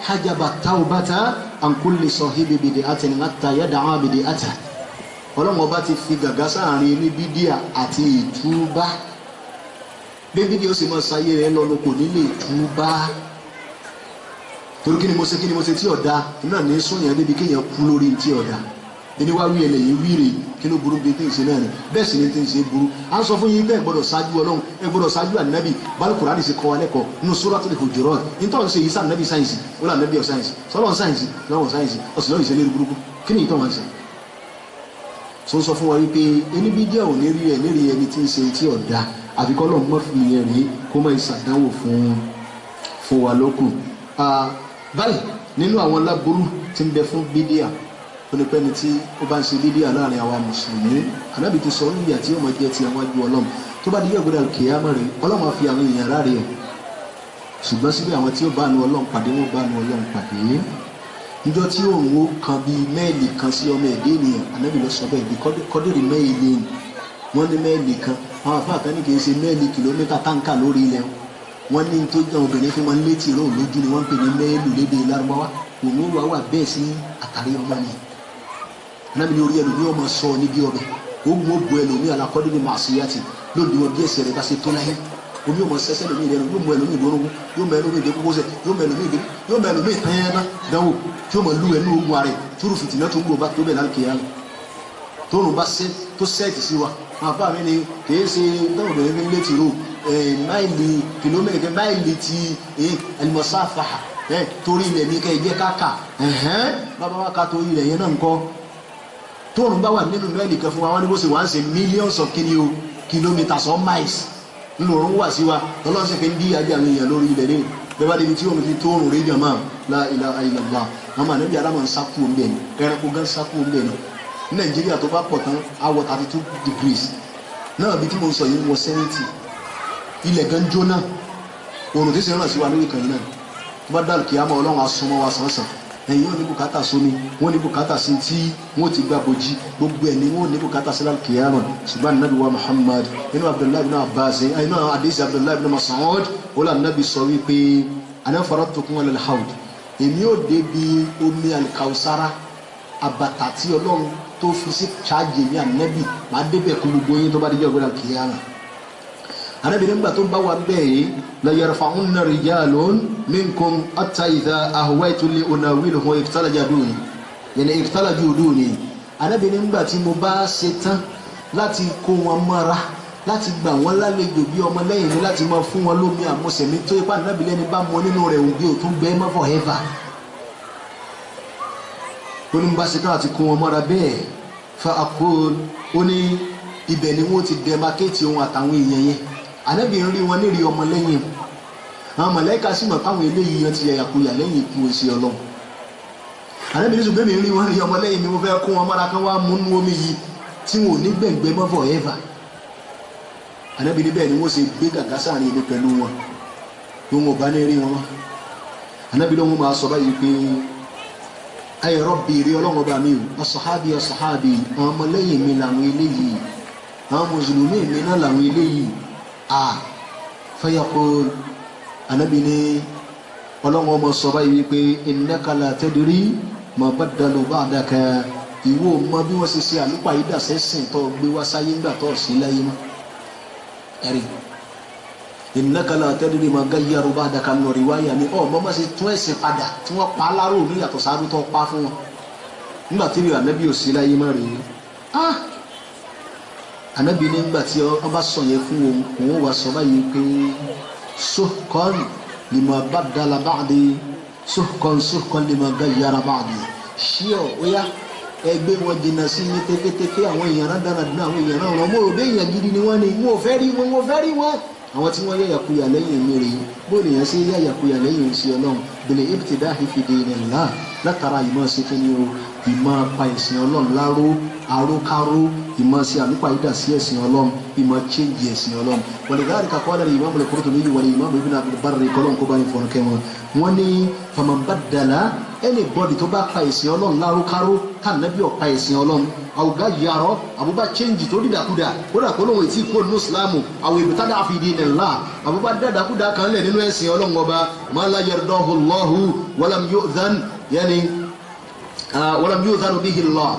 hajaba taubata an kulli sahibi bid'atin hatta yada'a bid'ata ọlọ́run ọba ti fi gàgá sáàrin ní bídíà àti ìtúbá bí bídíà ó sì máa sáyé rẹ̀ lọ́nà kò nílé ìtúbá torí kí ni mo ṣe tí ọ̀dà náà ní sóyàn débi kéèyàn kú lórí tí ọ̀dà ẹni wá wí ẹlẹ́yìn wíìrì kí ló burú bí tí ń ṣe náà ni bẹ́ẹ̀ sì ni tí ń ṣe burú à ń sọ fún yín bẹ́ẹ̀ gbọ́dọ̀ ṣáájú ọlọ́run ẹ gbọ́dọ̀ ṣáájú ànábì bal Kùránì ṣe kọ́ wa lẹ́kọ̀ọ́ nínú Suratul Hujurat nítorí ṣe yìí sànábì sáyẹ̀nsì ó là ànábì sáyẹ̀nsì sọlọ́n sáyẹ̀nsì lọ́wọ́ sáyẹ̀nsì ọ̀sìn lọ́wọ́ ìṣẹ̀lẹ̀ burúkú kí ni ìtọ́ wọn ṣe. so sọ fún wa wípé ẹni bí díẹ̀ ò ní rí ẹni tí ń ṣe tí ọ̀dà àfikọ́ lọ́n mọ́ fi yẹn rí kó má ìṣàdánwò fún wa lókù. báyìí nínú àwọn láburú tí ń bẹ fún bídíà onípẹ́ni tí ó bá ń ṣe bídíà láàrin àwa mùsùlùmí Ànábì ti sọ níyà tí ó máa jẹ́ ti àwọn ajú ọlọ́run tó bá di yẹ́ gbọ́dọ̀ kìyàmá rẹ̀ ọlọ́run á fi àwọn èèyàn ráre ẹ̀ ṣùgbọ́n síbẹ̀ àwọn tí ó bá nu ọlọ́run pàdé wọ́n bá nu ọlọ́run pàdé níjọ́ tí òun ó kan bíi mẹ́ẹ̀lì kan sí ọmọ ẹ̀dẹ́ ènìyàn Ànábì ló sọ bẹ́ẹ̀ bí kọ́dìrì mẹ́ẹ̀lì wọ́n ní mẹ́ẹ̀lì kan àwọn àfáà kan ní kì í ṣe mẹ́ẹ̀lì kìlómítà táǹkà lórí ilẹ̀ wọ́n ní tó jẹ́ obìnrin fún wọn létí ìró lójú ni wọ́n ń pè ní mẹ́ẹ̀lì lédè Lárúbáwá òun ó wà bẹ́ẹ̀ sí àtàrí ọmọ ni Ànábì ní orí ẹlòmí ọmọ sọ níbi ọbẹ̀ ogun ó bu ẹlòmí alakọ́dún ní màṣíyàtì lóde wọn bí ẹsẹ̀ rẹ̀ bá ṣe tó láyé omi ọmọ sẹsẹ lómi ìrẹnu yóò mú ẹlòmí ìdórógún yóò mú ẹlòmí ìdè kókósẹ̀ yóò mú ẹlòmí ìtanyẹnà dánwò tí ó mọ lú ẹnu ogun ààrẹ túrú fìtìnà tó ń gbò bá tó bẹ̀ láti kéèyàn tóun bá tó sẹ́ẹ̀tì sí wa àbá mi ni kìí ṣe dáwọn obìnrin fi ń létí ro máìlì kìlómítà máìlì ti ẹlmọsáfà torí ilẹ̀ ní kẹ́ ẹ̀jẹ̀ káàkà bàbá wa ká torí ilẹ̀ yẹn náà ń kọ́ tóun bá wà nínú mẹ́ẹ̀lì kan fún wa wọ́n ní bó ṣe wà ń ṣe millions of kilometers or miles ńlọrọ̀ wà sí wa lọ́lọ́run sì fi ń bí ajé àwọn èèyàn lórí ilẹ̀ lẹ́yìn bẹ́ẹ̀ bá débi tí òun fi tóorùn rédíò máa la ilaha illallah àwọn ànábì adámọ̀ ń sákú ń bẹ̀ ni ẹranko gan sákú ń bẹ̀ ni ní Nàìjíríà tó bá pọ̀ tán àwọ̀ 32 degrees náà bí tí mo sọ yìí wọ 70 ilẹ̀ gan jóná òrùn tí sì rán sí wa lórí kan náà tó bá dàlù kí á mọ ọlọ́run asọmọ wa sànsàn ẹ̀yin ò ní bùkátà sómi wọ́n ní bùkátà sí tí wọ́n ti gbà bòjì gbogbo ẹ̀ ní wọ́n ní bùkátà sí lálùkìyàmà ṣùgbọ́n nàbí wa Muhammad inú Abdullahi ibn Abbas inú hadith Abdullahi ibn Mas'ud ó là nàbí sọ wípé ana faradtukum ala al-hawd èmi ò débi omi al-Kawsara àbàtà tí ọlọ́run tó fi sí ṣáàjì ní ànábì máa débẹ̀ kú gbogbo yín tó bá dijọ́ gbọ́dọ̀ kìyàmà ànábì nígbà tó ń bá wa bẹ́ẹ̀ la yarfa'unna rijalun minkum hatta idha ahwaytu li unawiluhu iktalajaduni yani iktalajuduni ànábì nígbà tí mo bá ṣe tán láti kó wọn mọ́ra láti gbà wọ́n lálejò bí ọmọ lẹ́yìn mi láti máa fún wọn lómi àmúṣẹ̀mí tó ipá ànábì lẹ́ni bá mọ nínú rẹ̀ òǹgbẹ ò tún gbẹ́ mọ́ forever ó ní bá ṣe ká àti kó wọn mọ́ra bẹ́ẹ̀ fa aqul ó ní ibẹ̀ ni wọ́n ti dẹ́mákéètì ohun àtàwọn èèyàn yẹn ànábì ń rí wọn nírí ọmọ lẹ́yìn àwọn mọ̀lẹ́ka sì mọ̀ káwọn eléyìí yan ti yàyàkuyà lẹ́yìn ikú oṣù ọlọ́run ànábì ní ṣùgbọ́n mi ń rí wọn rí ọmọ lẹ́yìn mi mo fẹ́ kó wọn mọ́ra kán wá mú nú omi yìí tí wọn ò ní gbẹ̀ngbẹ́ mọ́ forever ànábì ní bẹ́ẹ̀ ni wọ́n ṣe gbé gàgá sáàrin ilé pẹ̀lú wọn bí wọn ò bá ní rí wọn ànábì ló wọn máa sọ báyìí pé ay Rabbi rí ọlọ́run ọba mi o as-sahabi as-sahabi àwọn ọmọlẹ́yìn mi làwọn eléyìí àwọn mùsùlùmí mi náà làwọn eléyìí fayaqul Ànábì ní Ọlọ́run ọmọ sọ báyìí wípé innaka la tadri ma baddalu ba'daka ìwọ mọ bí wọ́n ṣe àlùpàyídà sẹ́sìn tó gbé wá sáyé ńgbà tó sí láyé mọ́ ẹ̀rí innaka la tadri ma gayyaru ba'daka nù riwaya ni ọ̀ mọ́ ṣe tún ẹ̀sìn padà tí wọ́n pa aláró ní yàtọ̀ sáré tó pa fún wọn nígbà tí rí Ànábì ò sí láyé mọ́ rí Ànábì ní nígbà tí wọ́n bá sọ yẹn fún òun wá sọ báyìí pé suhqan lima baddala ba'di suhqan lima gayyara ba'di ṣíọ ó yá ẹgbẹ́ wọn jìnnà sí ní tẹ́fẹ́tẹ́fẹ́ àwọn èèyàn náà dára dùn àwọn èèyàn náà ràn mọ́ òbí èèyàn gidi ni wọ́n ní wọn ò fẹ́ rí wọn àwọn tí wọ́n yàyàkuyà lẹ́yìn mi rèé bóyá èèyàn sí yàyàkuyà lẹ́yìn sí Ọlọ́run bẹ̀lẹ̀ ibtidahi fi dinillah látara ìmọ̀ sí kí ni o ìmọ̀ pa ìsìn Ọlọ́run láró arókáró ìmọ̀ sí àlùpàídà sí ẹ̀sìn Ọlọ́run ìmọ̀ chéǹjì ẹ̀sìn Ọlọ́run walidhalika qala al-imam al-Qurtubi wal imam ibn Abdul Barri kọ́lọ́n kó bá ní fọ̀rọ̀kẹ́ wọn ní faman baddala anybody tó bá pa ìsìn Ọlọ́run lárúkárú tànàbí ọ̀pá ìsìn Ọlọ́run àwùgá yàrá àbúbá chẹ́ǹjì tó dídàkúdà kódà kó lóun ètí kó nínú ìsìlámù àwọn ibtada'a fi dinillah àbúbá dàdàkúdà kan lẹ̀ nínú ẹ̀sìn Ọlọ́run ọba ma la yardahu Allahu walam yu'dhan bihi Allah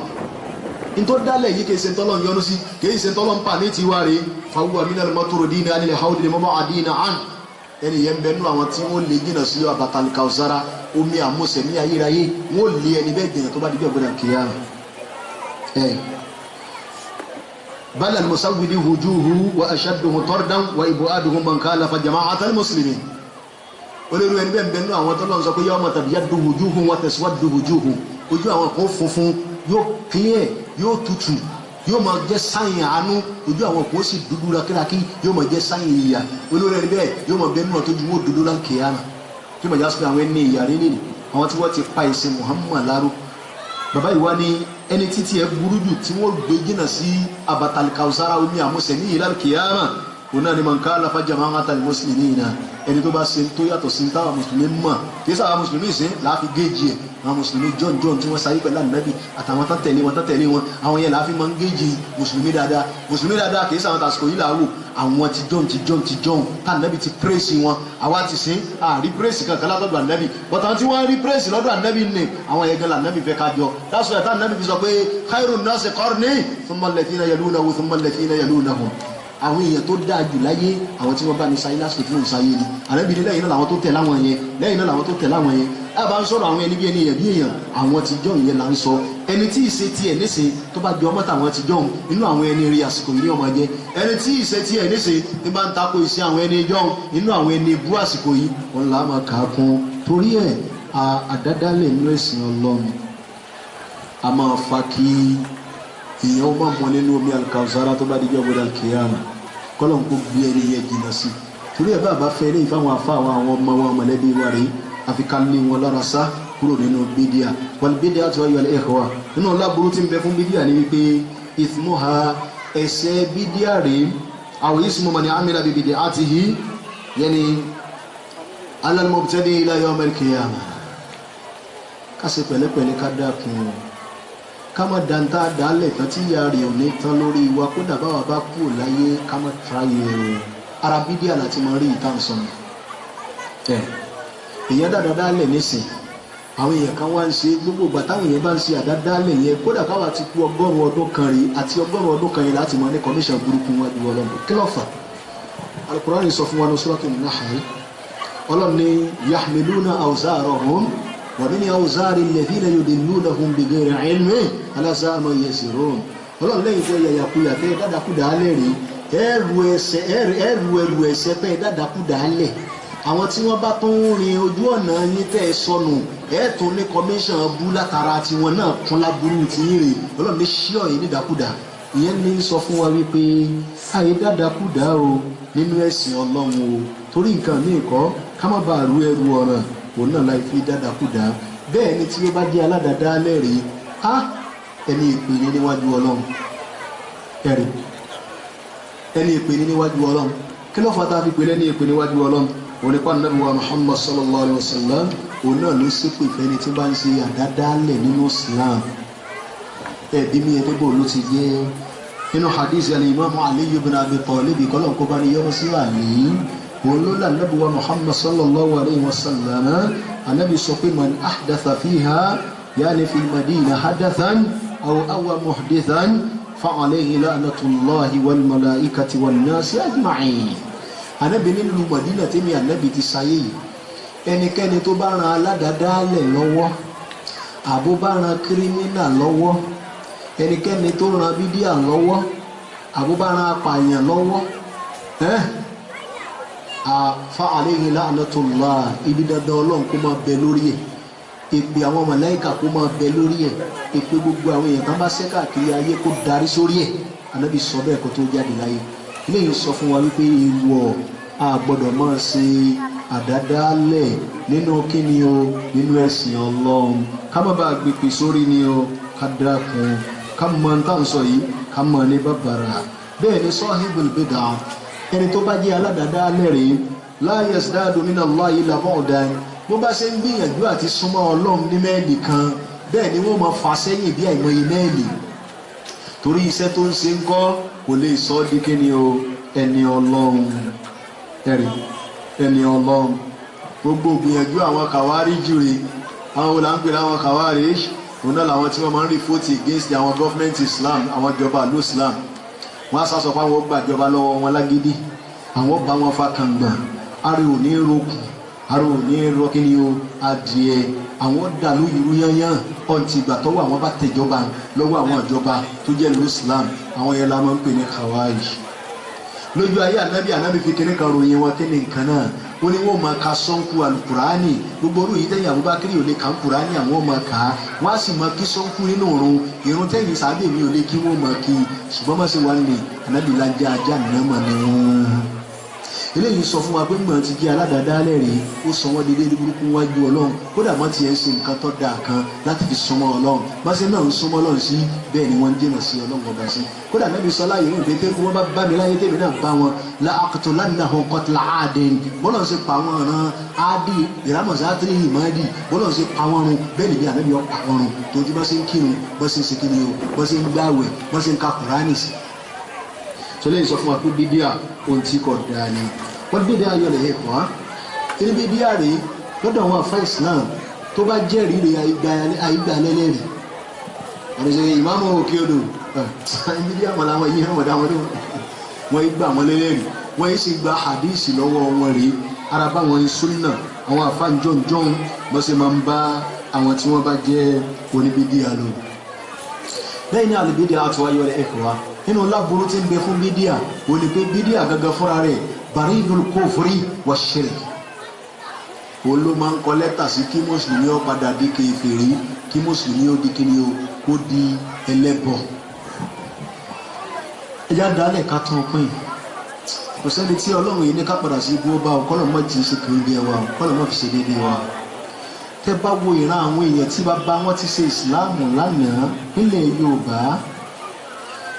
ntọ́ dálẹ̀ yìí kìí ṣe ntọ́lọ́ yọnu sí kìí ṣe ntọ́lọ́ ń pa ní tiwa rè fahuwa minal matrudina anil hawdil mub'adina an ẹni yẹn bẹ nínú àwọn tí wọ́n lè jìnnà sí abatal kausara omi àmúṣẹ ní ayérayé wọ́n lé ẹni bẹ́ẹ̀ jìnnà tó bá dìbò gbọdọ̀ kíá bal al-musawwidi wujuhu wa ashadduhu tardan wa ibu'aduhu man khalafa jama'atal muslimin olórí ẹni bẹ́ẹ̀ bẹ nínú àwọn tọ́lọ́ sọ pé yawma tabyaddu wujuhun wa taswaddu wujuhun ojú àwọn kan funfun yóò clear yóò tutù yóò máa jẹ́ sáyìn àánú ojú àwọn kò sì dúdú rákírákí yóò máa jẹ́ sáyìn ìyà olórí ẹni bẹ́ẹ̀ yóò máa bẹ nínú àtọ́jú wọn dúdú lákìyàmà yóò máa jásùn àwọn ẹni ìyà rí nìyí àwọn tí wọ́n ti pa ìsìn Muhammad láró bàbá ìwá ni ẹni títí ẹ burú jù tí wọ́n gbé jìnnà sí abatal kausara omi àmúṣẹ ní ìlà kìyàmà òun náà ni man khalafa jama'atal muslimina ẹni tó bá ṣe tó yàtọ̀ sí táwọn mùsùlùmí mọ̀ kí sáwọn mùsùlùmí ṣe láàfi géèjì ẹ̀ àwọn mùsùlùmí john tí wọ́n sáyé pẹ̀lú ànábì àtàwọn tán tẹ̀lé wọn àwọn yẹn láàfi máa ń géèjì mùsùlùmí dáadáa kì í sáwọn tàṣkò yìí làwò àwọn ti john tá ànábì ti pírèsì wọn àwa ti sìn àrí pírèsì kankan látọ̀dọ̀ ànábì bọ̀tà tí wọ́n rí pírèsì lọ́dọ̀ ànábì nì àwọn yẹn gan ànábì fẹ́ kájọ dáṣọ ẹ̀ tá ànábì fi sọ pé khairun nasi qarni thumma alladhina yalunahu thumma alladhina yalunahum àwọn èèyàn tó dáa jù láyé àwọn tí wọ́n bá ní sáyé lásìkò tí wọ́n ń sáyé ni ànábì ní lẹ́yìn náà làwọn tó tẹ̀ láwọn yẹn a bá ń sọ̀rọ̀ àwọn ẹni bí ẹni yẹn bí èèyàn àwọn ti jọ́ ìyẹn là ń sọ ẹni tí ìṣe tiẹ̀ níṣe tó bá jọ ọmọ tàwọn ti jọ́ inú àwọn ẹni rí àsìkò yìí ní ọmọ jẹ ẹni tí ìṣe tiẹ̀ níṣe ní bá ń takò ìṣe àwọn ẹni jọ́ inú àwọn ẹni bú àsìkò yìí wọn là á máa kà á kún torí ẹ̀ àdádálẹ̀ nínú ẹ̀sìn Ọlọ́run a máa fa kí èèyàn ó máa mọ nínú omi alkausara tó bá di jọ́ gbọdọ̀ kíyàmá kọ́lọ́n kó gbé ẹni yẹn jìnnà sí torí ẹ̀ bá fẹ́ ilé ìfáwọn afá àwọn ọmọ wọn mọ̀lẹ́bí wa rèé àfi ká lé wọn lára sá kúrò nínú bídíà wal bídíà tó yọ al-ikhwa nínú láburú tí ń bẹ fún bídíà ní wípé ithmuha ẹ̀ṣẹ̀ bídíà rèé aw ismu man amila bi bid'atihi yani ala al-mubtadi ila yawm al-qiyamah ká ṣe pẹ̀lẹ́pẹ̀lẹ́ ká dákun ká má dantá dálẹ̀ tán tí ìyá rẹ̀ ò ní tán lórí wa kódà báwa bá kú láyé ká má tíráyé rẹ̀ ara bídíà láti máa rí ìtàn sọnù èèyàn dáadáa nísìn àwọn èèyàn kan wá ń ṣe gbogbo ìgbà táwọn èèyàn bá ń ṣe àdádálẹ̀ yẹn kódà káwa ti kú 100 ọdún kan rí àti 100 ọdún kan yẹn láti mọ ní kọmíṣàn burúkú wájú Ọlọ́run kí ló fà Al-Qur'an sọ fún wa ní Suratul Nahl Ọlọ́run ní yahmiluna awzarahum wa min awzari alladhina yudillunahum bighayri ilmin ala sa'a ma yasirun Ọlọ́run lẹ́yìn tó yàyàkuyà tẹ́ dáadáakúdà alẹ́ rí ẹrù ẹsẹ̀ pẹ́ dáadáakúdà alẹ́ àwọn tí wọ́n bá tó ń rin ojú ọ̀nà yín tẹ́ ẹ sọnù ẹ̀ tó ní kọmíṣàn bú látara tiwọn náà kún láburú tí yín rè Ọlọ́run ní ṣíọ̀ yìí nídàkúdà ìyẹn ní sọ fún wa wípé àyè dáadáakúdà o nínú ẹ̀sìn Ọlọ́run o torí nǹkan míì kọ́ ká má bàa rú ẹrù ọ̀ràn òun náà láì fi dáadáakúdà bẹ́ẹ̀ ni tí ó bá jẹ́ aládàáda lẹ́rìí á ẹni ìpè ní níwájú Ọlọ́run ẹ̀rì ẹni ìpè ní níwájú Ọlọ́run kí ló fà tá a fi pè lẹ́ni ìpè níwájú Ọlọ́run onípa Ànábì wa Muhammad sallallahu alaihi wasallam òun náà ló ṣépè fẹ́ni tí bá ń ṣe àdádálẹ̀ nínú Islam ẹ̀bí mi ẹ̀dẹ́gbò ló ti jẹ́ nínú hadith al-Imam Ali ibn Abi Talib kọ́lọ̀ kó bá ní yọ́mọ́ sí àlè ولولا النبي محمد صلى الله عليه وسلم النبي صلى من أحدث فيها يعني في المدينة حدثا أو محدثا فعليه لعنة الله والملائكة والناس أجمعين. النبي nílùú Mádínà tèmi ànábì ti sáyé ẹnikẹ́ni tó bá ran aládàádálẹ̀ lọ́wọ́ àbó bá ran kírímínà lọ́wọ́ ẹnikẹ́ni tó ran bídíà lọ́wọ́ àbó bá ran apààyàn lọ́wọ́ fa alayhi la'natullah ibi dandan Ọlọ́run kó máa bẹ lórí ẹ̀ èpè àwọn màláíkà kó máa bẹ lórí ẹ̀ èpè gbogbo àwọn èèyàn tán bá ṣẹ́ káàkiri ayé kó darí sórí ẹ̀ ànábì sọ bẹ́ẹ̀ kó tó jáde láyé eléyìí sọ fún wa wípé ìwọ a gbọ́dọ̀ máa ṣe àdádálẹ̀ nínú kíni o nínú ẹ̀sìn Ọlọ́run ká má bàa gbèpè sórí ni o ká dákun ká mọ tá à ń sọ yìí ká mọ ní bàbàrà bẹ́ẹ̀ ni sahibul bid'ah ẹni tó bá jẹ́ aládàádálẹ̀ rèé la yazdadu minallahi illa bu'dan bó bá ṣe ń gbìyànjú àti súnmọ́ Ọlọ́run ní mẹ́ẹ̀lì kan bẹ́ẹ̀ ni wọ́n máa fà sẹ́yìn bí àìmọye mẹ́ẹ̀lì torí iṣẹ́ tó ń ṣe ń kọ́ kò lè sọ ọ́ di kíni o ẹni Ọlọ́run ẹ̀rí ẹni Ọlọ́run gbogbo gbìyànjú àwọn kàwárí jùrì àwọn olàǹgbèrè àwọn kàwárí òun náà làwọn tí wọ́n máa ń rí fóòtì against àwọn government Islam àwọn ìjọba ìlú Islam wọ́n á sá sọ pé àwọn gbàjọba lọ́wọ́ wọn lágídí àwọn bá wọn fa kàngbà ariwo ní rokù ariwo ní rọkìnì o adìẹ àwọn dàlú ìrú yányán ọ̀ǹtì ìgbà tọ́wọ́ àwọn bá tẹ̀jọba lọ́wọ́ àwọn ìjọba tó jẹ́ ìlú Islam àwọn yẹn la máa ń pè ní khawarij lójú ayé ànábì fi kíní kan ròyìn wọn kíní nǹkan náà ó ní wọn máa ka sọ́nkú alukurani gbogbo orú yìí tẹ́yìn Abubakar ò lè ka kurani àwọn máa kà á wọ́n á sì máa kí sọ́nkú nínú irun tẹ́yìn sábẹ́ mi ò lè kí wọ́n máa kí ṣùgbọ́n má ṣe wà ní ànábì lájà ajá nàmà ni wọ́n. eléyìí sọ fún wa pé gbọ̀n ti jẹ́ aládàádálẹ̀ rèé ó sọ wọ́n dédé burúkú wájú Ọlọ́run kódà wọ́n ti ẹ̀ ṣe nǹkan tó dáa kan láti fi súnmọ́ Ọlọ́run bá ṣe náà ń súnmọ́ Ọlọ́run sí bẹ́ẹ̀ ni wọ́n ń dènà sí Ọlọ́run ọba sí kódà Nábì sọ láàyè ní ìpè kí wọ́n bá bá mi láyé tèmi náà bá wọn la aqtulannahum qatla Adin bọ́lọ̀ ṣe pa wọn ran Adi ìrámọ̀sátírì ìmọ̀ẹ́dì bọ́lọ̀ ṣe pa wọn run bẹ́ẹ̀ ni bí Ànábì ọ̀pá wọn run tó ti bá ṣe ń kírun bọ́ ṣe ń ṣe kíni o bọ́ ṣe ń gbààwẹ̀ bọ́ ṣe ń ka Kùránì sí. sọlẹ́ sọ fún wa pé bídíà ohun tí kò dáa ni wọ́n bídíà ayọ̀lẹ̀ yẹ kọ́ ẹni bídíà rèé lọ́dọ̀ àwọn àfáà Islam tó bá jẹ́rìí rèé àyígbà lẹ́lẹ́rìí ọ̀rẹ́sẹ̀ ìmáàmù òkè odò bídíà wọn làwọn yìí hàn wọ̀dà wọn ní wọ́n gbà wọn lẹ́lẹ́rìí wọ́n yìí sì gba hadisi lọ́wọ́ wọn rèé ara bá wọn sunna àwọn àfáà jọ̀njọ̀n wọ́n sì máa ń bá àwọn tí wọ́n bá jẹ́ oníbídíà lò lẹ́yìn náà àlùbídíà àtúwá ayọ̀lẹ̀ ẹ̀kọ́ wa nínú láburú tí ń bẹ fún bídíà ò ní pé bídíà gangan fúnra rẹ̀ baridul kufri wa shirk ó ló máa ń kọ lẹ́tà sí kí mùsùlùmí ó padà di kèfèrí kí mùsùlùmí ó di kíni o kó di ẹlẹ́bọ. ẹja dálẹ̀ ká tán pín kò sẹ́ni tí Ọlọ́run yìí ní ká padà sí ibú ọba ọ̀kọ́lọ̀ mọ́ ti ṣe kiri bí ẹwà ọ̀kọ́lọ̀ mọ́ fi ṣe déédéé wa. tẹ́ bá wo ìran àwọn èèyàn tí bàbá wọn ti ṣe ìsìláàmù lánàá nílẹ̀ Yorùbá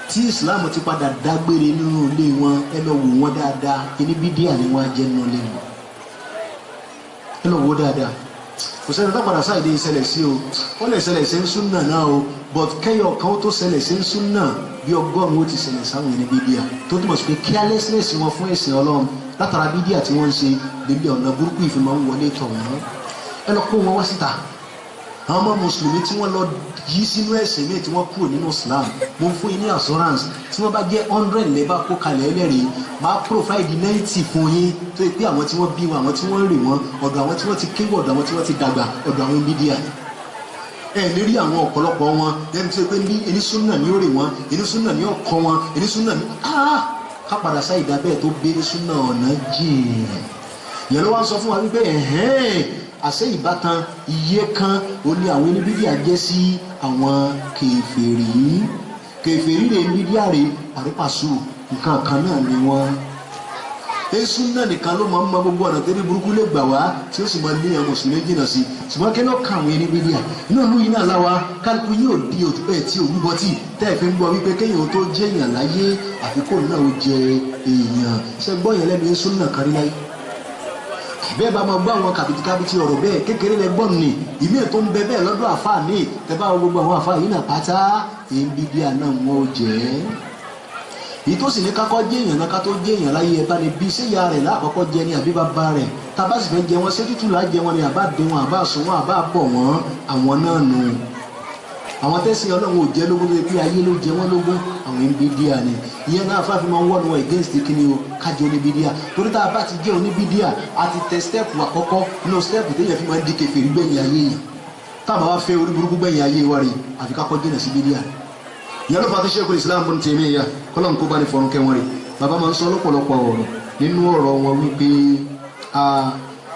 tí ìsìláàmù ti padà dágbére nínú ilé wọn ẹ lọ wò wọn dáadáa ẹni bídíà ni wọn á jẹ nínú ilé wọn ẹ lọ wò dáadáa kò sẹ́ni tó padà sáà ìdí ìṣẹ̀lẹ̀ sí o wọ́n lè ṣẹlẹ̀ sí ń súnà náà o but kẹ́yọ̀ kan ó tó ṣẹlẹ̀ sí ń súnà bí ọgọ́rùn-ún ó ti ṣẹlẹ̀ sáwọn ẹni bídíà tó túmọ̀ sí pé carelessness wọn fún ẹ̀sìn Ọlọ́run látara bídíà tí wọ́n ń ṣe bíbí ọ̀nà burúkú ìfimọ̀ ń wọlé tọ̀ wọ́n ẹ lọ kó wọn wá síta àwọn ọmọ mùsùlùmí tí wọ́n lọ yí sínú ẹ̀sìn míì tí wọ́n kúrò nínú Islam mo fún yín ní assurance tí wọ́n bá jẹ́ 100 lẹ́bàá kó kalẹ̀ ẹlẹ́rìí máa provide 90 fún yín tó yẹ pé àwọn tí wọ́n bí wọn àwọn tí wọ́n ń rè wọn ọ̀dọ̀ àwọn tí wọ́n ti kéwọ́ ọ̀dọ̀ àwọn tí wọ́n ti dàgbà ọ̀dọ̀ àwọn bídíà ẹ lérí àwọn ọ̀pọ̀lọpọ̀ wọn lẹ́nu tó yẹ pé ní ẹni súnà ní ó rè wọn ẹni súnà ní ọkọ wọn ẹni súnà ní ká padà sáyé ìdábẹ́ẹ̀ tó gbé ní súnà ọ̀nà jìn yẹn ló wá ń sọ fún wa wípé àṣẹ ìbátan iye kan ó ní àwọn oníbídíà jẹ́ sí àwọn kèfèrí rẹ̀ bídíà rẹ̀ àrípàṣù nǹkan kan náà ni wọ́n. èsù náà nìkan ló máa ń mọ gbogbo ọ̀nà tẹ́lẹ̀ burúkú lè gbà wá tí ó sì máa lé àwọn mùsùlùmí jìnnà sí ṣùgbọ́n kí ló kà àwọn oníbídíà inú ìlú yìí náà láwa kálukú yóò di òtúpẹ́ tí òwú bọ́tì tẹ́ ẹ̀ fi ń gbọ́ wípé kéèyàn tó jẹ́ èèyàn láyé àfikún náà ó jẹ èèyàn ṣe gbọ́ yẹn lẹ́nu èsù náà kárí láyé bẹ́ẹ̀ bá máa gbọ́ àwọn kàbìtìkàbìtì ọ̀rọ̀ bẹ́ẹ̀ kékeré lẹ gbọ́n ni ìmí ètò ń bẹ bẹ́ẹ̀ lọ́dọ̀ àfáà mi tẹ bá gbogbo àwọn àfáà yìí náà pátá bídíà náà wọ́n ó jẹ́ èyí tó sì ní kákọ́ jẹ́ èèyàn náà ká tó jẹ́ èèyàn láyé ẹ bá ní bí ṣé ìyá rẹ̀ láàkọ́kọ́ jẹ ní àbí bàbá rẹ̀ tá a bá sì fẹ́ jẹ wọn ṣé tútù là á jẹ wọn ni àbá dín wọn àbá sùn wọn àbá bọ̀ wọn àwọn náà nù. àwọn tẹ́sí ọlọ́run ò jẹ́ lógún lórí pé ayé ló jẹ wọ́n lógún àwọn oníbídíà ni ìyẹn náà fáfi máa ń wọ́n wọn against kíni o kájọ oníbídíà torí tá a bá ti jẹ́ oníbídíà a ti tẹ stẹ́ẹ̀pù àkọ́kọ́ nínú stẹ́ẹ̀pù téèyàn fi máa ń di kèfèrí gbẹ̀yìn ayé yìí táwọn wá fẹ́ orí burúkú gbẹ̀yìn ayé wa rè àfi ká kọ́ jìnà sí bídíà ìyẹn ló fà á ti Sheikhul Islam Ibn Taymiyyah kọ́lọ́n kó bá ní fọ̀rùn kẹwọn rè bàbá máa ń sọ lọ́pọ̀lọpọ̀ ọ̀rọ̀ nínú ọ̀rọ̀ wọn wípé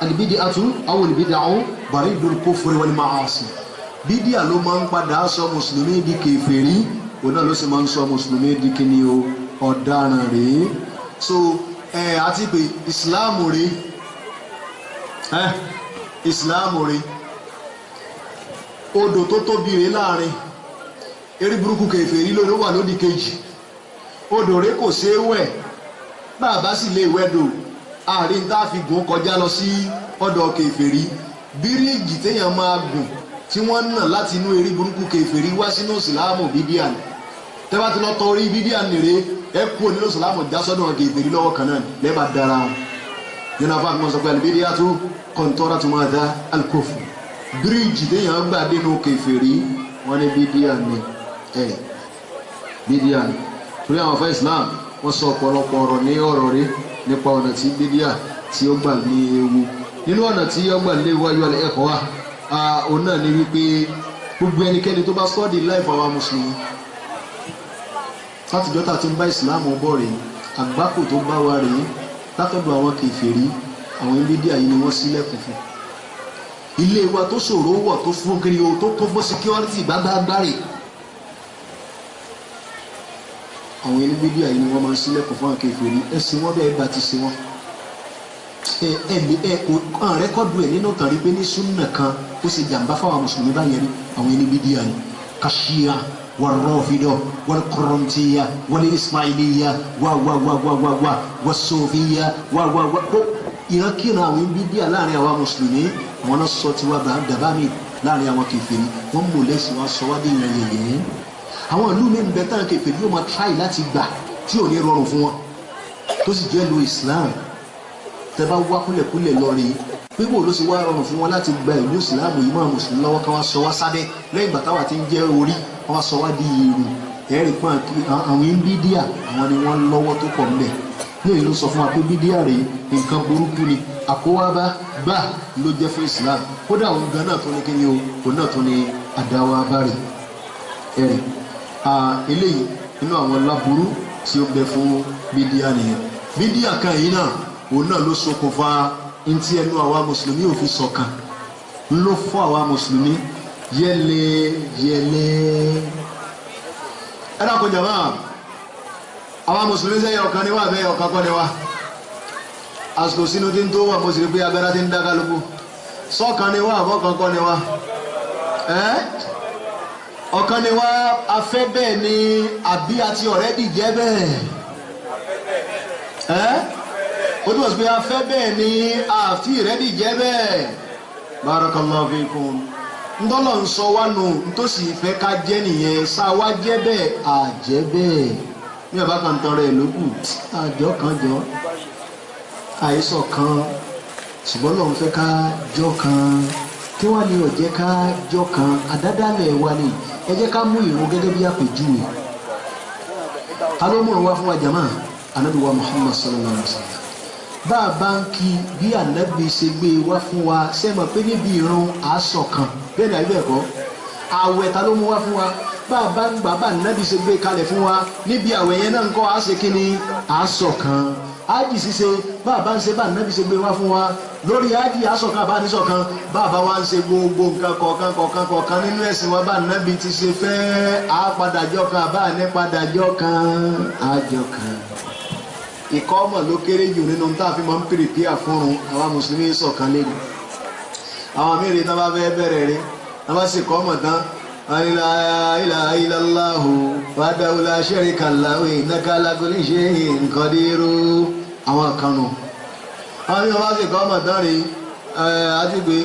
al-bid'atu aw al-bid'u baridul kufri wal ma'asi bídíà ló máa ń padà sọ mùsùlùmí di kèfèrí òun náà ló sì máa ń sọ mùsùlùmí di kíni o ọ̀daràn rèé so àti pé ìsìláàmù rèé ìsìláàmù rèé odò tó tóbi rèé láàrin eré burúkú kèfèrí ló wà lódì kejì odò rèé kò ṣeé wẹ̀ bàbá sì lè wẹ̀dò àárín tá a fi gùn kọjá lọ sí ọ̀dọ̀ kèfèrí bíríìjì téèyàn máa gùn tí wọ́n nà láti inú eré burúkú kèfèrí wá sínú ìsìláàmù bídíà ni tẹ́bá ti lọ tọ orí bídíà nìre ẹ kú nínú ìsìláàmù jásọ́dọ̀ kèfèrí lọ́wọ́ kan náà lẹ́bà dára wọn nínú afá mi sọ pé àlùbídíà tó kọ́ńtọ́rà tó máa dá alukófù bíríìjì téèyàn gbà dénú kèfèrí wọ́n ní bídíà ni bídíà ni torí àwọn afẹ́ Islam wọ́n sọ ọ̀pọ̀lọpọ̀ ọ̀rọ̀ ní ọ̀rọ̀ rí nípa ọ̀nà tí bídíà tí ó gbà ní ewu nínú ọ̀nà tí ó gbà ní ewu ayọ̀ ẹ̀kọ́ wa òun náà ni wípé gbogbo ẹnikẹ́ni tó bá study life àwa mùsùlùmí látijọ́ tá a ti ń bá ìsìláàmù bọ̀ rèé àgbákò tó bá wa rèé látọ̀dọ̀ àwọn kèfèrí àwọn bídíà yìí ni wọ́n sílẹ̀kùn fún ilé wa tó ṣòro wọ̀ tó fún kiri o tó kún fún security gbágbágbá rè àwọn bídíà yìí ni wọ́n máa ń sílẹ̀kùn fún àwọn kèfèrí ẹ̀sìn wọn bẹ́ẹ̀ bá ti ṣe wọn rẹ́kọ̀dù ẹ̀ nínú tàn rí pé ní súnà kan ó ṣe jàǹbá fáwọn mùsùlùmí báyẹn rí àwọn ẹni bídíà ni kàṣíà wà rọ́fìdọ̀ wà kọ̀rọ̀ǹtìyà wà ní ismailiyya wà sọfìyà wà ìrankíran àwọn ẹni bídíà láàrin àwọn mùsùlùmí àwọn náà sọ tiwa dàbá mi láàrin àwọn kèfèrí wọn mú lẹ́sìn wọn sọ wá dé ìrìn yẹ̀yẹ́ àwọn ìlú mi ń bẹ tán kèfèrí yóò máa tráì láti gbà tí ò ní rọrùn fún wọn tó sì jẹ́ lo Islam tẹ́bá wá kúlẹ̀kúlẹ̀ lọ rí pípò ló sì wá rọrùn fún wọn láti gba ìlú ìsìláàmù yìí máa mùsùlùmí lọ́wọ́ ká wá sọ wá sábẹ́ lẹ́yìn ìgbà táwa ti ń jẹ́ orí wọ́n wá sọ wá di èrò ẹ̀rí pọ́n àwọn bídíà àwọn ni wọ́n lọ́wọ́ tó pọ̀ ńbẹ̀ ní èyí ló sọ fún wa pé bídíà rèé nǹkan burúkú ni àkówábá gbà ló jẹ́ fún ìsìláàmù kódà òun gan náà tó ní kíni o òun náà tó ní àdáwà bárè ẹ̀rí eléyìí nínú àwọn láburú tí ó bẹ fún bídíà nìyẹn bídíà kan yìí náà òun náà ló ṣokùnfà ntí ẹnu àwa mùsùlùmí ò fi ṣọ̀kan ló fọ́ àwa mùsùlùmí yẹlẹyẹlẹ ẹ dákun jàmá àwa mùsùlùmí sẹ́yìn ọ̀kan ni wà bẹ́ẹ̀ ọ̀kan kọ́ ni wà àsìkò sínú tí ń tó wà mo sì rí pé abẹ́rẹ́ ti ń dá kálukú sọ́kan ni wà àbọ̀kan kọ́ ni wà ọ̀kan ni wà afẹ́ bẹ́ẹ̀ ni àbí àti ọ̀rẹ́dì jẹ́ bẹ́ẹ̀ ó túbọ̀ sí pé afẹ́ bẹ́ẹ̀ ni àfi ìrẹ́dì jẹ́ bẹ́ẹ̀ barakallahu fikum ńdọ́lọ̀ ń sọ wá nù nítòsí ìfẹ́ ká jẹ́ nìyẹn sá wá jẹ́ bẹ́ẹ̀ àjẹ́ bẹ́ẹ̀ ní ọba kan tọrọ ẹ̀ lókù àjọ kan jọ àìsàn kan ṣùgbọ́n lọ́n fẹ́ ká jọ kan kí wàá ní ọ̀jẹ́ ká jọ kan àdádálẹ̀ wa ni ẹ jẹ́ ká mú ìrun gẹ́gẹ́ bí àpèjúwe ta ló mú ìrun wá fún wa jàmá Ànábì wa Muhammad sallallahu alaihi wa sallam bá a bá ń kí bí ànábì ṣe gbé wá fún wa sẹ́mọ̀ pé níbi ìrun àásọ̀ kan bẹ́ẹ̀ ni àbí ẹ̀kọ́ àwẹ̀ ta ló mú wá fún wa bá a bá ń gbà bá ànábì ṣe gbé kalẹ̀ fún wa níbi àwẹ̀ yẹn náà ń kọ́ àṣẹ kí ni àásọ̀ kan ájì ṣíṣe bá a bá ń ṣe bá ànábì ṣe gbé wá fún wa lórí ájì àásọ̀ kan àbánisọ̀ kan bá a bá wá ń ṣe gbogbo nǹkan kọ̀ọ̀kan nínú ẹ̀sìn wa bá ànábì ti ṣe fẹ́ àápadàjọ́ kan àbá ànípadàjọ́ kan àjọ kan ìkọ́ ọmọ ló kéré jù nínú tá a fi máa ń pèrèpìà fúnrun àwọn mùsùlùmí ṣọ̀kan lé ní àwọn mìíràn tá a bá fẹ́ bẹ̀rẹ̀ rí a bá sì kọ́ ọmọ tán la ilaha illallahu wahdahu la sharika lahu innaka ala kulli shay'in qadir àwọn kan nù àwọn mìíràn bá sì kọ́ ọmọ tán rí àti pé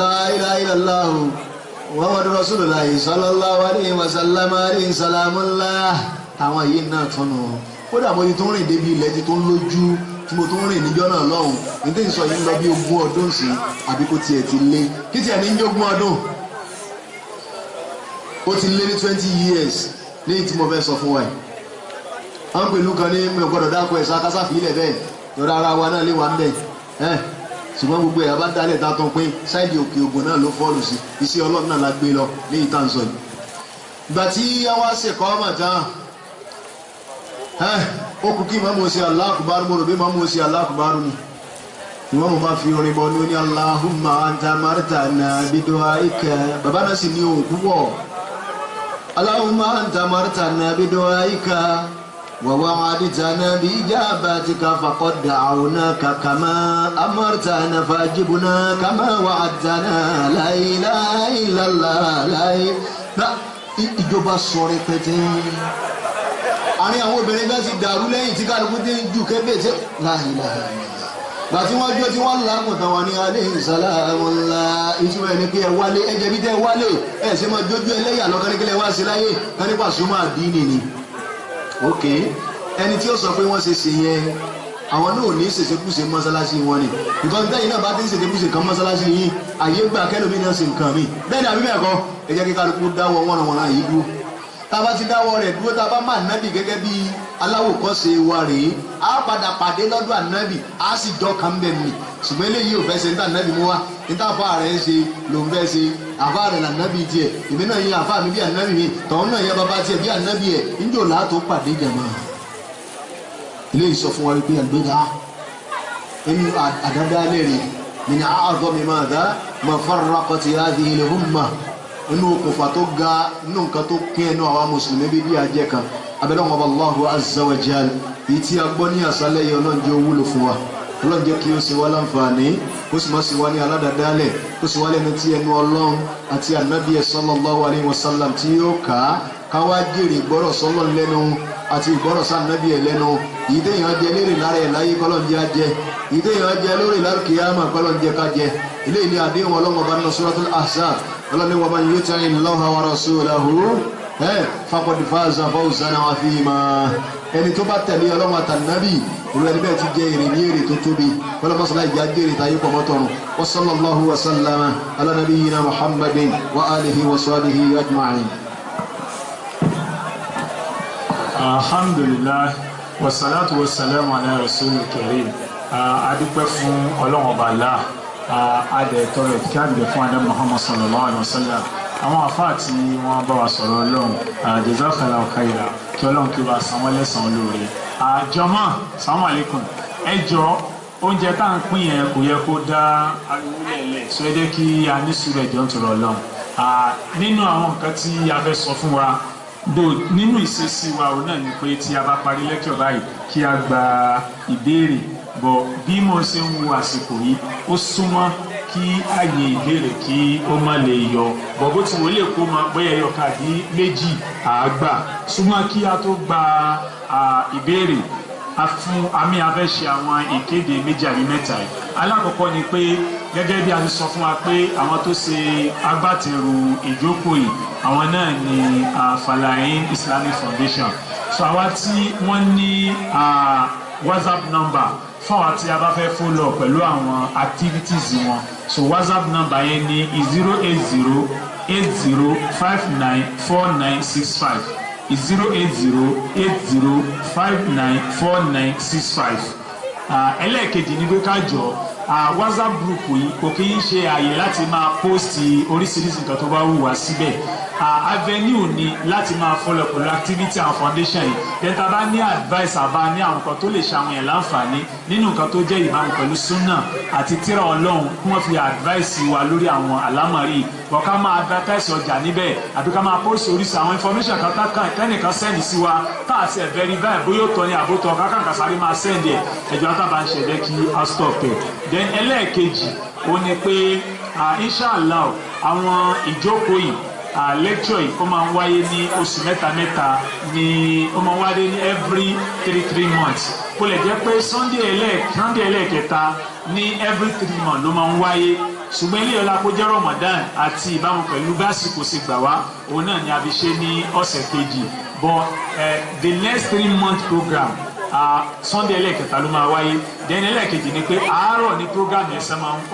la ilaha illallahu Muhammadu Rasulullah sallallahu alaihi wasallam alayhi salamullah. Àwọn yìí náà tún nù. Kódà mo ti tún rìn débi ilẹ̀ ti tún lójú tí mo tún rìn níjọ́ náà lọ́hùn. Nítorí ìsọ yìí ń lọ bí 20 ọdún sí àbí kò tiẹ̀ ti lé. Kí tiẹ̀ ní 20 ọdún? Ó ti lé ní 20 years ní tí mo fẹ́ sọ fún wa yìí. Wọ́n pẹ̀lú kan ní mi ò gbọ́dọ̀ dákọ̀ ẹ̀sọ́ akásàfì ilẹ̀ bẹ́ẹ̀. Lọ́dọ̀ ara wa náà lé wa ń bẹ̀. Ṣùgbọ́n gbogbo ẹ̀ bá dálẹ̀ tá a tán pín sáìdì òkè ògùn náà ló fọ́ọ̀lù sí. Iṣẹ́ Ọlọ́run náà la gbé lọ ní ìtàn sọ yìí. Ìgbà tí àwa ṣèkọ́ ọmọ tán ó kú kí Ìmáàmù ṣe Allahu Akbar mo rò bí Ìmáàmù ṣe Allahu Akbar ni Ìmáàmù bá fi orin bọ̀ ní Allahumma anta martana bidu'aika bàbá náà sì ní òun púpọ̀ Allahumma anta martana bidu'aika wa wa'adtana bi ijabatika faqad da'awnaka kama amartana fajibna kama wa'adtana la ilaha illallah ìjọba sọ rẹpẹtẹ àárín àwọn obìnrin bá ti dàrú lẹ́yìn tí kálukú dé ju kébè tí láìláì gbà tí wọ́n jó tí wọ́n lágùn tán wọn ní alayhi salamu ńlá ìtumọ̀ ẹni pé ẹ wálé ẹjẹ bí tẹ wálé ẹ ṣe máa jójú ẹlẹ́yà lọ́kànníkẹ́lẹ́ wá sí láyé kánípa súnmọ́ àdínì ni. ok ẹni tí ó sọ pé wọ́n ṣe ṣe yẹn àwọn náà ò ní ṣèṣekúṣe mọ́sálásí wọn ni nǹkan tẹ́yìn náà bá ti ń ṣèṣekúṣe kan mọ́sálásí yìí àyè gbà kẹ́lòmí náà ṣe nǹkan mi bẹ́ẹ̀ ni àbí bẹ́ẹ̀ kọ́ ẹ jẹ́ kí kálukú dáwọ́ wọ́n yìí dúró tá a bá ti dáwọ́ rẹ̀ dúró tá a bá má nábì gẹ́gẹ́ bí aláwòkọ́ṣe wa rèé á padà pàdé lọ́dọ̀ ànábì á sì jọ kàn bẹ́ẹ̀ mi ṣùgbọ́n eléyìí ò fẹ́ ṣe níta ànábì mú wa níta àfa rẹ̀ ń ṣe ló ń fẹ́ ṣe àfa rẹ̀ lànábì tiẹ̀ èmi náà yẹ àfa mi bí ànábì mi tọ̀hún náà yẹ bàbá tiẹ̀ bí ànábì ẹ̀ níjò láàtó pàdé jàmá eléyìí sọ fún wa wípé àgbéga inú àdádálẹ̀ rẹ̀ min a'zami madha mafarraqat hadhihi al-ummah inú okùnfà tó ga inú nǹkan tó pín ẹnu àwa mùsùlùmí bíbí àjẹ́ kan abẹ́lẹ́ wọn bá Allahu azza wa jal yìí tí a gbọ́ ní àṣálẹ́ yìí Ọlọ́run jẹ́ ó wúlò fún wa Ọlọ́run jẹ́ kí ó ṣe wá láǹfààní ó sì má ṣe wá ní aládàádálẹ̀ ó sì wá lẹ́nu tí ẹnu Ọlọ́run àti ànábì sallallahu alayhi wa sallam tí yóò kà á káwá jèrè ìgbọ́rọ̀ sọ́lọ́run lẹ́nu àti ìgbọ́rọ̀ sànábì ẹ̀ lẹ́nu yìí téèyàn jẹ lérè lára ẹ̀ láyé kọ́lọ́n jẹ́ ajẹ́ yìí téèyàn jẹ lórí lálùkìyámà kọ́lọ́n jẹ́ kájẹ́ eléyìí ni àdéhùn Ọlọ́run ọba nínú Suratul Ahzab Ọlọ́run ní wa man yuti'i Allaha wa rasulahu faqad faza fawzan 'azima ẹni tó bá tẹ̀lé Ọlọ́run àtànábì olú ẹni bẹ́ẹ̀ ti jẹ́ èrè ní èrè tó tóbi kọ́lọ́mọ́sálá ìjà jẹ́rè táyé pọ̀ mọ́tọ̀run wa sallallahu wa sallama ala nabiyyina Muhammadin wa alihi wa sahbihi ajma'in. Alhamdulillah wassalatu wassalamu ala rasulil karim adúpẹ́ fún Ọlọ́run ọba Allah adẹ̀tọ́ rẹ̀ kí àgbẹ̀ fún adé Muhammad sallallahu alaihi wasallam àwọn àfáà tí wọ́n bá wa sọ̀rọ̀ Ọlọ́run jazakallahu khaira kí Ọlọ́run kí wa san wọ́n lẹ́san olóore àjọmọ́ assalamu alaikum ẹjọ́ oúnjẹ tá à ń pín yẹn kò yẹ kó dá ariwo lẹ̀lẹ̀ sọ ẹ jẹ́ kí a ní sùúrù ẹ̀jọ́ ń tọrọ Ọlọ́run nínú àwọn nǹkan tí a fẹ́ sọ fún wa nínú ìṣesí wa òun náà ni pé tí a bá parí lẹ́kọ̀ọ́ báyìí kí a gba ìbéèrè bọ̀ bí mo ṣe ń wo àsìkò yìí ó súnmọ́ kí àyè ìbéèrè kí ó má lè yọ bọ̀ bó ti wò lè kó máa bóyá ẹyọ kàdí méjì àgbà súnmọ́ kí a tó gba ìbéèrè fún àmì afẹ́ ṣe àwọn ìkéde méjì àbí mẹ́ta yìí alákọ̀ọ́kọ́ ni pé gẹ́gẹ́ bí a ti sọ fún wa pé àwọn tó ṣe agbátẹrù ìjókòó yìí àwọn náà ni Falahin Islamic Foundation so àwa tí wọ́n ní WhatsApp number fún àwọn tí a bá fẹ́ follow pẹ̀lú àwọn activities wọn so WhatsApp number yẹn ní 08080594965 08080594965 ẹlẹ́ẹ̀kejì ní pé ká jọ WhatsApp group yìí kò kí ń ṣe àyè láti máa post oríṣiríṣi nǹkan tó bá wù wá síbẹ̀ avenue ni láti máa follow pẹ̀lú activity and foundation yìí dẹ́ta bá ní advice àbá ní àwọn nǹkan tó lè ṣe àwọn èèyàn láǹfààní nínú nǹkan tó jẹ́ ìbámu pẹ̀lú sunna àti tírà Ọlọ́run kí wọ́n fi advice wa lórí àwọn àlámọ̀rí bọ̀ ká máa advertise ọjà níbẹ̀ àbí ká máa post oríṣi àwọn information kan tẹ́nìkan send sí wa tá a ṣe verify bóyá ó tọ́ ní àbótọ́ kákan kàsáré máa send ẹ̀ ẹ̀jọ̀ àtàbà ń ṣẹ̀dẹ̀ kí a stop ẹ̀ then ẹlẹ́ẹ̀kejì ó ní pé inshallah àwọn ìjókòó yìí lecture yìí ó máa ń wáyé ní oṣù mẹ́ta ní ó máa ń wáyé ní every 3 months kó lè jẹ́ pé Sunday ẹlẹ́ẹ̀kẹta ní every 3 months ló máa ń wáyé ṣùgbọ́n ilé ọlá kó jẹ́ Ramadan àti ìbámu pẹ̀lú básìkò sì gbà wá òun náà ni a fi ṣe ní ọ̀sẹ̀ kejì but the next 3-month program Sunday ẹlẹ́ẹ̀kẹta ló máa wáyé then ẹlẹ́ẹ̀kejì ni pé àárọ̀ ní program yẹn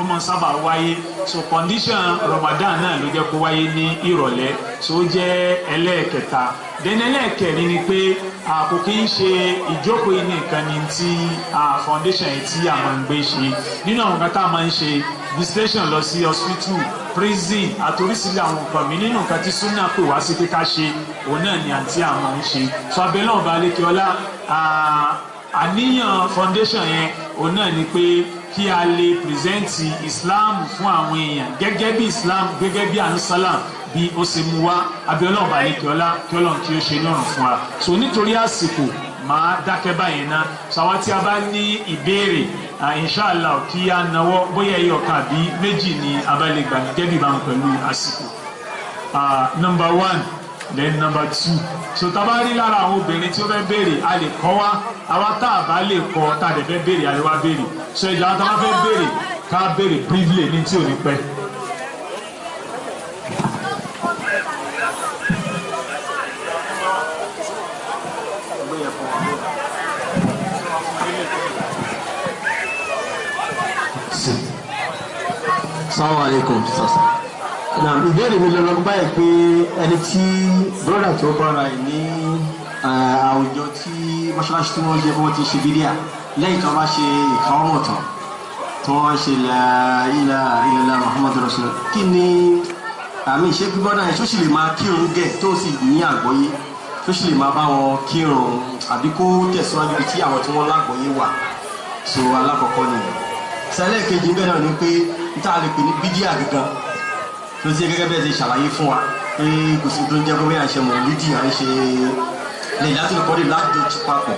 ó máa sábà wáyé so condition Ramadan náà ló jẹ́ kó wáyé ní ìrọ̀lẹ́ so ó jẹ́ ẹlẹ́ẹ̀kẹta then ẹlẹ́ẹ̀kẹrin ni pé kò kí ń ṣe ìjókòó yìí nìkan ni ti foundation yìí tí a máa ń gbé ṣe nínú àwọn kan tá a máa ń ṣe visitation lọ sí hospital prison àtòrísílẹ̀ àwọn nǹkan mi nínú nǹkan tí súnà pè wá sí pé ká ṣe òun náà ni àǹtí àwọn ń ṣe so abẹ́lẹ́ ọba alékè ọlá àníyàn foundation yẹn òun náà ni pé kí a lè pírẹsẹ́ǹtì Islam fún àwọn èèyàn gẹ́gẹ́ bí Islam gẹ́gẹ́ bí anusala bí ó ṣe mú wá abẹ́lẹ́ ọba alékè ọlá kí Ọlọ́run kí ó ṣe lọ́rùn fún wa so nítorí àsìkò máa dákẹ́ báyìí ná sàwọn tí a bá ní ìbéèrè inshallah kí a náwó bóyá ẹyọ kan àbí méjì ni a bá lè gbà gẹ́gẹ́ bí báwọn pẹ̀lú àsìkò number 1 then number 2 so tá a bá rí lára àwọn obìnrin tí ó fẹ́ béèrè a lè kọ́ wá àwa tá a bá lè kọ́ tá a dẹ̀ fẹ́ béèrè a lè wá béèrè so ìjà tá a bá fẹ́ béèrè ká béèrè briefly ní tí ò ní pẹ́. Assalamu alaikum sasa. Na ìbéèrè mi lọ báyìí pé ẹni tí broda tó bára ẹ̀ ní àwùjọ tí mọ́ṣáláṣí tí wọ́n jẹ́ fún ti ṣe bídíà lẹ́yìn tó bá ṣe ìkáwọ́mọ̀ tán tí wọ́n ṣe la ilaha illallah Muhammadu Rasulullah kí ni àmì ìṣe bí broda ẹ̀ tó sì lè máa kírun gẹ̀ tó sì ní àgbọ́yé tó sì lè máa bá wọn kírun àbí kó tẹ̀síwájú bí tí àwọn tí wọ́n lágbọ́yé wà so alákọ̀ọ́kọ́ nìyẹn. Sẹ́lẹ̀ kejì bẹ́ẹ̀ náà ni pé níta lè pè ní bídíà gangan tó ti gẹ́gẹ́ bẹ́ẹ̀ ti ṣàlàyé fún wa pé kò sí tó ń jẹ́ gómìnà ṣe mọ̀ lídì à ń ṣe lẹ́yìn láti lè kọ́lé láti jọ papọ̀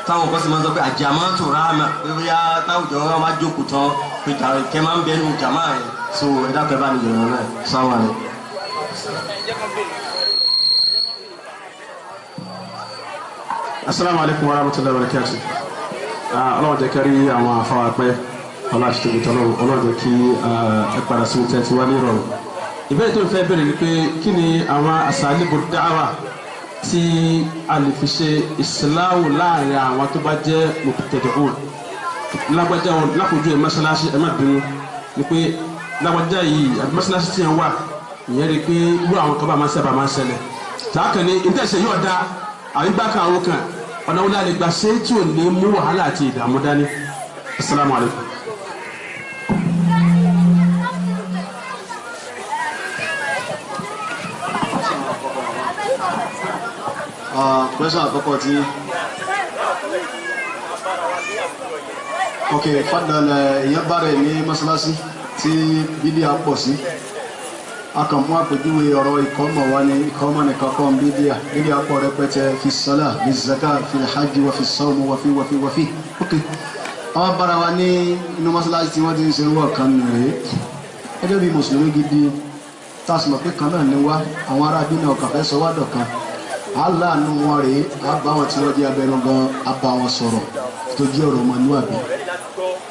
táwọn kan sì máa ń sọ pé àjàmá tó ráàmà pé bóyá táwùjọ wọn máa jókòó tán pé kẹ́ máa ń bẹ́ẹ̀ nù jàmá rẹ̀ so ẹ̀dá pẹ́ bá ní ìrọ̀rùn náà sáwọn rẹ̀. Assalamu alaikum warahmatullahi wabarakatuh. Ọlọ́run jẹ́ kẹ́rí àwọn afáwà pẹ́ ọlọ́run tóbi tọ́lọ́run ọlọ́run jẹ́ kí ẹ padà sí oúnjẹ tí wá ní ìrọ̀rùn. Ìbéèrè tó ń fẹ́ bẹ̀rẹ̀ ni pé kí ni àwọn asalibu da'wa tí a lè fi ṣe ìsìláwò láàrin àwọn tó bá jẹ́ mubtadi'un lágbájá wọn lákòójú ẹ̀ mọ́ṣáláṣí ẹ̀ má bínú ni pé lágbájá yìí àbí mọ́ṣáláṣí tí wọ́n wà ìyẹn rí pé irú àwọn kan bá máa ń sábà máa ń ṣẹlẹ̀ tààkàn ní ìtẹ̀sẹ̀ yóò da àbí bákan àwọn kan ọ̀nà wọlé àlegbà ṣé tí ò ní mú wàhálà àti ìdààmú dání. Assalamu alaikum. Question àkọ́kọ́ tí ok fadal èèyàn bá rẹ̀ ní mọ́sálásí tí bídíà pọ̀ sí akànmú àpèjúwe ọ̀rọ̀ ìkọ́mọ̀ wa ní ìkọ́mọ̀ nìkan kan bídíà pọ̀ rẹpẹtẹ fi sọ́lá fi zaka fi hajj wa fi sọ́ọ̀mù wàfí ok àwọn bára wa ní inú mọ́sálásí tí wọ́n ti ń ṣe wọ̀ kan rèé gẹ́gẹ́ bí mùsùlùmí gidi tásùmọ̀ pé kan náà ní wá àwọn ará bí náà kàfẹ́ sọ wádọ̀ kan aláàánú wọn rèé àbá wọn tí wọ́n jẹ́ abẹnú gan abá wọn sọ̀rọ̀ tó jẹ́ ọ̀rọ̀ ọmọlúwàbí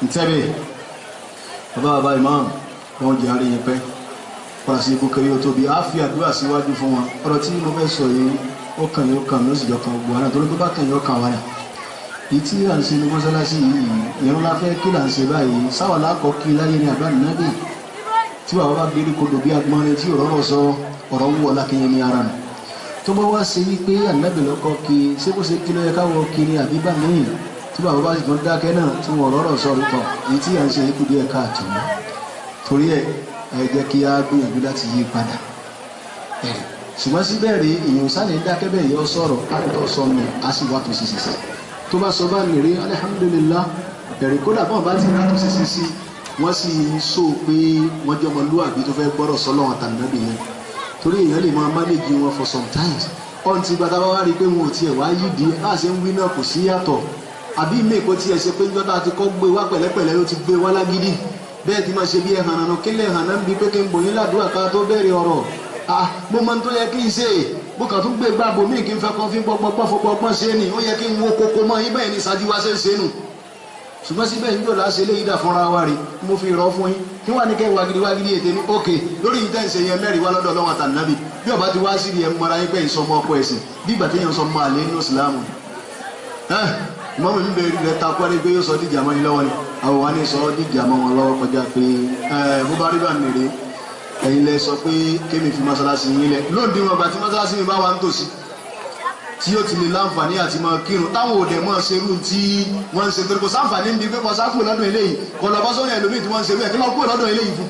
ntẹ́bẹ̀ bàbá imam wọn jẹ́ àárín yẹn pẹ́ padà sí ibùkẹ́ yóò tóbi á fi àdúrà síwájú fún wọn ọ̀rọ̀ tí mo fẹ́ sọ yìí ó kàn yóò kàn ló sì jọ kan gbogbo àná torí pé bá kàn yóò kàn wáyà èyí tí à ń ṣe ní mọ́sálásí yìí ìrún la fẹ́ kí là ń ṣe báyìí sáwà lákọ̀ kí láyé ní àbá nìyàbí tí bàbá bá gbé kodò bí agbọ́nrin tí ọ̀rọ̀ sọ ọ̀rọ̀ ń wọ̀ lákìyẹn ní ara nù tó bá wá ṣe wípé ànábì lọ́kọ́ kí ṣé kó ṣe kí ló yẹ káwọ́ kiri àbí bá míì tí bàbá bá sì tún dákẹ́ náà tí wọ́n rọ́rọ̀ sọ̀rọ̀ tán èyí tí à ń ṣe ikú díẹ̀ káàtó mọ́ torí ẹ̀ ẹ jẹ́ kí á gbìyànjú láti yí padà ẹ̀rì ṣùgbọ́n síbẹ̀ rí èèyàn sáré dákẹ́ bẹ́ẹ̀ yọ sọ̀rọ̀ àtúntò sọnù á sì wá tó ṣiṣẹ́ tó bá sọ bá nìrí alihamudulilá ẹ̀rì kódà bọ́n bá ti rà tó ṣiṣẹ́ sí wọ́n sì sọ pé wọ́n jẹ́ ọmọlúwàbí tó fẹ́ gbọ́rọ̀ sọ́lọ́wọ́n àtàlùmọ́bì yẹn torí èèyàn lè máa manage wọn for some times ọ̀n ti gbàtà bá wá rí i pé wọn ò tiẹ̀ wá yídi láti ń wí náà kò sí yàtọ̀ àbí mẹ́ẹ̀kọ́ tiẹ̀ ṣe pé njọ́ta ti kọ́ gbé wá pẹ̀lẹ́pẹ̀lẹ́ ló ti gbé wá lágídí bẹ́ẹ̀ ti máa ṣe bí ẹ̀hàn náà kílẹ̀ ẹ̀hàn náà ń bi pé kí n bò yín ládùúgbà ká tó bẹ̀rẹ̀ ọ̀rọ̀ mo máa ń tó yẹ kí n ṣe bó kàn tún gbé gbàgbó míì kí n fẹ́ kàn fi gbọ́gbọ́gbọ́ fọgbọ́gbọ́n ṣe ni ó yẹ kí n wo kókó mọ́ yín bẹ́ẹ̀ ni ìsájú wa ṣe ń ṣe nù ṣùgbọ́n síbẹ̀ níjọ́ láṣẹ lé ìdá fúnra wa rí mo fi rọ fún yín kí wà ní kẹ́ wagidi ètè ní òkè lórí ìtẹ́ǹsẹ̀ yẹn mẹ́rin wá lọ́dọ̀ Ọlọ́run àtànábì bí ọba ti wá sí ni ẹ mọ́ra yín pé ìsọmọ ọkọ ẹ̀sìn bí ìgbà téèyàn sọ máa lé nínú ìsìlámù mọ́mí mi bẹ̀rẹ̀ rẹ̀ takú ẹni pé yóò sọ díjà mọ́ ni lọ́wọ́ ni àwọn wa ní sọ díjà mọ́ wọn lọ́wọ́ kọjá pé bó bá rí bá nìrè ẹ̀yin lẹ sọ pé kémi fi mọ́sálásí yín lẹ̀ lóòdì wọn gbà tí mọ́sálásí mi bá wà ń tòsí tí ó ti lè láǹfààní àti máa kírun táwọn òde máa ṣerú tí wọ́n ń ṣe torí kò sáǹfààní ń bi pé kò sáfù lọ́dún eléyìí kò lọ bọ́ sórí ẹlòmíì tí wọ́n ń ṣerú ẹ̀ kí lọ́ọ́ kúrò lọ́dún eléyìí fún.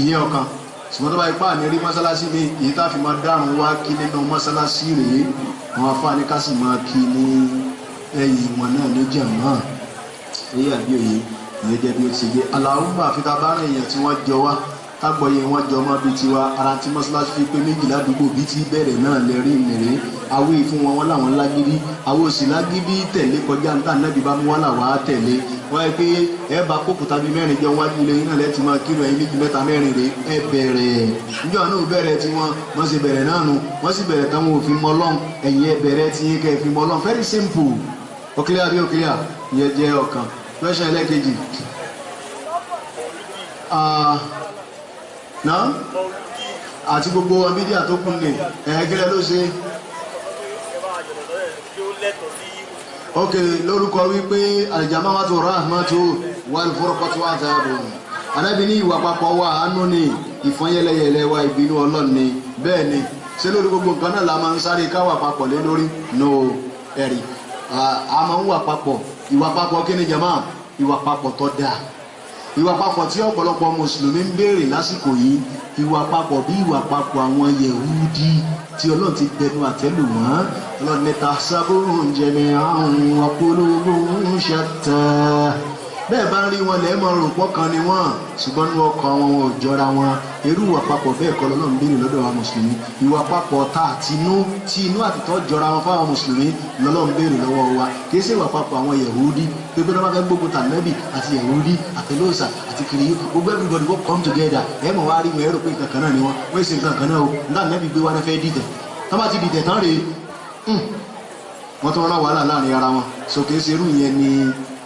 ìyẹn ọ̀kan ṣùgbọ́n tó bá ipá ní rí mọ́sálásí mi èyí tá a fi máa dárun wá kí nínú mọ́sálásí rèé àwọn afáàní ká sì máa kí ní ẹ̀yìn wọn náà ní jàmáà èyí àbí òye ìyẹn jẹ́ bí ó ti yé aláwùmọ̀ àfikà bá rìn èèyàn tí wọ́n jọ wá tágbọ̀yé wọn jọ mọ́ bíi tiwa ara tí mọ́sálásí fi pé méjìlá àdúgbò bíi ti bẹ̀rẹ̀ náà lẹ́rìí mèrè awé fún wọn láwọn lágídí àwọn òsì lágídí tẹ̀lé kọjá níta nábì bá mú wọn làwọn á tẹ̀lé wọ́n yẹ pé ẹ bá kókò tàbí mẹ́rin jẹun wájú ilé iná lẹ́tì máa kírun ẹ̀yìn méjì mẹ́ta mẹ́rin rè é bẹ̀rẹ̀ níjọ́ náà bẹ̀rẹ̀ tí wọ́n sì bẹ̀rẹ̀ náà nu wọ́n sì bẹ̀rẹ̀ táwọn òfin mọ́lọ́n ẹ̀yìn ẹ bẹ̀rẹ̀ tí yín kẹ́ fi mọ́lọ́n very simple ó clear bí ó clear ìyẹn jẹ́ ọ̀kan question ẹlẹ́kejì náà àti gbogbo abídíà tó kún lè ẹ̀ẹ́gẹ́rẹ́ ló ṣe ok lórúkọ wípé aljama'atu rahmatu wal furqatu azabun anábì ní ìwà papọ̀ wà ánú ni ìfọ́nyẹ́lẹ́yẹlẹ́ wa ìbínú Ọlọ́run ni bẹ́ẹ̀ ni ṣé lórí gbogbo nǹkan náà la máa ń sáré káwà papọ̀ lé lórí no ẹ̀rí a máa ń wà papọ̀ ìwà papọ̀ kí ni jama ìwà papọ̀ tó dáa ìwà papọ̀ tí ọ̀pọ̀lọpọ̀ mùsùlùmí ń béèrè lásìkò yìí ìwà papọ̀ bí ìwà papọ̀ àwọn yẹ̀húdí tí Ọlọ́run ti gbẹnu àtẹ́lù wọ́n Ọlọ́run ní tahsabuhum jami'an wa qulubuhum shatta bẹ́ẹ̀ bá ń rí wọn lẹ́ẹ̀mọ́ rògbọ́ kan ni wọ́n ṣùgbọ́n ní ọkàn wọn ò jọra wọn irú ìwà papọ̀ bẹ́ẹ̀ kọ́ lọ́nà ń béèrè lọ́dọ̀ wa mùsùlùmí ìwà papọ̀ ta àti inú àtìtọ́ jọra wọn fáwọn mùsùlùmí lọ́nà ń béèrè lọ́wọ́ wa kìí ṣe ìwà papọ̀ àwọn yẹ̀húdí pé bí wọ́n bá fẹ́ gbógun tà nẹ́bì àti yẹ̀húdí àtẹlóòsà àti kiri gbogbo everybody go come together ẹ̀ mọ̀ wá rí wọn ẹ̀rọ pé nǹkan kan náà ni wọ́n ṣe nǹkan kan náà o nígbà nẹ́bì gbé wa fẹ́ dìtẹ̀ tó bá ti dìtẹ̀ tán rèé wọ́n tó wọn náà wàhálà láàrin ara wọn so kìí ṣe irú yẹn ni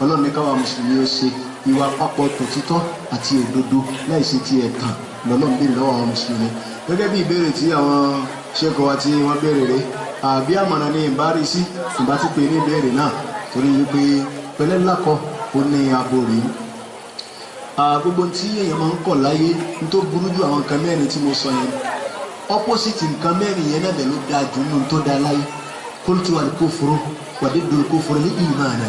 Ọlọ́run ní káwa mùsùlùmí ó ṣe ìwà papọ̀ tòtítọ́ àti òdodo láìsí ti ẹ̀tàn lọ́lọ́run béèrè lọ́wọ́ àwọn mùsùlùmí gẹ́gẹ́ bí ìbéèrè tí àwọn ṣẹ́kọ̀ wa tí wọ́n béèrè rẹ̀ àbí àmọ̀ràn ni ìbá rí sí ìbá ti pè ní ìbéèrè náà torí wípé pẹ̀lẹ́ ńlákọ ó ní abo rí gbogbo tí èèyàn máa ń kọ̀ láyé ní tó burú ju àwọn nǹkan mẹ́rin tí mo sọ yẹn opposite nǹkan mẹ́rin yẹn náà ló dáa jù nínú tó dáa láyé qultu al-kufru wa diddu al-kufri al-iman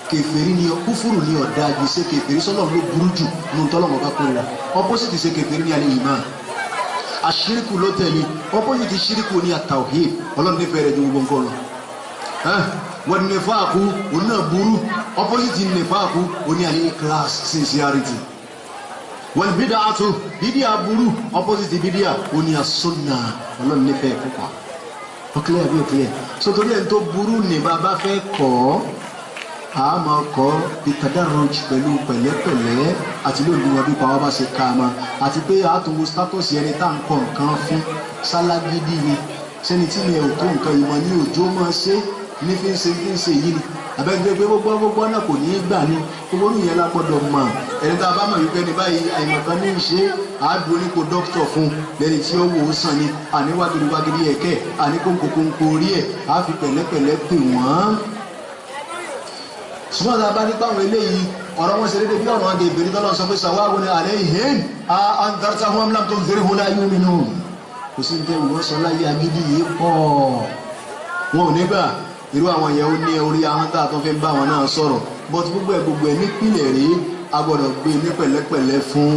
kèfèrí ni kúfùrù ni ọ̀dà ju ṣe kèfèrí sọ́nà ló burú jù ní tọ́lọ́mọ bá kúrò opposite ṣe kèfèrí ni alẹ́ ìmán àṣíríkù ló tẹ̀lé opposite ṣíríkù ni àtàwhíd Ọlọ́run nífẹ̀ẹ́ rẹ̀ ju gbogbo nǹkan lọ. wọ́n ní nifáàkù òun náà burú opposite nifáàkù òun ní alẹ́ ikhlas sincerity. wọ́n bídàátù bídíà burú opposite bídíà òun ní as-sunnah Ọlọ́run nífẹ̀ẹ́ púpọ̀. ó clear bí ó clear so torí ẹni tó burú ní bàbá fẹ́ kọ́ a máa kọ́ ìtàdároj pẹ̀lú pẹ̀lẹ́pẹ̀lẹ́ àti lóògùn wọn bí pàwọ́ bá ṣe ká a ma àti pé àtúnwò status ẹni tá à ń kọ́ nǹkan fún sálágídí ni sẹ́ni tí mi ò tó nǹkan ìmọ̀ ní òjò máa ṣe ní fi ń ṣe yìí ni àbẹ́gbẹ́ pé gbogbo náà kò ní í gbà ní gbogbo nìyẹn lápọ̀dọ̀ mọ̀ ẹni tá a bá mọ̀ wípé ní báyìí àìmọ̀kan ní í ṣe àádùn onípo dókítà fún lẹ́ni tí ó wò ó sàn ni àníwágidíwágidí ẹ̀kẹ́ àníkóńkóńkó orí ẹ̀ á fi pẹ̀lẹ́pẹ̀lẹ́ pè wọ́n ṣùgbọ́n tá a bá nípa àwọn eléyìí ọ̀rọ̀ wọn ṣe déédéé bí ọ̀rọ̀ wọn dé ìbèrè tọ́lọ́ sọ pé sàwáwò ni àlẹ́ ìhìn antartahum am lam tunzirhum la yu'minun kò sí nítorí wọ́n sọ láyé agídí yìí pọ̀ wọn ò nígbà irú àwọn yẹn ó ní orí ahọ́n tá a tó fi ń bá wọn náà sọ̀rọ̀ but gbogbo ẹ̀ nípìnlẹ̀ rí a gbọ́dọ̀ gbé ní pẹ̀lẹ́pẹ̀lẹ́ fún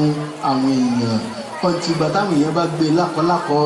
àwọn èèyàn ọtí ìgbà táwọn èèyàn bá gbé lákọlákọ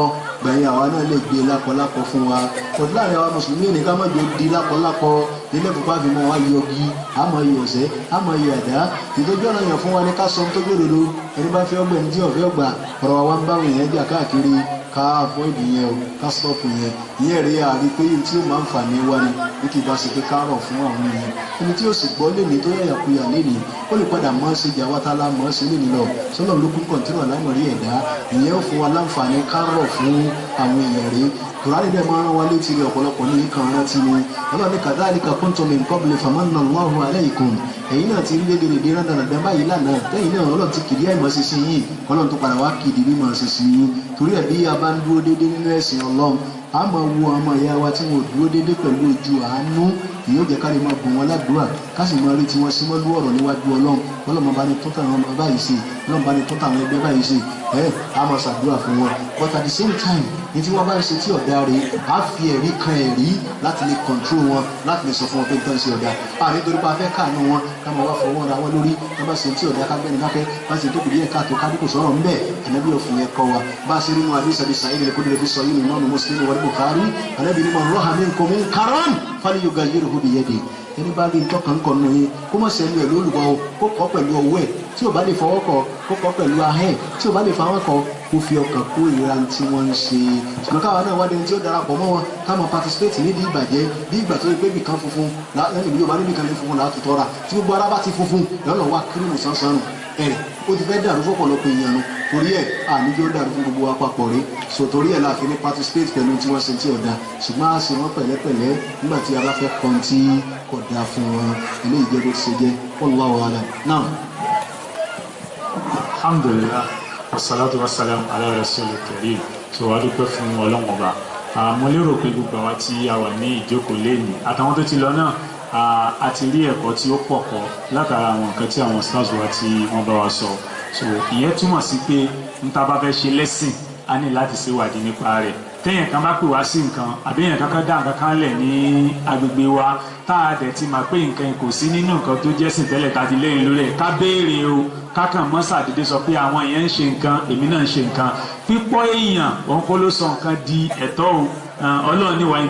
gbẹ̀yìn àwa náà lè gbé lákọlákọ fún wa kò láàrin àwa mùsùlùmí ní ká má jò di lákọlákọ nílẹ̀ fúnpá fi mọ́ wa yọgi àmọ́ iyọ̀ ọ̀sẹ̀ àmọ́ iyọ̀ àdá ìtọ́jú ọ̀nà yàn fún wa ní ká sọ tó gbòdòdó ẹni bá fẹ́ ọgbẹ́ ní tí ọ̀fẹ́ ọgbà ọ̀rọ̀ wa ń bá àwọn èèyàn jà káàkiri ká avoid yẹn o ká stop yẹn ìyẹn rí àrí pé tí ó máa ń fà ní wa ni bí kì í bá ṣe pé ká rọ̀ fún àwọn èèyàn ẹni tí ó sì gbọ́ lẹ́ni tó yàyà kuyà lẹ́ni ó lè padà mọ́ ṣe jà wátálá mọ́ ṣe lẹ́ni lọ sọ́nà ló kún kọ̀ǹtínú àlámọ̀rí ẹ̀dá ìyẹn ó fún wa láǹfààní ká rọ̀ fún àwọn èèyàn rí Kùránì dẹ̀ máa ń rán wa létí rẹ̀ ọ̀pọ̀lọpọ̀ ní kan rántí ni ọlọ́run ní kadhalika kuntum min qablu famanna Allahu alaykum ẹ̀yin náà ti rí lédèrèdè rándànàdàn báyìí lánàá lẹ́yìn náà ọlọ́run ti kìdí àìmọ̀ ṣiṣẹ́ yìí ọlọ́run tó padà wá kìdí mímọ̀ ṣiṣẹ́ yìí torí ẹ̀ bí a bá ń dúró déédéé nínú ẹ̀sìn ọlọ́run a máa wo ọmọ ìyá wa tí wọn ò dúró déédéé pẹ̀lú ojú àánú yóò jẹ́ ká lè máa bùn wọn ládùúrà ká sì máa rí tiwọn símọ́ lú ọ̀rọ̀ níwájú ọlọ́run ọlọ́run bá ní tó tàwọn ọmọ báyìí ṣe ọlọ́run bá ní tó tàwọn ẹgbẹ́ báyìí ṣe a máa ṣàdúrà fún wọn but at the same time ní tí wọ́n bá ń ṣe tí ọ̀dà rẹ̀ á fi ẹ̀rí kan ẹ̀rí láti lè control wọn láti lè sọ fún wọn pé nǹkan ṣe ọ̀dà nítorí pé a fẹ́ káàánú wọn ká máa wá fọwọ́ ra wọn lórí ká bá ṣe tí ọ̀dà ká gbẹ́ni káfẹ́ bá ṣe tó kù díẹ̀ káàtó ká dípò sọ̀rọ̀ ńbẹ̀ ànábì òfin yẹn kọ́ wa bá a ṣe nínú àdìsàbí sàyẹ́dẹ̀ kó lè fi sọ yìí nínú Muslim wal Bukhari ànábì ní man ra'a minkum munkaran falyughayyirhu biyadihi ẹni bá rí ntọ́kàn kan nù yín kó mọ̀ sẹ́nu ẹ̀ lólùwọ́ o kó kọ́ pẹ̀lú ọwọ́ ẹ̀ tí ò bá lè fọwọ́ kọ kó kọ́ pẹ̀lú ahẹ́ tí ò bá lè fọwọ́ kọ kó fi ọkàn kó ìra tí wọ́n ń ṣe ṣùgbọ́n káwa náà wá dẹni tí ó darapọ̀ mọ́ wọn ká mọ̀ participate nídìí ìbàjẹ́ bí ìgbà tó yẹ pé ibìkan funfun lẹ́nu ìbí yorùbá níbìkan ní funfun láti tọ́ra tí gbogbo ara bá ti funfun lọ́nà wá kírìmù sánsán ẹ̀rẹ̀ ó ti fẹ́ dàrú fọ́pọ̀lọpọ̀ èèyàn nu torí ẹ̀ àníjó dàrú fún gbogbo apapọ̀ rẹ̀ so torí ẹ̀ láàfin ní participate pẹ̀lú tí wọ́n ṣe tí ọ̀dà ṣùgbọ́n a ṣe wọ́n pẹ̀lẹ́pẹ̀lẹ́ nígbà tí a bá fẹ́ kàn tí kò dáa fún wọn ilé ìjẹ́ bó ti ṣe jẹ́ wallahu a'lam náà. alhamdulillah wassalatu wassalamu ala rasulil karim tó wá dúpẹ́ fún ọlọ́run ọba mo lérò pé gbogbo àwa tí a wà ní ìjókòó lẹ́yìn àtàwọn tó ti lọ náà a ti rí ẹ̀kọ́ tí ó pọ̀ kọ́ látara àwọn nǹkan tí àwọn stars wa tí wọ́n bá wa sọ so ìyẹn túmọ̀ sí pé n ta bá fẹ́ ṣe lẹ́sìn a ní láti ṣèwádìí nípa rẹ̀ téèyàn kan bá pè wá sí nǹkan àbí èèyàn kankan dá nǹkan kan lẹ̀ ní agbègbè wa tá a dẹ̀ ti máa pé nǹkan kò sí nínú nǹkan tó jẹ́sìn tẹ́lẹ̀ tá a ti lẹ́yìn lórí ẹ̀ ká béèrè o kákan mọ́ sàdédé sọ pé àwọn èèyàn ń ṣe nǹkan èmi náà ń ṣe nǹkan pípọ́ èèyàn òun kọ́ ló sọ nǹkan di ẹ̀tọ́ o ọlọ́run ní wàyí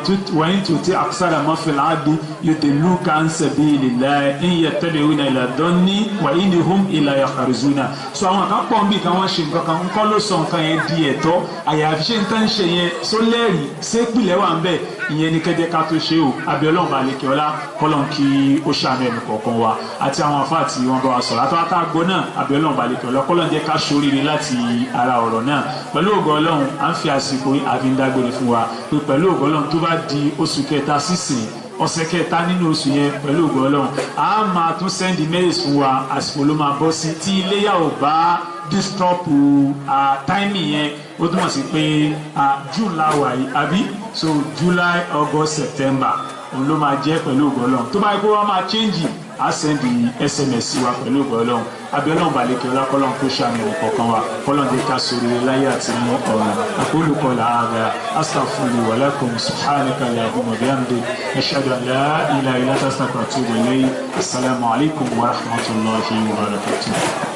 tó tí àkúsára mọ́fìlà ábí yóò tẹ̀ lùkà ń sẹ̀bi ìlà ìyẹ tẹ́lẹ̀ òun náà ìlàdọ́ ní wàyí ní hum ìlà yàkàrìzúnà so àwọn kan pọ̀ nbí kan wọ́n ṣe nǹkan kan ńkọ́ ló sọ nǹkan yẹn di ẹ̀tọ́ àyàfi ṣé nǹkan ń ṣe yẹn sólẹ́rì sépìlẹ̀ wà ń bẹ̀ ìyẹn ní kẹ́jẹ́ ká tó ṣe o àbí ọlọ́run bá lè kí ọlá kọ́lọ́n kí ó ṣàánú ẹnì kọ̀ọ̀kan wa àti àwọn afá tí wọ́n bá wa sọ̀rọ̀ àtàwátà gbọ́ náà àbí ọlọ́run bá lè kí ọlá kọ́lọ́n jẹ́ ká ṣoríire láti ara ọ̀rọ̀ náà pẹ̀lú ògo ọlọ́run à ń fi àsìkò àfi ń dágbére fún wa pé pẹ̀lú ògo ọlọ́run tó bá di oṣù kẹta sísìn ọ̀sẹ̀ kẹta nínú oṣù yẹn pẹ̀lú ògo ọlọ́run a máa tún sẹ́ndì mails fún wa àsìkò ló máa bọ́ sí tí iléyà ò bá disturb táìmì yẹn ó túmọ̀ sí pé June láwà yìí àbí so July August September òun ló máa jẹ́ pẹ̀lú ògo ọlọ́run tó bá yẹ kó wọ́n máa change a sẹ́ndì SMS wa pẹ̀lú ògo ọlọ́run abẹ́ọ́lọ́run balẹ̀kẹ́ ọlá kọ́lọ́n kó ṣàmì ọ̀kọ̀ọ̀kan wa kọ́lọ́n dé ká sórí láyé àti mú ọ̀run àkólùkọ́ làárẹ̀ astaghfirullaha wa lakum subhanaka allahumma wa bihamdik ashhadu an la ilaha illa anta astaghfiruka wa atubu ilayk assalamu alaikum wa rahmatullahi wa barakatuh.